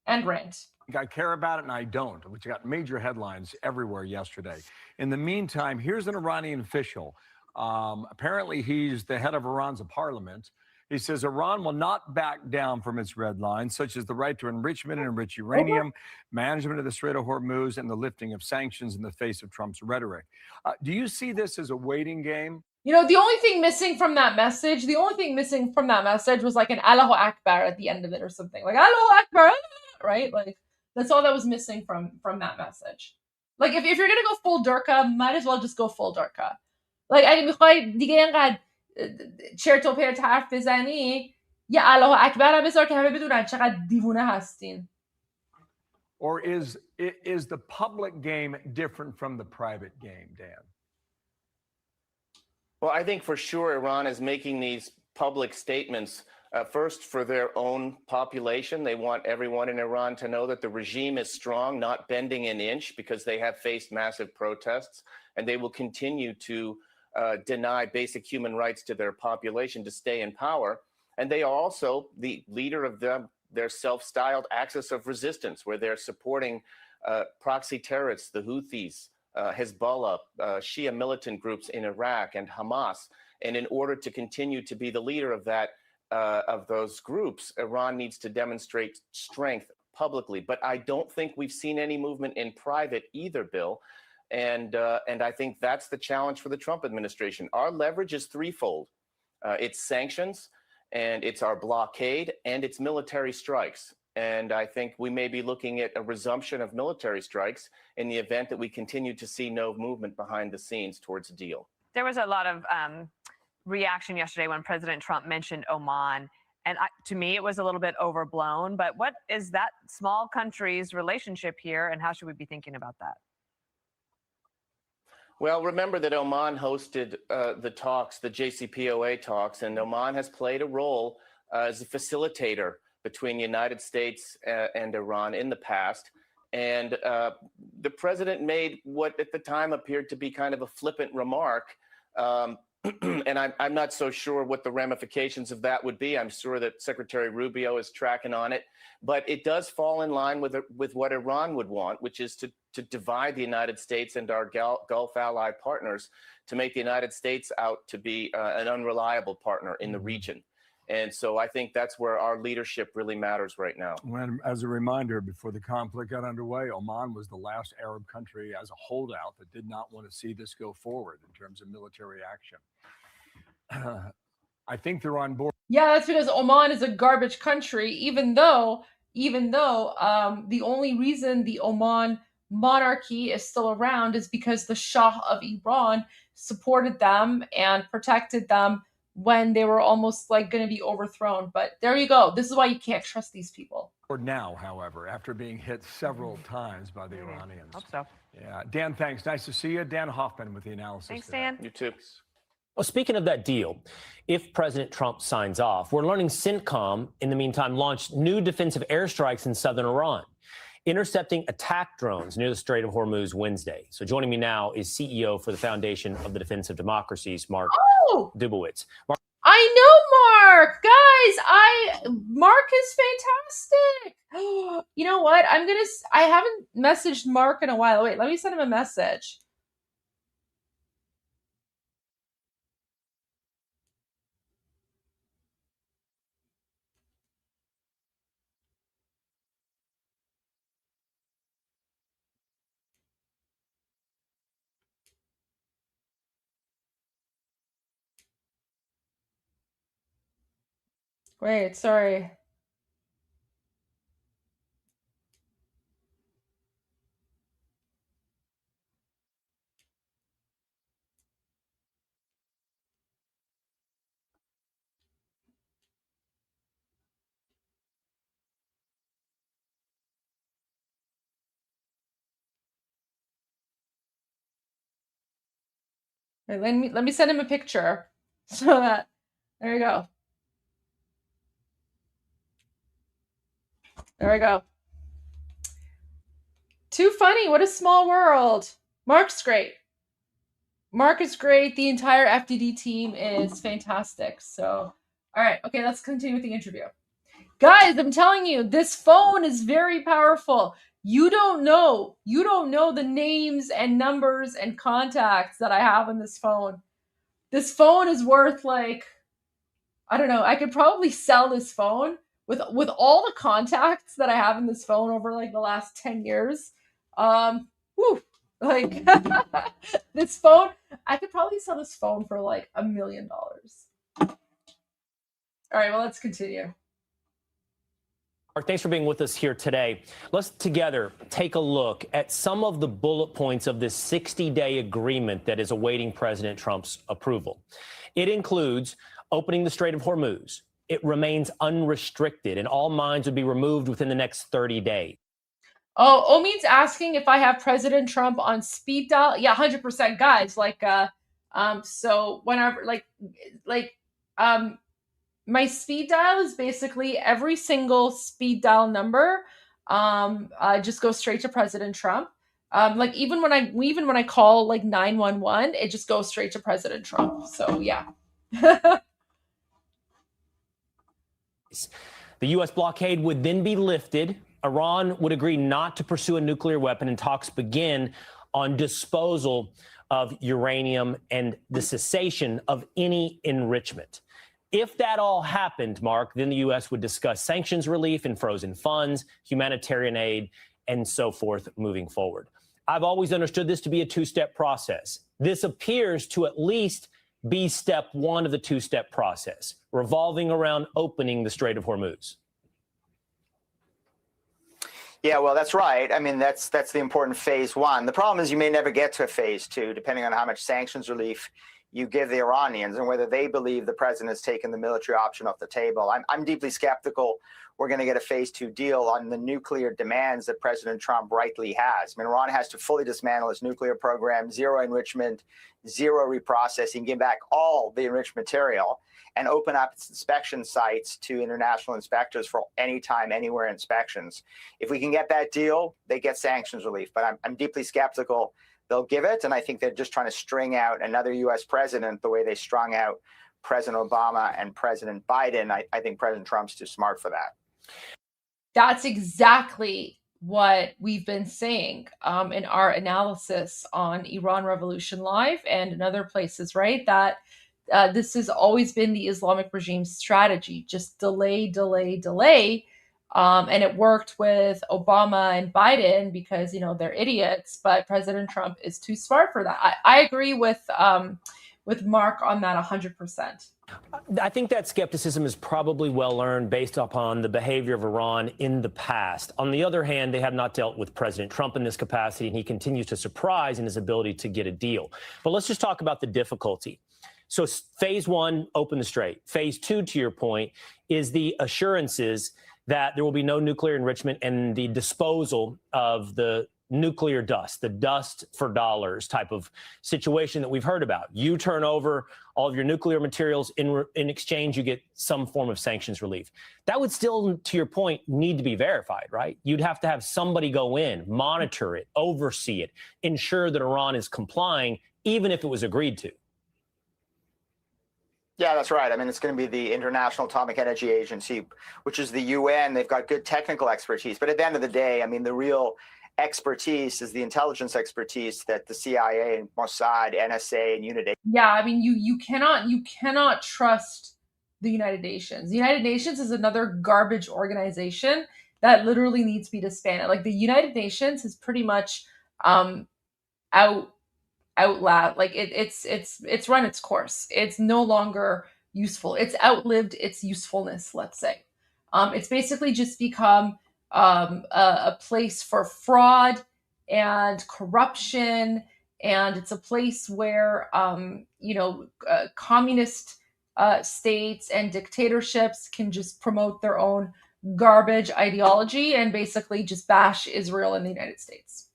And rant. I care about it and I don't, which got major headlines everywhere yesterday. In the meantime, here's an Iranian official. Apparently, he's the head of Iran's parliament. He says Iran will not back down from its red lines, such as the right to enrichment and enrich uranium, management of the Strait of Hormuz, and the lifting of sanctions in the face of Trump's rhetoric. Do you see this as a waiting game? The only thing missing from that message, was like an Allahu Akbar at the end of it or something. Like, Allahu Akbar, right? Like, that's all that was missing from that message. Like, if you're going to go full Durka, might as well just go full Durka. Like, اگه میخوای دیگه اینقدر چرت و پرت حرف بزنی یه الله اکبر هم بذار که همه بدونن چقدر دیوونه هستین. Or is the public game different from the private game, Dan? Well, I think for sure Iran is making these public statements first for their own population. They want everyone in Iran to know that the regime is strong, not bending an inch, because they have faced massive protests, and they will continue to deny basic human rights to their population to stay in power. And they are also the leader of their self-styled axis of resistance, where they're supporting proxy terrorists, the Houthis, Hezbollah, Shia militant groups in Iraq, and Hamas. And in order to continue to be the leader of those groups, Iran needs to demonstrate strength publicly. But I don't think we've seen any movement in private either, Bill. And I think that's the challenge for the Trump administration. Our leverage is threefold. It's sanctions, and it's our blockade, and it's military strikes. And I think we may be looking at a resumption of military strikes in the event that we continue to see no movement behind the scenes towards a deal. There was a lot of reaction yesterday when President Trump mentioned Oman. And to me, it was a little bit overblown. But what is that small country's relationship here, and how should we be thinking about that? Well, remember that Oman hosted the talks, the JCPOA talks, and Oman has played a role as a facilitator between the United States and Iran in the past. And the president made what at the time appeared to be kind of a flippant remark. And I'm not so sure what the ramifications of that would be. I'm sure that Secretary Rubio is tracking on it. But it does fall in line with what Iran would want, which is to divide the United States and our Gulf ally partners, to make the United States out to be an unreliable partner in the region. And so I think that's where our leadership really matters right now. When, as a reminder, before the conflict got underway, Oman was the last Arab country as a holdout that did not want to see this go forward in terms of military action. I think they're on board. Yeah, that's because Oman is a garbage country, even though the only reason the Oman monarchy is still around is because the Shah of Iran supported them and protected them when they were almost like going to be overthrown. But there you go. This is why you can't trust these people. Or now, however, after being hit several times by the Iranians. Hope so. Yeah. Dan, thanks. Nice to see you. Dan Hoffman with the analysis. Thanks, today. Dan. You too. Well, speaking of that deal, if President Trump signs off, we're learning CENTCOM, in the meantime, launched new defensive airstrikes in southern Iran, intercepting attack drones near the Strait of Hormuz Wednesday. So joining me now is CEO for the Foundation of the Defense of Democracies, Mark Dubowitz. Mark, I know Mark. Guys, Mark is fantastic. You know what? I haven't messaged Mark in a while. Wait, let me send him a message. Wait, sorry. Right, let me send him a picture so that there you go. There we go. Too funny. What a small world. Mark's great. Mark is great. The entire FDD team is fantastic. So, all right. Okay, let's continue with the interview. Guys, I'm telling you, this phone is very powerful. You don't know the names and numbers and contacts that I have on this phone. This phone is worth like, I don't know, I could probably sell this phone with all the contacts that I have in this phone over like the last 10 years. Like this phone, I could probably sell this phone for like $1 million. All right, well, let's continue. Mark, thanks for being with us here today. Let's together take a look at some of the bullet points of this 60-day agreement that is awaiting President Trump's approval. It includes opening the Strait of Hormuz. It remains unrestricted, and all mines would be removed within the next 30 days. Oh, Omin's asking if I have President Trump on speed dial. Yeah, 100%, guys. Like, so whenever, my speed dial is basically every single speed dial number. Just goes straight to President Trump. Like even when I call like 911, it just goes straight to President Trump. So yeah. The U.S. blockade would then be lifted. Iran would agree not to pursue a nuclear weapon, and talks begin on disposal of uranium and the cessation of any enrichment. If that all happened, Mark, then the U.S. would discuss sanctions relief and frozen funds, humanitarian aid, and so forth moving forward. I've always understood this to be a two-step process. This appears to at least be step one of the two-step process, revolving around opening the Strait of Hormuz. Yeah, well, that's right. I mean, that's the important phase one. The problem is you may never get to phase two, depending on how much sanctions relief you give the Iranians and whether they believe the president has taken the military option off the table. I'm deeply skeptical we're going to get a phase two deal on the nuclear demands that President Trump rightly has. I mean, Iran has to fully dismantle its nuclear program, zero enrichment, zero reprocessing, give back all the enriched material, and open up its inspection sites to international inspectors for anytime, anywhere inspections. If we can get that deal, they get sanctions relief. But I'm deeply skeptical they'll give it. And I think they're just trying to string out another U.S. president the way they strung out President Obama and President Biden. I think President Trump's too smart for that. That's exactly what we've been saying in our analysis on Iran Revolution Live and in other places, right? That this has always been the Islamic regime's strategy, just delay, delay, delay. And it worked with Obama and Biden because, they're idiots, but President Trump is too smart for that. I agree with Mark on that 100%. I think that skepticism is probably well earned based upon the behavior of Iran in the past. On the other hand, they have not dealt with President Trump in this capacity, and he continues to surprise in his ability to get a deal. But let's just talk about the difficulty. So phase one, open the strait. Phase two, to your point, is the assurances that there will be no nuclear enrichment and the disposal of the nuclear dust, the dust for dollars type of situation that we've heard about. You turn over all of your nuclear materials, in exchange, you get some form of sanctions relief. That would still, to your point, need to be verified, right? You'd have to have somebody go in, monitor it, oversee it, ensure that Iran is complying, even if it was agreed to. Yeah, that's right. I mean, it's going to be the International Atomic Energy Agency, which is the UN. They've got good technical expertise. But at the end of the day, I mean, the real expertise is the intelligence expertise that the CIA and Mossad, NSA, and UNIT. Yeah, I mean, you cannot trust the United Nations. The United Nations is another garbage organization that literally needs to be disbanded. Like the United Nations is pretty much outlast, like it's run its course. It's no longer useful. It's outlived its usefulness, let's say. It's basically just become a place for fraud and corruption, and it's a place where communist states and dictatorships can just promote their own garbage ideology and basically just bash Israel and the United States.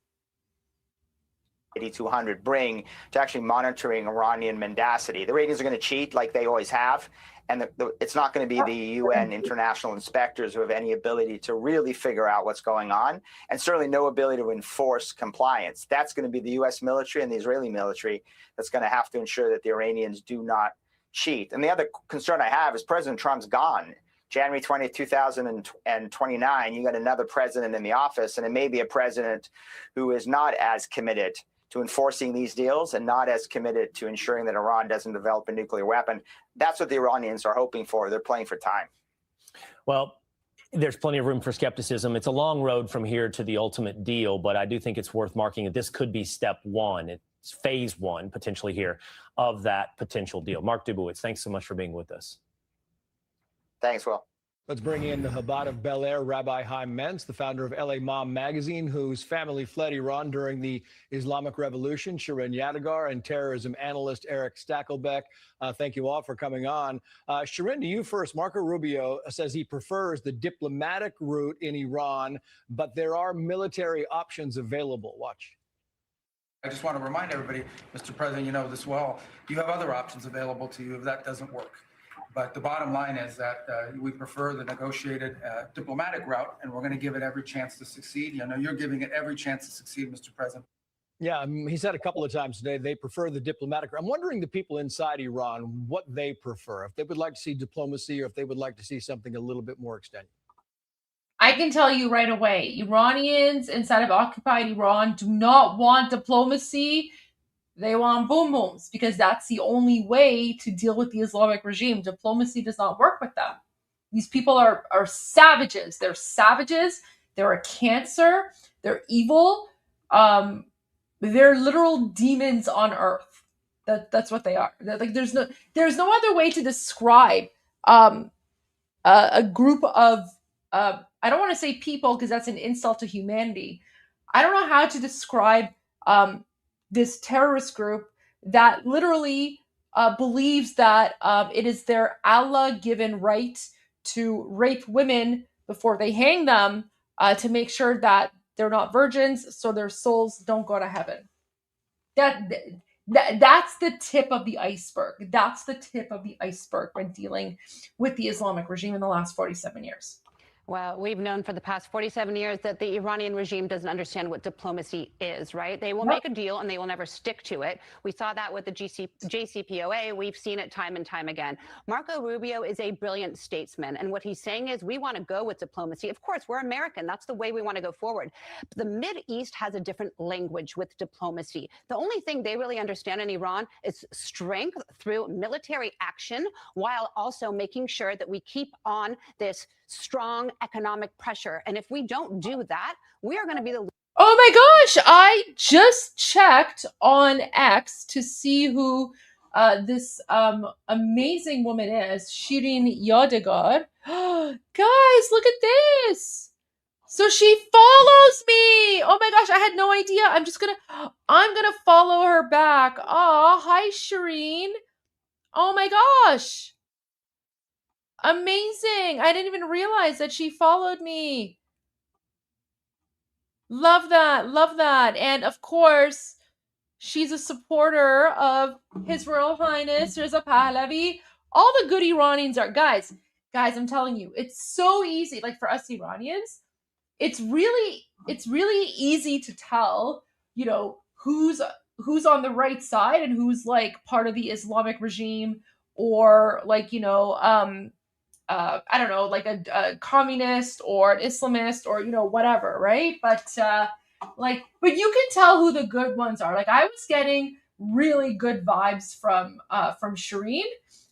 200 bring to actually monitoring Iranian mendacity. The ratings are going to cheat like they always have. And it's not going to be the UN international inspectors who have any ability to really figure out what's going on, and certainly no ability to enforce compliance. That's going to be the US military and the Israeli military that's going to have to ensure that the Iranians do not cheat. And the other concern I have is President Trump's gone. January 20th, 2029, you got another president in the office, and it may be a president who is not as committed to enforcing these deals and not as committed to ensuring that Iran doesn't develop a nuclear weapon. That's what the Iranians are hoping for. They're playing for time. Well, there's plenty of room for skepticism. It's a long road from here to the ultimate deal, but I do think it's worth marking that this could be step one. It's phase one, potentially here, of that potential deal. Mark Dubowitz, thanks so much for being with us. Thanks, Will. Let's bring in the Chabad of Bel Air, Rabbi Chaim Mentz, the founder of LA Mom magazine, whose family fled Iran during the Islamic Revolution, Shirin Yadigar, and terrorism analyst Eric Stackelbeck. Thank you all for coming on. Shirin, to you first. Marco Rubio says he prefers the diplomatic route in Iran, but there are military options available. Watch. I just want to remind everybody, Mr. President, you know this well, you have other options available to you if that doesn't work. But the bottom line is that we prefer the negotiated diplomatic route, and we're going to give it every chance to succeed. You know, you're giving it every chance to succeed, Mr. President. Yeah, he said a couple of times today they prefer the diplomatic route. I'm wondering the people inside Iran, what they prefer, if they would like to see diplomacy or if they would like to see something a little bit more extended. I can tell you right away, Iranians inside of occupied Iran do not want diplomacy. They want boom booms, because that's the only way to deal with the Islamic regime. Diplomacy does not work with them. These people are savages. They're savages. They're a cancer. They're evil. They're literal demons on earth. That's what they are. Like there's no other way to describe a group of I don't want to say people because that's an insult to humanity. I don't know how to describe this terrorist group that literally believes that it is their Allah-given right to rape women before they hang them to make sure that they're not virgins, so their souls don't go to heaven. That's the tip of the iceberg. That's the tip of the iceberg when dealing with the Islamic regime in the last 47 years. Well, we've known for the past 47 years that the Iranian regime doesn't understand what diplomacy is, right? They will make a deal and they will never stick to it. We saw that with the JCPOA. We've seen it time and time again. Marco Rubio is a brilliant statesman. And what he's saying is we want to go with diplomacy. Of course, we're American. That's the way we want to go forward. But the Mideast has a different language with diplomacy. The only thing they really understand in Iran is strength through military action, while also making sure that we keep on this strong economic pressure. And if we don't do that, we are going to be the... Oh my gosh, I just checked on X to see who this amazing woman is, Shirin Yadigar. Guys, look at this. So she follows me. Oh my gosh, I had no idea. I'm gonna follow her back. Oh, hi Shirin. Oh my gosh. Amazing. I didn't even realize that she followed me. Love that. Love that. And of course, she's a supporter of His Royal Highness Reza Pahlavi. All the good Iranians are. Guys, I'm telling you, it's so easy. Like for us Iranians, it's really easy to tell, you know, who's on the right side and who's like part of the Islamic regime, or like, you know, I don't know, like a communist or an Islamist or, you know, whatever, right? But but you can tell who the good ones are. Like I was getting really good vibes from Shirin,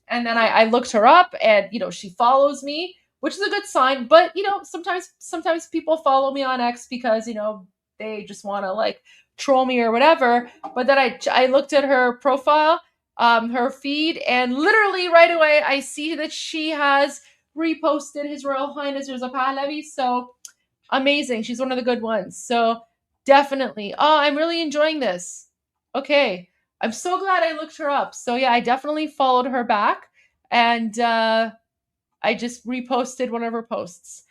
and then I looked her up, and you know she follows me, which is a good sign. But you know sometimes people follow me on X because you know they just want to like troll me or whatever. But then I looked at her profile, her feed, and literally right away I see that she has reposted His Royal Highness Reza Pahlavi. So amazing. She's one of the good ones. So definitely. Oh, I'm really enjoying this. Okay. I'm so glad I looked her up. So yeah, I definitely followed her back, and I just reposted one of her posts.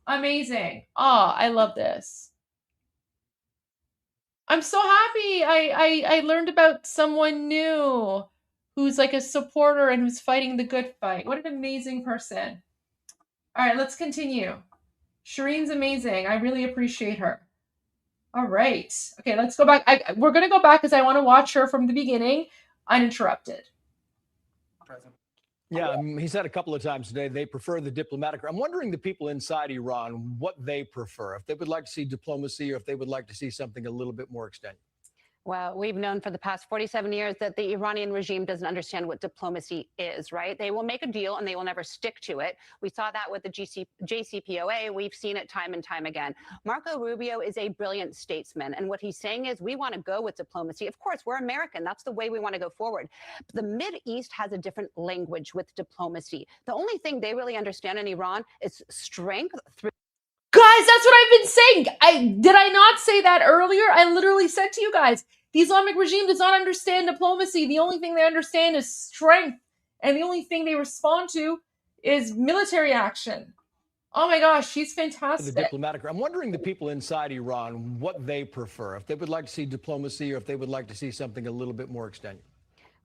Amazing. Oh, I love this. I'm so happy. I learned about someone new who's like a supporter and who's fighting the good fight. What an amazing person. All right, let's continue. Shireen's amazing. I really appreciate her. All right. Okay, let's go back. We're going to go back because I want to watch her from the beginning, uninterrupted. Yeah, he said a couple of times today they prefer the diplomatic. I'm wondering the people inside Iran what they prefer, if they would like to see diplomacy or if they would like to see something a little bit more extended. Well, we've known for the past 47 years that the Iranian regime doesn't understand what diplomacy is, right? They will make a deal and they will never stick to it. We saw that with the JCPOA. We've seen it time and time again. Marco Rubio is a brilliant statesman. And what he's saying is we want to go with diplomacy. Of course, we're American. That's the way we want to go forward. But the Mideast has a different language with diplomacy. The only thing they really understand in Iran is strength through. Guys, that's what I've been saying. Did I not say that earlier? I literally said to you guys, the Islamic regime does not understand diplomacy. The only thing they understand is strength. And the only thing they respond to is military action. Oh my gosh, she's fantastic. The diplomatic. I'm wondering the people inside Iran what they prefer, if they would like to see diplomacy or if they would like to see something a little bit more extended.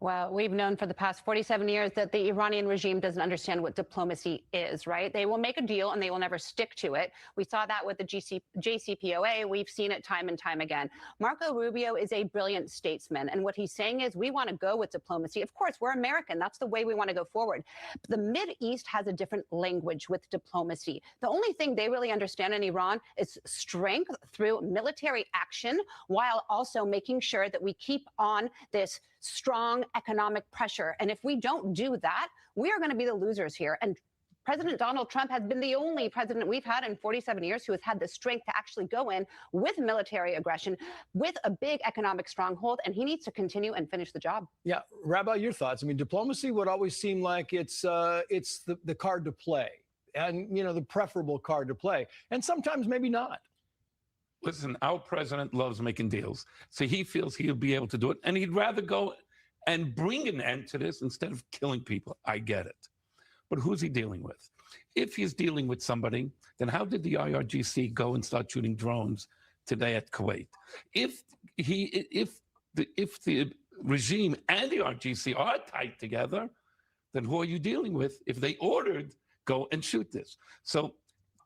Well, we've known for the past 47 years that the Iranian regime doesn't understand what diplomacy is, right? They will make a deal and they will never stick to it. We saw that with the JCPOA. We've seen it time and time again. Marco Rubio is a brilliant statesman. And what he's saying is we want to go with diplomacy. Of course, we're American. That's the way we want to go forward. But the Mideast has a different language with diplomacy. The only thing they really understand in Iran is strength through military action, while also making sure that we keep on this strong economic pressure. And if we don't do that, we are going to be the losers here. And President Donald Trump has been the only president we've had in 47 years who has had the strength to actually go in with military aggression, with a big economic stronghold, and he needs to continue and finish the job. Yeah, Rabbi, your thoughts? I mean, diplomacy would always seem like it's the card to play, and the preferable card to play, and sometimes maybe not. Listen, our president loves making deals, so he feels he'll be able to do it, and he'd rather go and bring an end to this instead of killing people. I get it. But who's he dealing with? If he's dealing with somebody, then how did the IRGC go and start shooting drones today at Kuwait? If the regime and the IRGC are tight together, then who are you dealing with if they ordered go and shoot this? So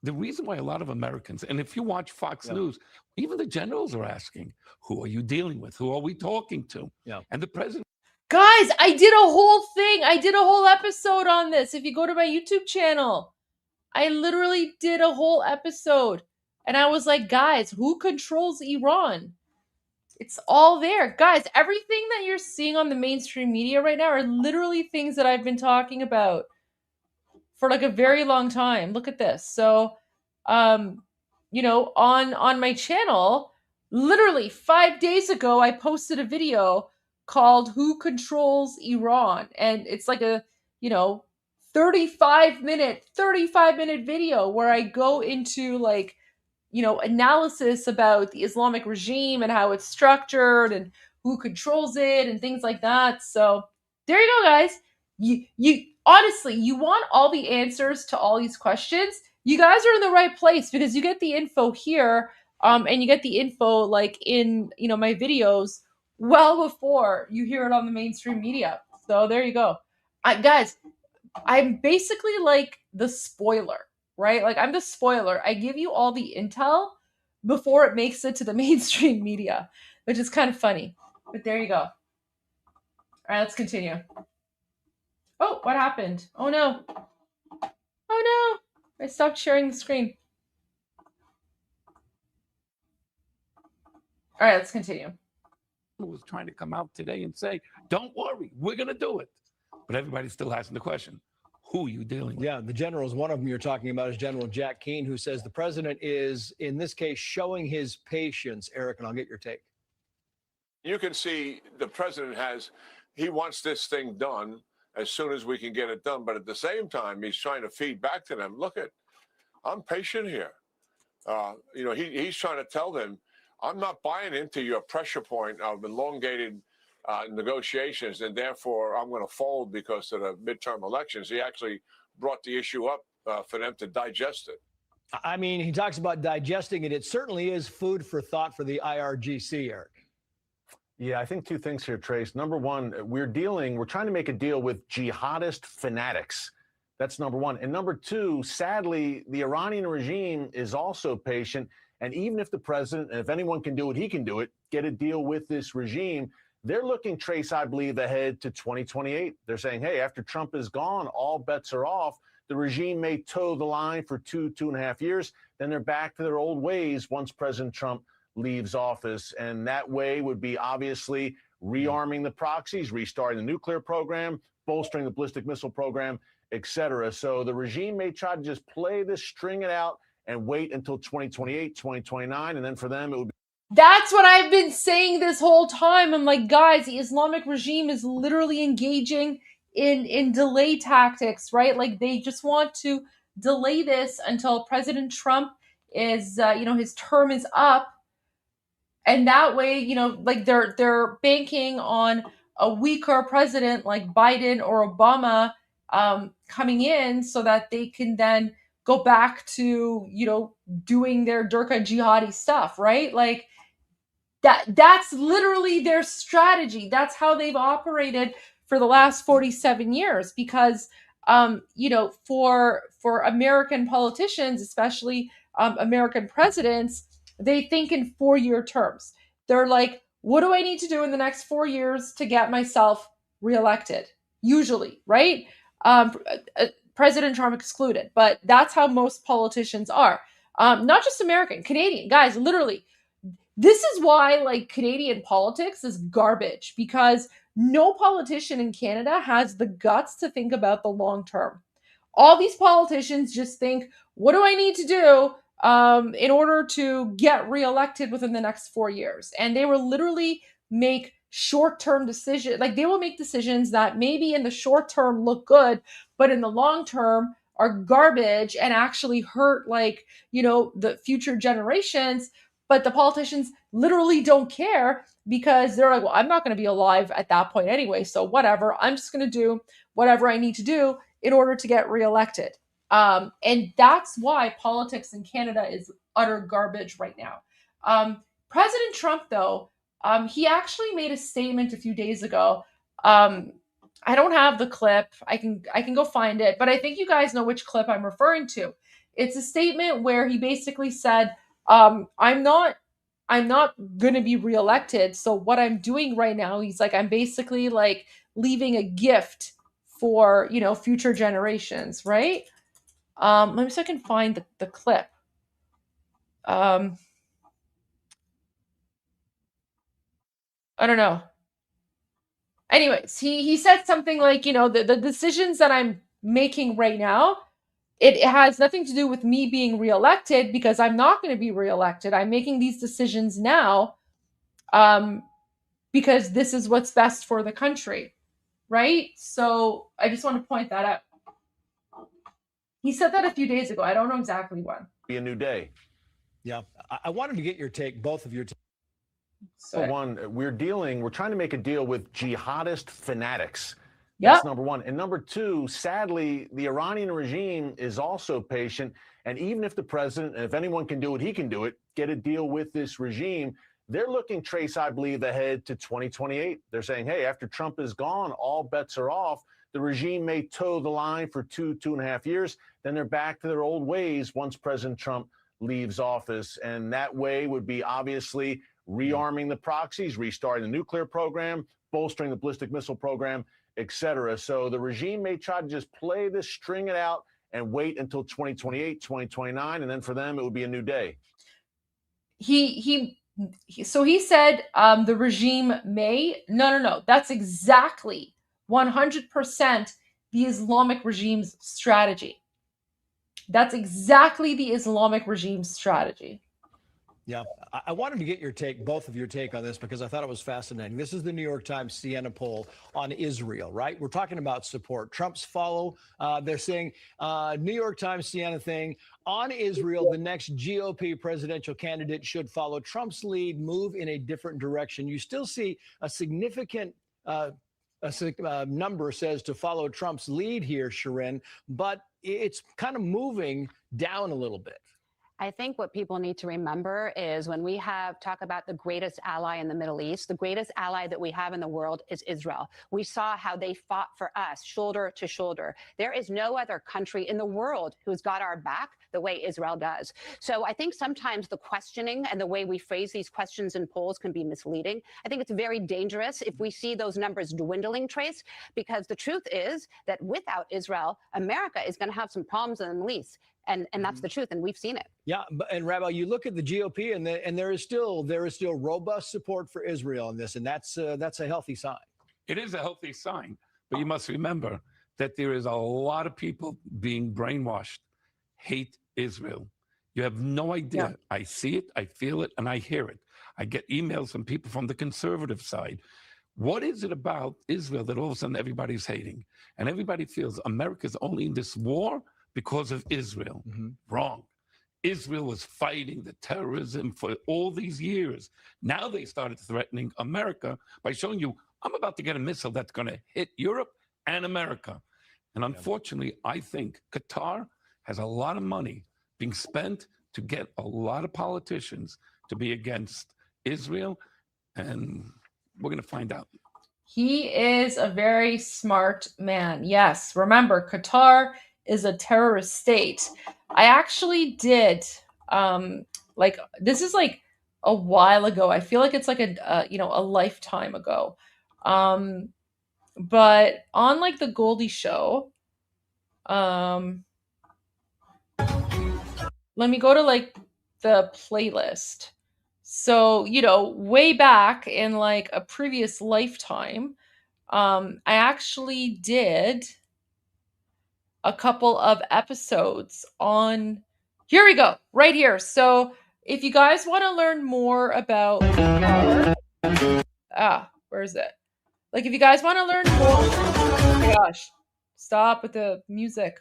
the reason why a lot of Americans, and if you watch Fox News, even the generals are asking, who are you dealing with? Who are we talking to? Yeah. And the president. Guys, I did a whole thing. I did a whole episode on this. If you go to my YouTube channel, I literally did a whole episode. And I was like, guys, who controls Iran? It's all there. Guys, everything that you're seeing on the mainstream media right now are literally things that I've been talking about for like a very long time. Look at this. So, on my channel, literally 5 days ago, I posted a video called Who Controls Iran? And it's like a, 35 minute video where I go into analysis about the Islamic regime and how it's structured and who controls it and things like that. So there you go, guys. You honestly, you want all the answers to all these questions. You guys are in the right place because you get the info here, and you get the info in my videos well before you hear it on the mainstream media. So there you go. Guys, I'm basically like the spoiler, right? Like I'm the spoiler. I give you all the intel before it makes it to the mainstream media, which is kind of funny. But there you go. All right, let's continue. Oh, what happened? Oh no. Oh no. I stopped sharing the screen. All right, let's continue. Was trying to come out today and say, don't worry, we're going to do it. But everybody's still asking the question, who are you dealing with? Yeah, the generals, one of them you're talking about is General Jack Keane, who says the president is, in this case, showing his patience. Eric, and I'll get your take. You can see the president he wants this thing done as soon as we can get it done. But at the same time, he's trying to feed back to them. Look, I'm patient here. He's trying to tell them, I'm not buying into your pressure point of elongated negotiations, and therefore I'm going to fold because of the midterm elections. He actually brought the issue up for them to digest it. I mean, he talks about digesting it. It certainly is food for thought for the IRGC, Eric. Yeah, I think two things here, Trace. Number one, we're trying to make a deal with jihadist fanatics. That's number one. And number two, sadly, the Iranian regime is also patient. And even if the president, and if anyone can do it, he can do it, get a deal with this regime. They're looking, Trace, I believe, ahead to 2028. They're saying, hey, after Trump is gone, all bets are off. The regime may toe the line for 2.5 years. Then they're back to their old ways once President Trump leaves office. And that way would be obviously rearming the proxies, restarting the nuclear program, bolstering the ballistic missile program, et cetera. So the regime may try to just play this, string it out, and wait until 2028, 2029. And then for them, it would be. That's what I've been saying this whole time. I'm like, guys, the Islamic regime is literally engaging in delay tactics, right? Like they just want to delay this until President Trump is, his term is up. And that way, like they're banking on a weaker president like Biden or Obama coming in so that they can then go back to, doing their Durka jihadi stuff, right? Like that's literally their strategy. That's how they've operated for the last 47 years because, for American politicians, especially American presidents, they think in 4-year terms. They're like, what do I need to do in the next 4 years to get myself reelected? Usually, right? President Trump excluded, but that's how most politicians are. Not just American, Canadian. Guys, literally, this is why like Canadian politics is garbage because no politician in Canada has the guts to think about the long term. All these politicians just think, what do I need to do in order to get reelected within the next 4 years? And they will literally make short-term decisions. Like they will make decisions that maybe in the short term look good, but in the long term are garbage and actually hurt the future generations. But the politicians literally don't care because they're like, well, I'm not going to be alive at that point anyway. So whatever, I'm just going to do whatever I need to do in order to get reelected. And that's why politics in Canada is utter garbage right now. President Trump, though, he actually made a statement a few days ago. I don't have the clip. I can go find it, but I think you guys know which clip I'm referring to. It's a statement where he basically said, I'm not going to be reelected. So what I'm doing right now, he's like, I'm basically like leaving a gift for, future generations. Right. Let me see if I can find the clip. I don't know. Anyways, he said something like, the decisions that I'm making right now, it has nothing to do with me being reelected because I'm not going to be reelected. I'm making these decisions now because this is what's best for the country, right? So I just want to point that out. He said that a few days ago. I don't know exactly when. Be a new day. Yeah, I wanted to get your take, both of your takes. For one, we're trying to make a deal with jihadist fanatics. Yep. That's number one. And number two, sadly, the Iranian regime is also patient. And even if the president, and if anyone can do it, he can do it, get a deal with this regime. They're looking, Trace, I believe, ahead to 2028. They're saying, hey, after Trump is gone, all bets are off. The regime may toe the line for 2.5 years. Then they're back to their old ways once President Trump leaves office. And that way would be obviously rearming the proxies, restarting the nuclear program, bolstering the ballistic missile program, et cetera. So the regime may try to just play this, string it out, and wait until 2028, 2029. And then for them, it would be a new day. So he said the regime may. No. That's exactly 100% the Islamic regime's strategy. That's exactly the Islamic regime's strategy. Yeah, I wanted to get your take, both of your take on this, because I thought it was fascinating. This is the New York Times Siena poll on Israel, right? We're talking about support. Trump's follow. They're saying New York Times Siena thing on Israel. The next GOP presidential candidate should follow Trump's lead, move in a different direction. You still see a significant number says to follow Trump's lead here, Sharon, but it's kind of moving down a little bit. I think what people need to remember is when we talk about the greatest ally in the Middle East, the greatest ally that we have in the world is Israel. We saw how they fought for us shoulder to shoulder. There is no other country in the world who's got our back the way Israel does. So I think sometimes the questioning and the way we phrase these questions in polls can be misleading. I think it's very dangerous if we see those numbers dwindling, Trace, because the truth is that without Israel, America is going to have some problems in the Middle East. And that's the truth, and we've seen it. Yeah, and Rabbi, you look at the GOP, and there is still robust support for Israel in this, and that's a healthy sign. It is a healthy sign, but you must remember that there is a lot of people being brainwashed, hate Israel. You have no idea. Yeah. I see it, I feel it, and I hear it. I get emails from people from the conservative side. What is it about Israel that all of a sudden everybody's hating? And everybody feels America's only in this war because of Israel. Wrong. Israel was fighting the terrorism for all these years. Now they started threatening America by showing you, I'm about to get a missile that's going to hit Europe and America. And unfortunately, I think Qatar has a lot of money being spent to get a lot of politicians to be against Israel. And we're going to find out. He is a very smart man. Yes, remember, Qatar is a terrorist state. I actually did, this is like a while ago. I feel like it's like a lifetime ago. But on like the Goldie show, let me go to like the playlist. So, way back in like a previous lifetime, I actually did a couple of episodes on, here we go, right here. So if you guys want to learn more about, where is it? Like if you guys want to learn more, oh my gosh, stop with the music.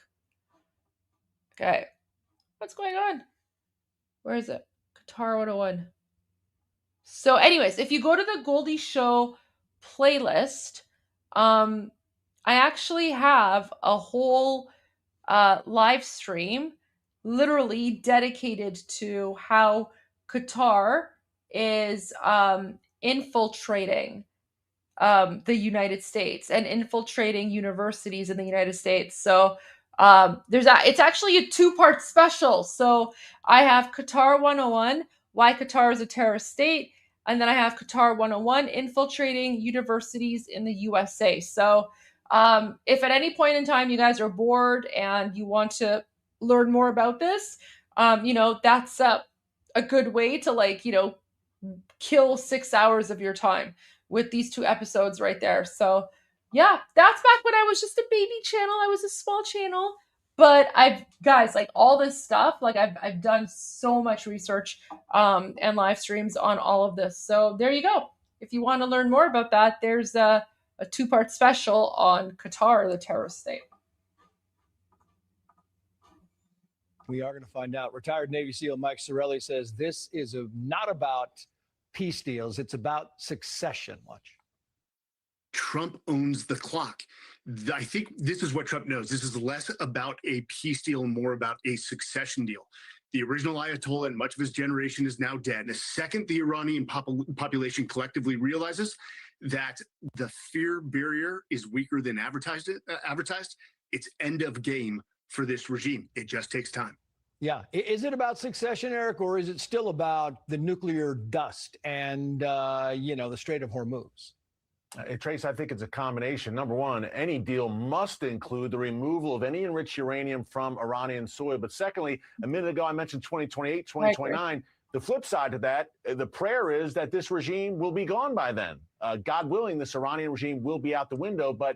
Okay. What's going on? Where is it? Qatar 101. So anyways, if you go to the Goldie Show playlist, I actually have a whole live stream literally dedicated to how Qatar is infiltrating the United States and infiltrating universities in the United States. So it's actually a two-part special. So I have Qatar 101, why Qatar is a terrorist state, and then I have Qatar 101, infiltrating universities in the USA. So if at any point in time you guys are bored and you want to learn more about this, that's a good way to kill 6 hours of your time with these two episodes right there. So yeah, that's back when I was just a baby channel. I was a small channel, but all this stuff, I've done so much research and live streams on all of this. So there you go. If you want to learn more about that, there's a two-part special on Qatar, the terrorist state. We are going to find out. Retired Navy SEAL Mike Sorelli says this is not about peace deals. It's about succession. Watch. Trump owns the clock. I think this is what Trump knows. This is less about a peace deal and more about a succession deal. The original Ayatollah and much of his generation is now dead. And the second the Iranian population collectively realizes that the fear barrier is weaker than advertised, it's end of game for this regime. It just takes time. Yeah. Is it about succession, Eric, or is it still about the nuclear dust and, the Strait of Hormuz? Trace, I think it's a combination. Number one, any deal must include the removal of any enriched uranium from Iranian soil. But secondly, a minute ago, I mentioned 2028, 2029. The flip side to that, the prayer is that this regime will be gone by then. God willing, this Iranian regime will be out the window. But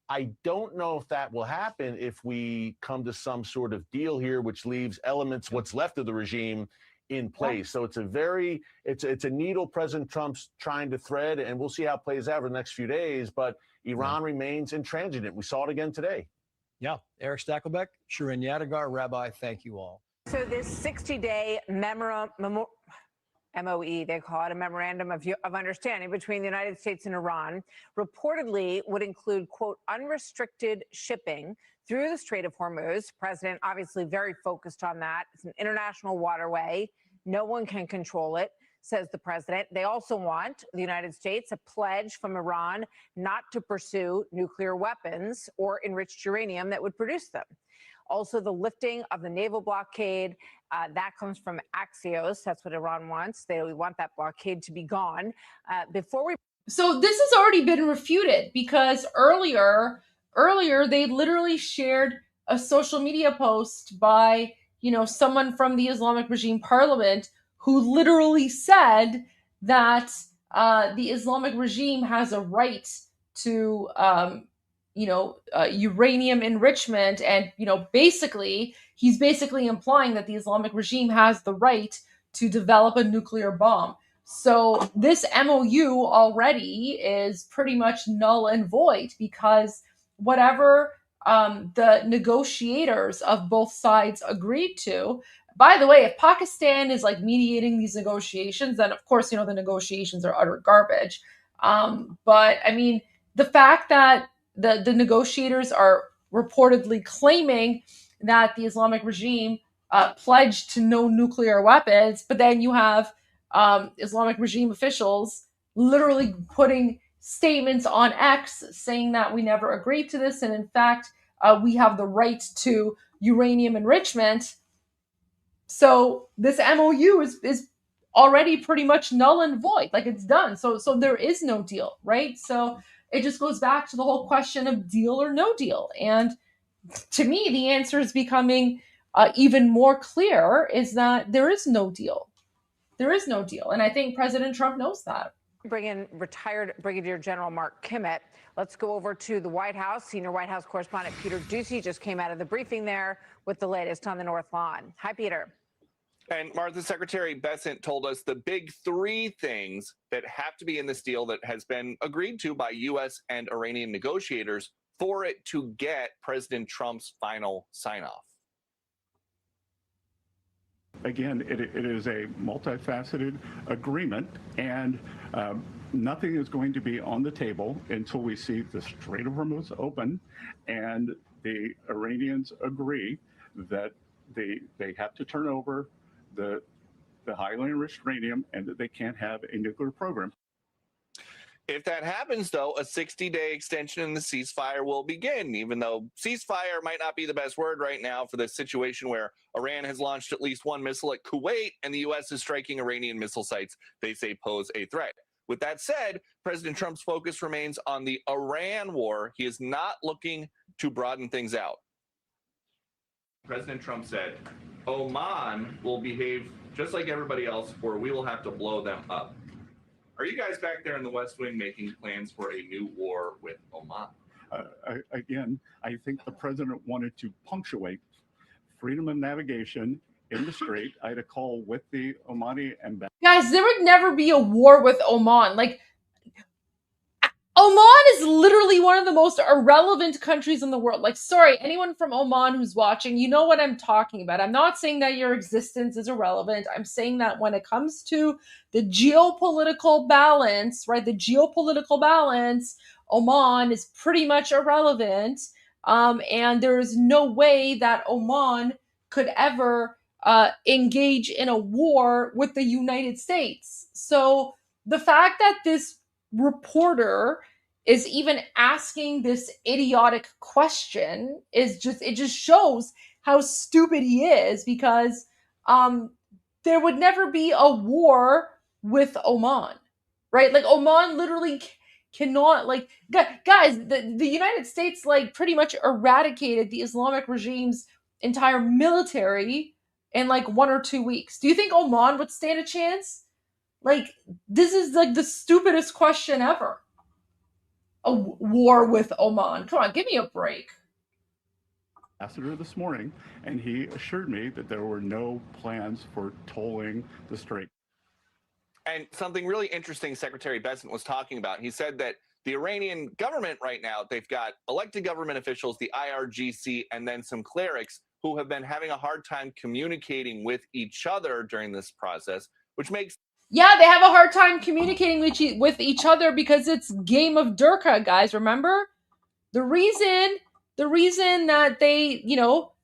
I don't know if that will happen if we come to some sort of deal here, which leaves elements, what's left of the regime, in place. So it's a needle President Trump's trying to thread, and we'll see how it plays out over the next few days. But Iran remains intransigent. We saw it again today. Yeah. Eric Stakelbeck, Shirin Yadigar, Rabbi, thank you all. So this 60-day MOE, they call it, a memorandum of understanding between the United States and Iran, reportedly would include, quote, unrestricted shipping through the Strait of Hormuz. President obviously very focused on that. It's an international waterway. No one can control it, says the president. They also want the United States a pledge from Iran not to pursue nuclear weapons or enriched uranium that would produce them. Also, the lifting of the naval blockade, that comes from Axios. That's what Iran wants. They want that blockade to be gone. So this has already been refuted because earlier they literally shared a social media post by, someone from the Islamic regime parliament who literally said that the Islamic regime has a right to uranium enrichment, and he's basically implying that the Islamic regime has the right to develop a nuclear bomb. So this MOU already is pretty much null and void because whatever the negotiators of both sides agreed to. By the way, if Pakistan is mediating these negotiations, then of course the negotiations are utter garbage. But I mean, the fact that the negotiators are reportedly claiming that the Islamic regime pledged to no nuclear weapons, but then you have Islamic regime officials literally putting statements on X saying that we never agreed to this, and in fact, we have the right to uranium enrichment. So this MOU is already pretty much null and void, it's done. So there is no deal, right? So it just goes back to the whole question of deal or no deal. And to me, the answer is becoming even more clear, is that there is no deal. There is no deal. And I think President Trump knows that. Bring in retired Brigadier General Mark Kimmett. Let's go over to the White House. Senior White House correspondent Peter Doocy just came out of the briefing there with the latest on the North Lawn. Hi, Peter. And Martha, Secretary Bessent told us the big three things that have to be in this deal that has been agreed to by U.S. and Iranian negotiators for it to get President Trump's final sign-off. Again, it is a multifaceted agreement, and nothing is going to be on the table until we see the Strait of Hormuz open and the Iranians agree that they have to turn over the highly enriched uranium and that they can't have a nuclear program. If that happens, though, a 60-day extension in the ceasefire will begin, even though ceasefire might not be the best word right now for the situation where Iran has launched at least one missile at Kuwait and the U.S. is striking Iranian missile sites they say pose a threat. With that said, President Trump's focus remains on the Iran war. He is not looking to broaden things out. President Trump said, Oman will behave just like everybody else, or we will have to blow them up. Are you guys back there in the West Wing making plans for a new war with Oman? Again, I think the president wanted to punctuate freedom of navigation in the strait. I had a call with the Omani ambassador. Guys, there would never be a war with Oman. Oman is literally one of the most irrelevant countries in the world. Sorry, anyone from Oman who's watching, you know what I'm talking about. I'm not saying that your existence is irrelevant. I'm saying that when it comes to the geopolitical balance, right, Oman is pretty much irrelevant. And there is no way that Oman could ever engage in a war with the United States. So the fact that this reporter is even asking this idiotic question it just shows how stupid he is, because there would never be a war with Oman, right? Oman literally cannot, guys, the United States pretty much eradicated the Islamic regime's entire military in 1 or 2 weeks. Do you think Oman would stand a chance? This is the stupidest question ever. A war with Oman. Come on, give me a break. Ambassador this morning, and he assured me that there were no plans for tolling the strait. And something really interesting Secretary Bessent was talking about. He said that the Iranian government right now, they've got elected government officials, the Irgc, and then some clerics who have been having a hard time communicating with each other during this process, which makes Yeah, they have a hard time communicating with each other because it's game of Durka, guys. Remember the reason that they,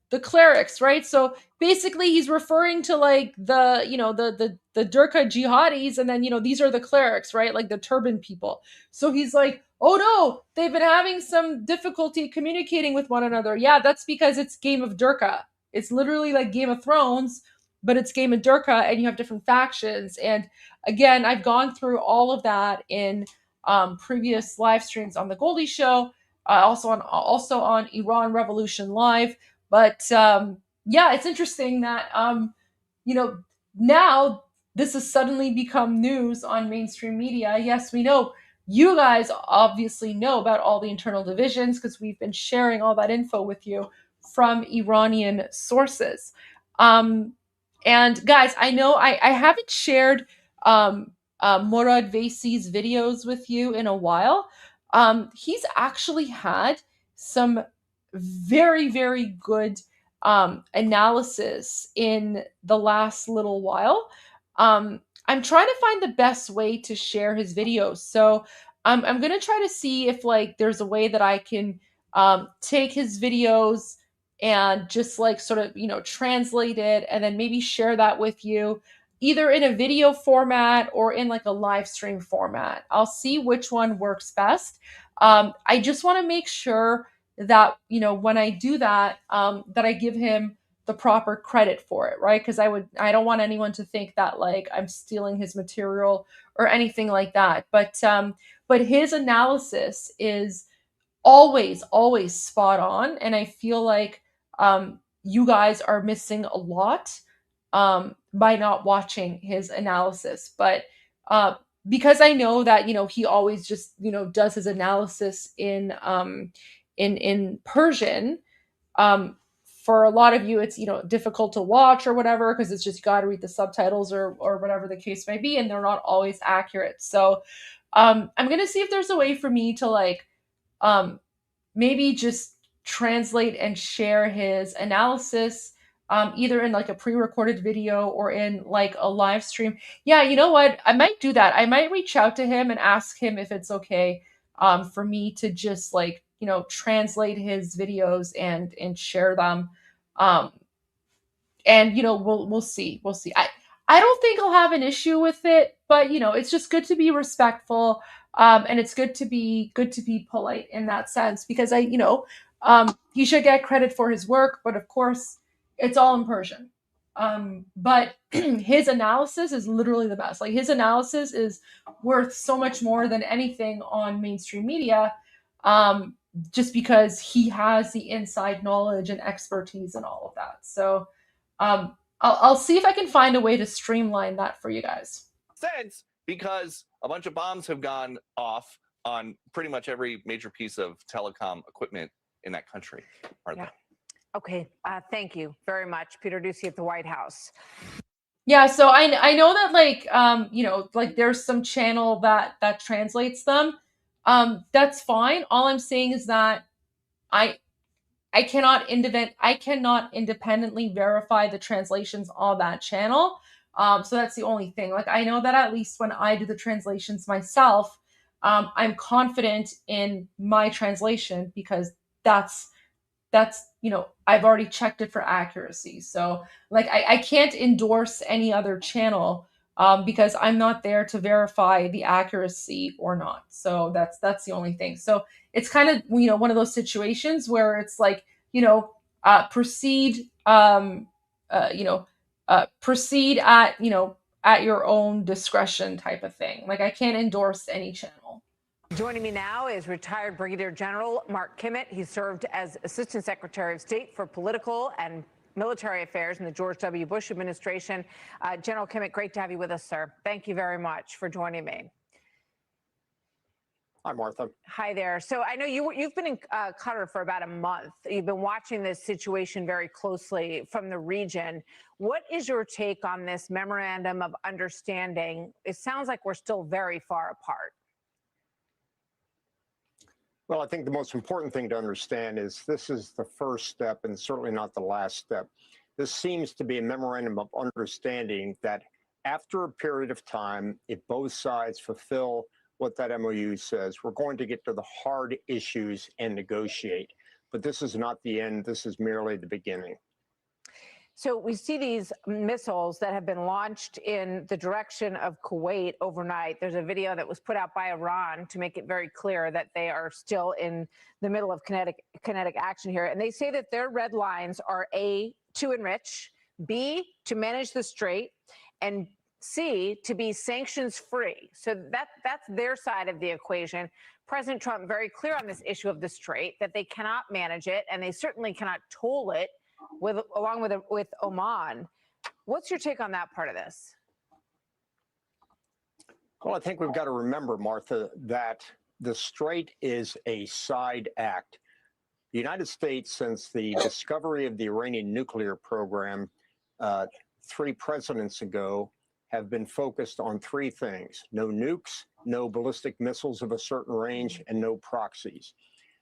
the clerics, right? So basically, he's referring to like the, the Durka jihadis, and then these are the clerics, right? Like the turban people. So he's like, oh no, they've been having some difficulty communicating with one another. Yeah, that's because it's game of Durka. It's literally like Game of Thrones, but it's game of Durka, and you have different factions. And again, I've gone through all of that in previous live streams on the Goldie Show, also on Iran Revolution Live. But yeah, it's interesting that now this has suddenly become news on mainstream media. Yes, we know you guys obviously know about all the internal divisions because we've been sharing all that info with you from Iranian sources. And guys, I know I haven't shared Morad Vaisi's videos with you in a while. He's actually had some very, very good analysis in the last little while. I'm trying to find the best way to share his videos. So I'm going to try to see if like there's a way that I can take his videos and just like sort of, translate it and then maybe share that with you either in a video format or in like a live stream format. I'll see which one works best. I just want to make sure that, when I do that, that I give him the proper credit for it, right? Because I don't want anyone to think that like I'm stealing his material or anything like that. But his analysis is always spot on, and I feel like you guys are missing a lot by not watching his analysis. But because I know that he always just does his analysis in Persian. For a lot of you, it's difficult to watch or whatever because it's just you got to read the subtitles or whatever the case may be, and they're not always accurate. So I'm gonna see if there's a way for me to like maybe just translate and share his analysis either in like a pre-recorded video or in like a live stream. Yeah, you know what? I might do that. I might reach out to him and ask him if it's okay for me to just like, translate his videos and share them. And we'll see. We'll see. I don't think I'll have an issue with it, but it's just good to be respectful. And it's good to be polite in that sense because he should get credit for his work, but of course it's all in Persian. But his analysis is literally the best. Like his analysis is worth so much more than anything on mainstream media, just because he has the inside knowledge and expertise and all of that. So I'll see if I can find a way to streamline that for you guys. Sense because a bunch of bombs have gone off on pretty much every major piece of telecom equipment in that country. Yeah. Okay. Thank you very much, Peter Doocy at the White House. Yeah, so I know that like like there's some channel that translates them. That's fine. All I'm saying is that I cannot independently verify the translations on that channel. So that's the only thing. Like I know that at least when I do the translations myself, I'm confident in my translation because that's I've already checked it for accuracy. So like I can't endorse any other channel because I'm not there to verify the accuracy or not. So that's the only thing. So it's kind of one of those situations where it's like proceed proceed at your own discretion type of thing. Like I can't endorse any channel. Joining me now is retired Brigadier General Mark Kimmett. He served as Assistant Secretary of State for Political and Military Affairs in the George W. Bush administration. General Kimmett, great to have you with us, sir. Thank you very much for joining me. Hi, Martha. Hi there. So I know you've been in Qatar for about a month. You've been watching this situation very closely from the region. What is your take on this memorandum of understanding? It sounds like we're still very far apart. Well, I think the most important thing to understand is this is the first step and certainly not the last step. This seems to be a memorandum of understanding that after a period of time, if both sides fulfill what that MOU says, we're going to get to the hard issues and negotiate. But this is not the end. This is merely the beginning. So we see these missiles that have been launched in the direction of Kuwait overnight. There's a video that was put out by Iran to make it very clear that they are still in the middle of kinetic action here. And they say that their red lines are A, to enrich, B, to manage the strait, and C, to be sanctions free. So that's their side of the equation. President Trump very clear on this issue of the strait, that they cannot manage it and they certainly cannot toll it along with Oman. What's your take on that part of this? Well, I think we've got to remember, Martha, that the strait is a side act. The United States, since the discovery of the Iranian nuclear program 3 presidents ago, have been focused on 3 things: no nukes, no ballistic missiles of a certain range, and no proxies.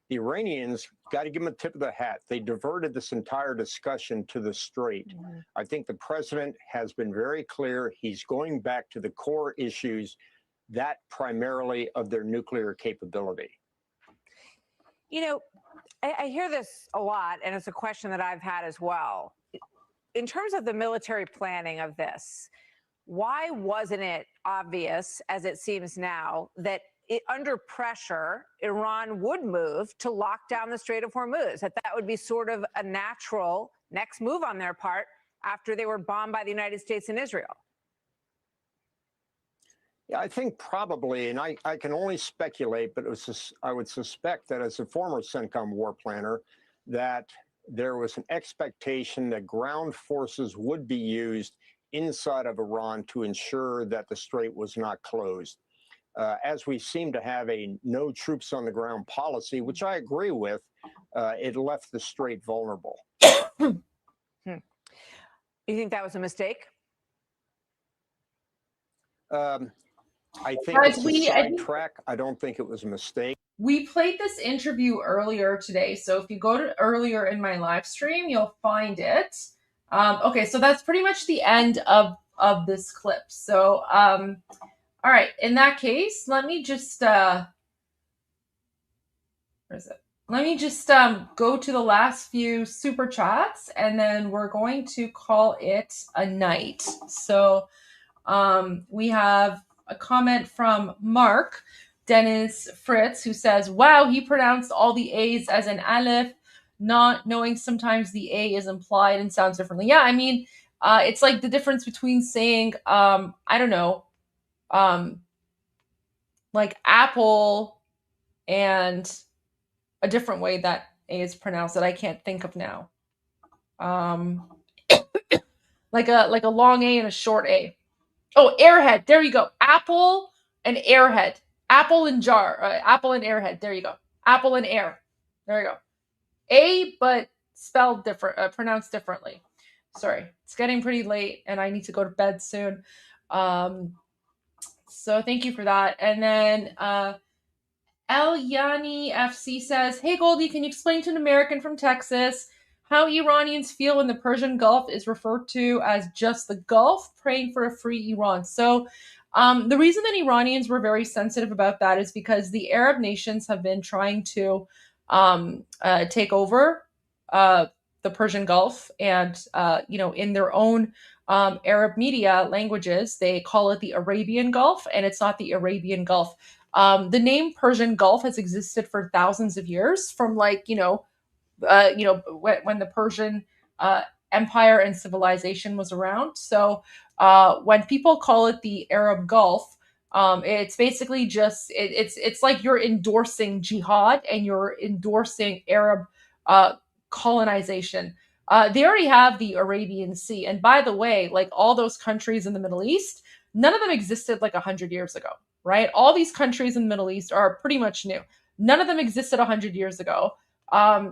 The Iranians, got to give them a tip of the hat. They diverted this entire discussion to the strait. I think the president has been very clear. He's going back to the core issues, that primarily of their nuclear capability. You know, I hear this a lot, and it's a question that I've had as well. In terms of the military planning of this, why wasn't it obvious, as it seems now, that under pressure, Iran would move to lock down the Strait of Hormuz, that would be sort of a natural next move on their part after they were bombed by the United States and Israel? Yeah, I think probably, and I can only speculate, but I would suspect that as a former CENTCOM war planner, that there was an expectation that ground forces would be used inside of Iran to ensure that the strait was not closed. As we seem to have a no troops on the ground policy, which I agree with, it left the strait vulnerable. You think that was a mistake? I think it's a sidetrack. I don't think it was a mistake. We played this interview earlier today, so if you go to earlier in my live stream, you'll find it. Okay, so that's pretty much the end of this clip. So, all right, in that case, let me just where is it? Let me just go to the last few super chats, and then we're going to call it a night. So we have a comment from Mark Dennis Fritz, who says, wow, he pronounced all the A's as an aleph, not knowing sometimes the A is implied and sounds differently. Yeah, I mean, it's like the difference between saying, I don't know, like apple and a different way that A is pronounced that I can't think of now. Like a long A and a short A. Oh, airhead. There you go. Apple and airhead. Apple and jar. Apple and airhead. There you go. Apple and air. There you go. A, but spelled different, pronounced differently. Sorry. It's getting pretty late and I need to go to bed soon. So thank you for that. And then El Yani FC says, hey Goldie, can you explain to an American from Texas how Iranians feel when the Persian Gulf is referred to as just the Gulf, praying for a free Iran? So the reason that Iranians were very sensitive about that is because the Arab nations have been trying to take over the Persian Gulf, and in their own Arab media languages, they call it the Arabian Gulf, and it's not the Arabian Gulf. The name Persian Gulf has existed for thousands of years, from when the Persian Empire and civilization was around. So when people call it the Arab Gulf, it's basically just it's like you're endorsing jihad and you're endorsing Arab colonization. They already have the Arabian Sea, and by the way, like all those countries in the Middle East, none of them existed like 100 years ago, right? All these countries in the Middle East are pretty much new. None of them existed 100 years ago.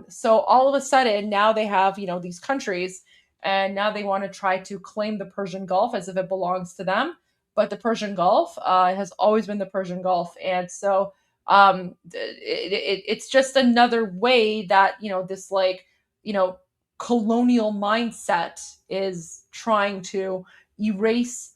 So all of a sudden now they have, these countries, and now they want to try to claim the Persian Gulf as if it belongs to them. But the Persian Gulf has always been the Persian Gulf. And so it's just another way that, this colonial mindset is trying to erase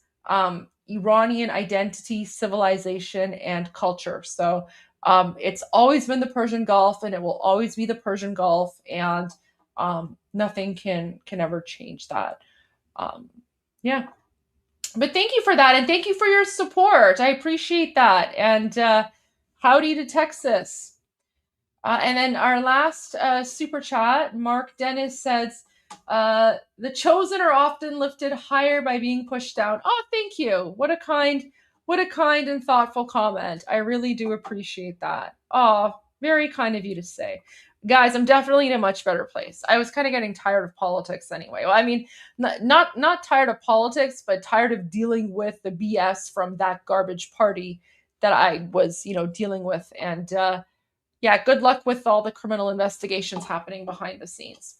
Iranian identity, civilization, and culture. So it's always been the Persian Gulf, and it will always be the Persian Gulf, and nothing can ever change that. Yeah. But thank you for that, and thank you for your support. I appreciate that. And howdy to Texas. And then our last super chat, Mark Dennis says, the chosen are often lifted higher by being pushed down. Oh, thank you. What a kind and thoughtful comment. I really do appreciate that. Oh, very kind of you to say. Guys, I'm definitely in a much better place. I was kind of getting tired of politics anyway. Well, I mean, not tired of politics, but tired of dealing with the BS from that garbage party that I was, dealing with. And yeah, good luck with all the criminal investigations happening behind the scenes.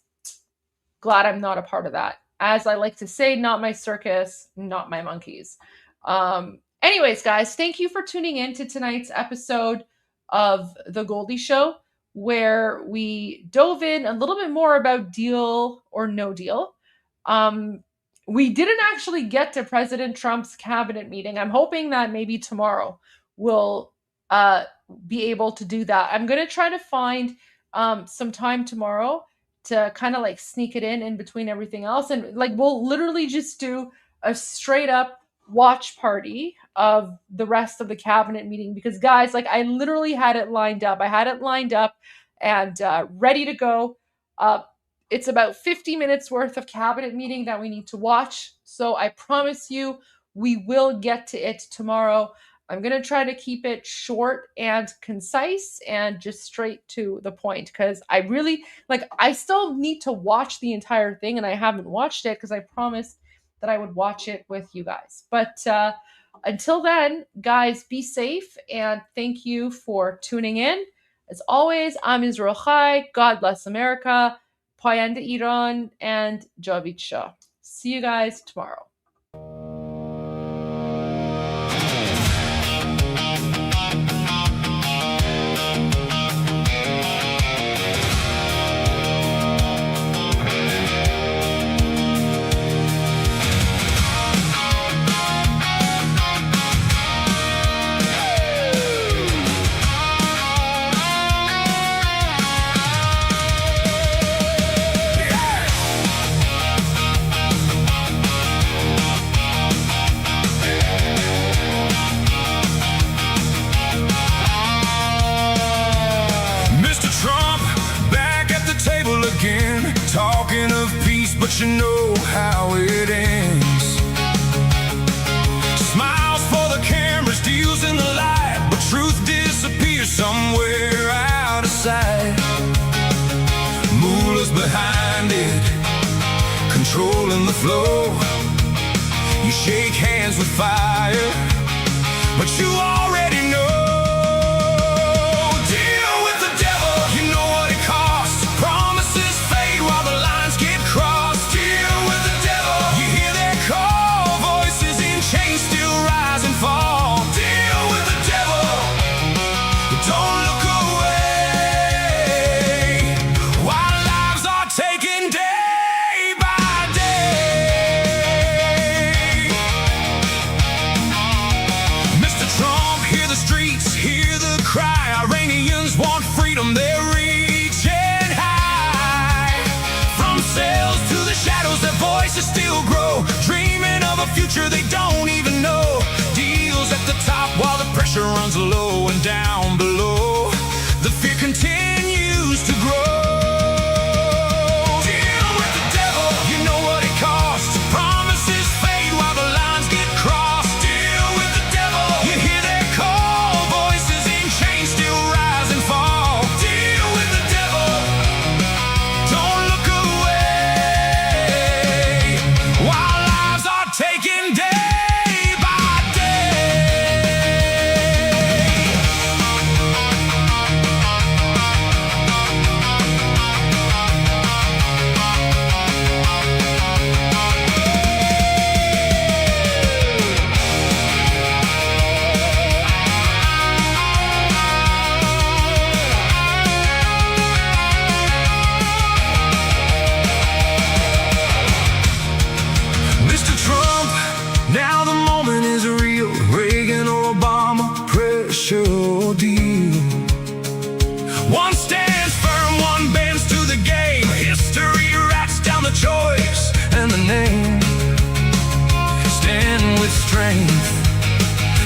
Glad I'm not a part of that. As I like to say, not my circus, not my monkeys. Anyways, guys, thank you for tuning in to tonight's episode of The Goldie Show, where we dove in a little bit more about deal or no deal. We didn't actually get to President Trump's cabinet meeting. I'm hoping that maybe tomorrow we'll be able to do that. I'm going to try to find some time tomorrow to kind of like sneak it in between everything else. And like, we'll literally just do a straight up watch party of the rest of the cabinet meeting, because guys, like, I literally had it lined up. I had it lined up and ready to go. It's about 50 minutes worth of cabinet meeting that we need to watch. So I promise you, we will get to it tomorrow. I'm going to try to keep it short and concise and just straight to the point, because I really, I still need to watch the entire thing, and I haven't watched it because I promised that I would watch it with you guys. But until then, guys, be safe, and thank you for tuning in. As always, I'm Israel Chai. God bless America. Payende Iran, and Javid Shah. See you guys tomorrow. Talking of peace, but you know how it ends. Smiles for the cameras, deals in the light, but truth disappears somewhere out of sight. Mullahs behind it, controlling the flow. You shake hands with fire, but you already know. Still grow, dreaming of a future they don't even know. Deals at the top while the pressure runs low, and down below the fear continues to grow. Deal with the devil, you know what it costs. Promises fade while the lines get crossed. Deal with the devil, you hear their call. Voices in chains still rise and fall. Deal with the devil, don't look away. Taken day by day.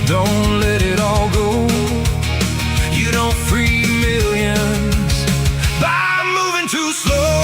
Don't let it all go. You don't free millions by moving too slow.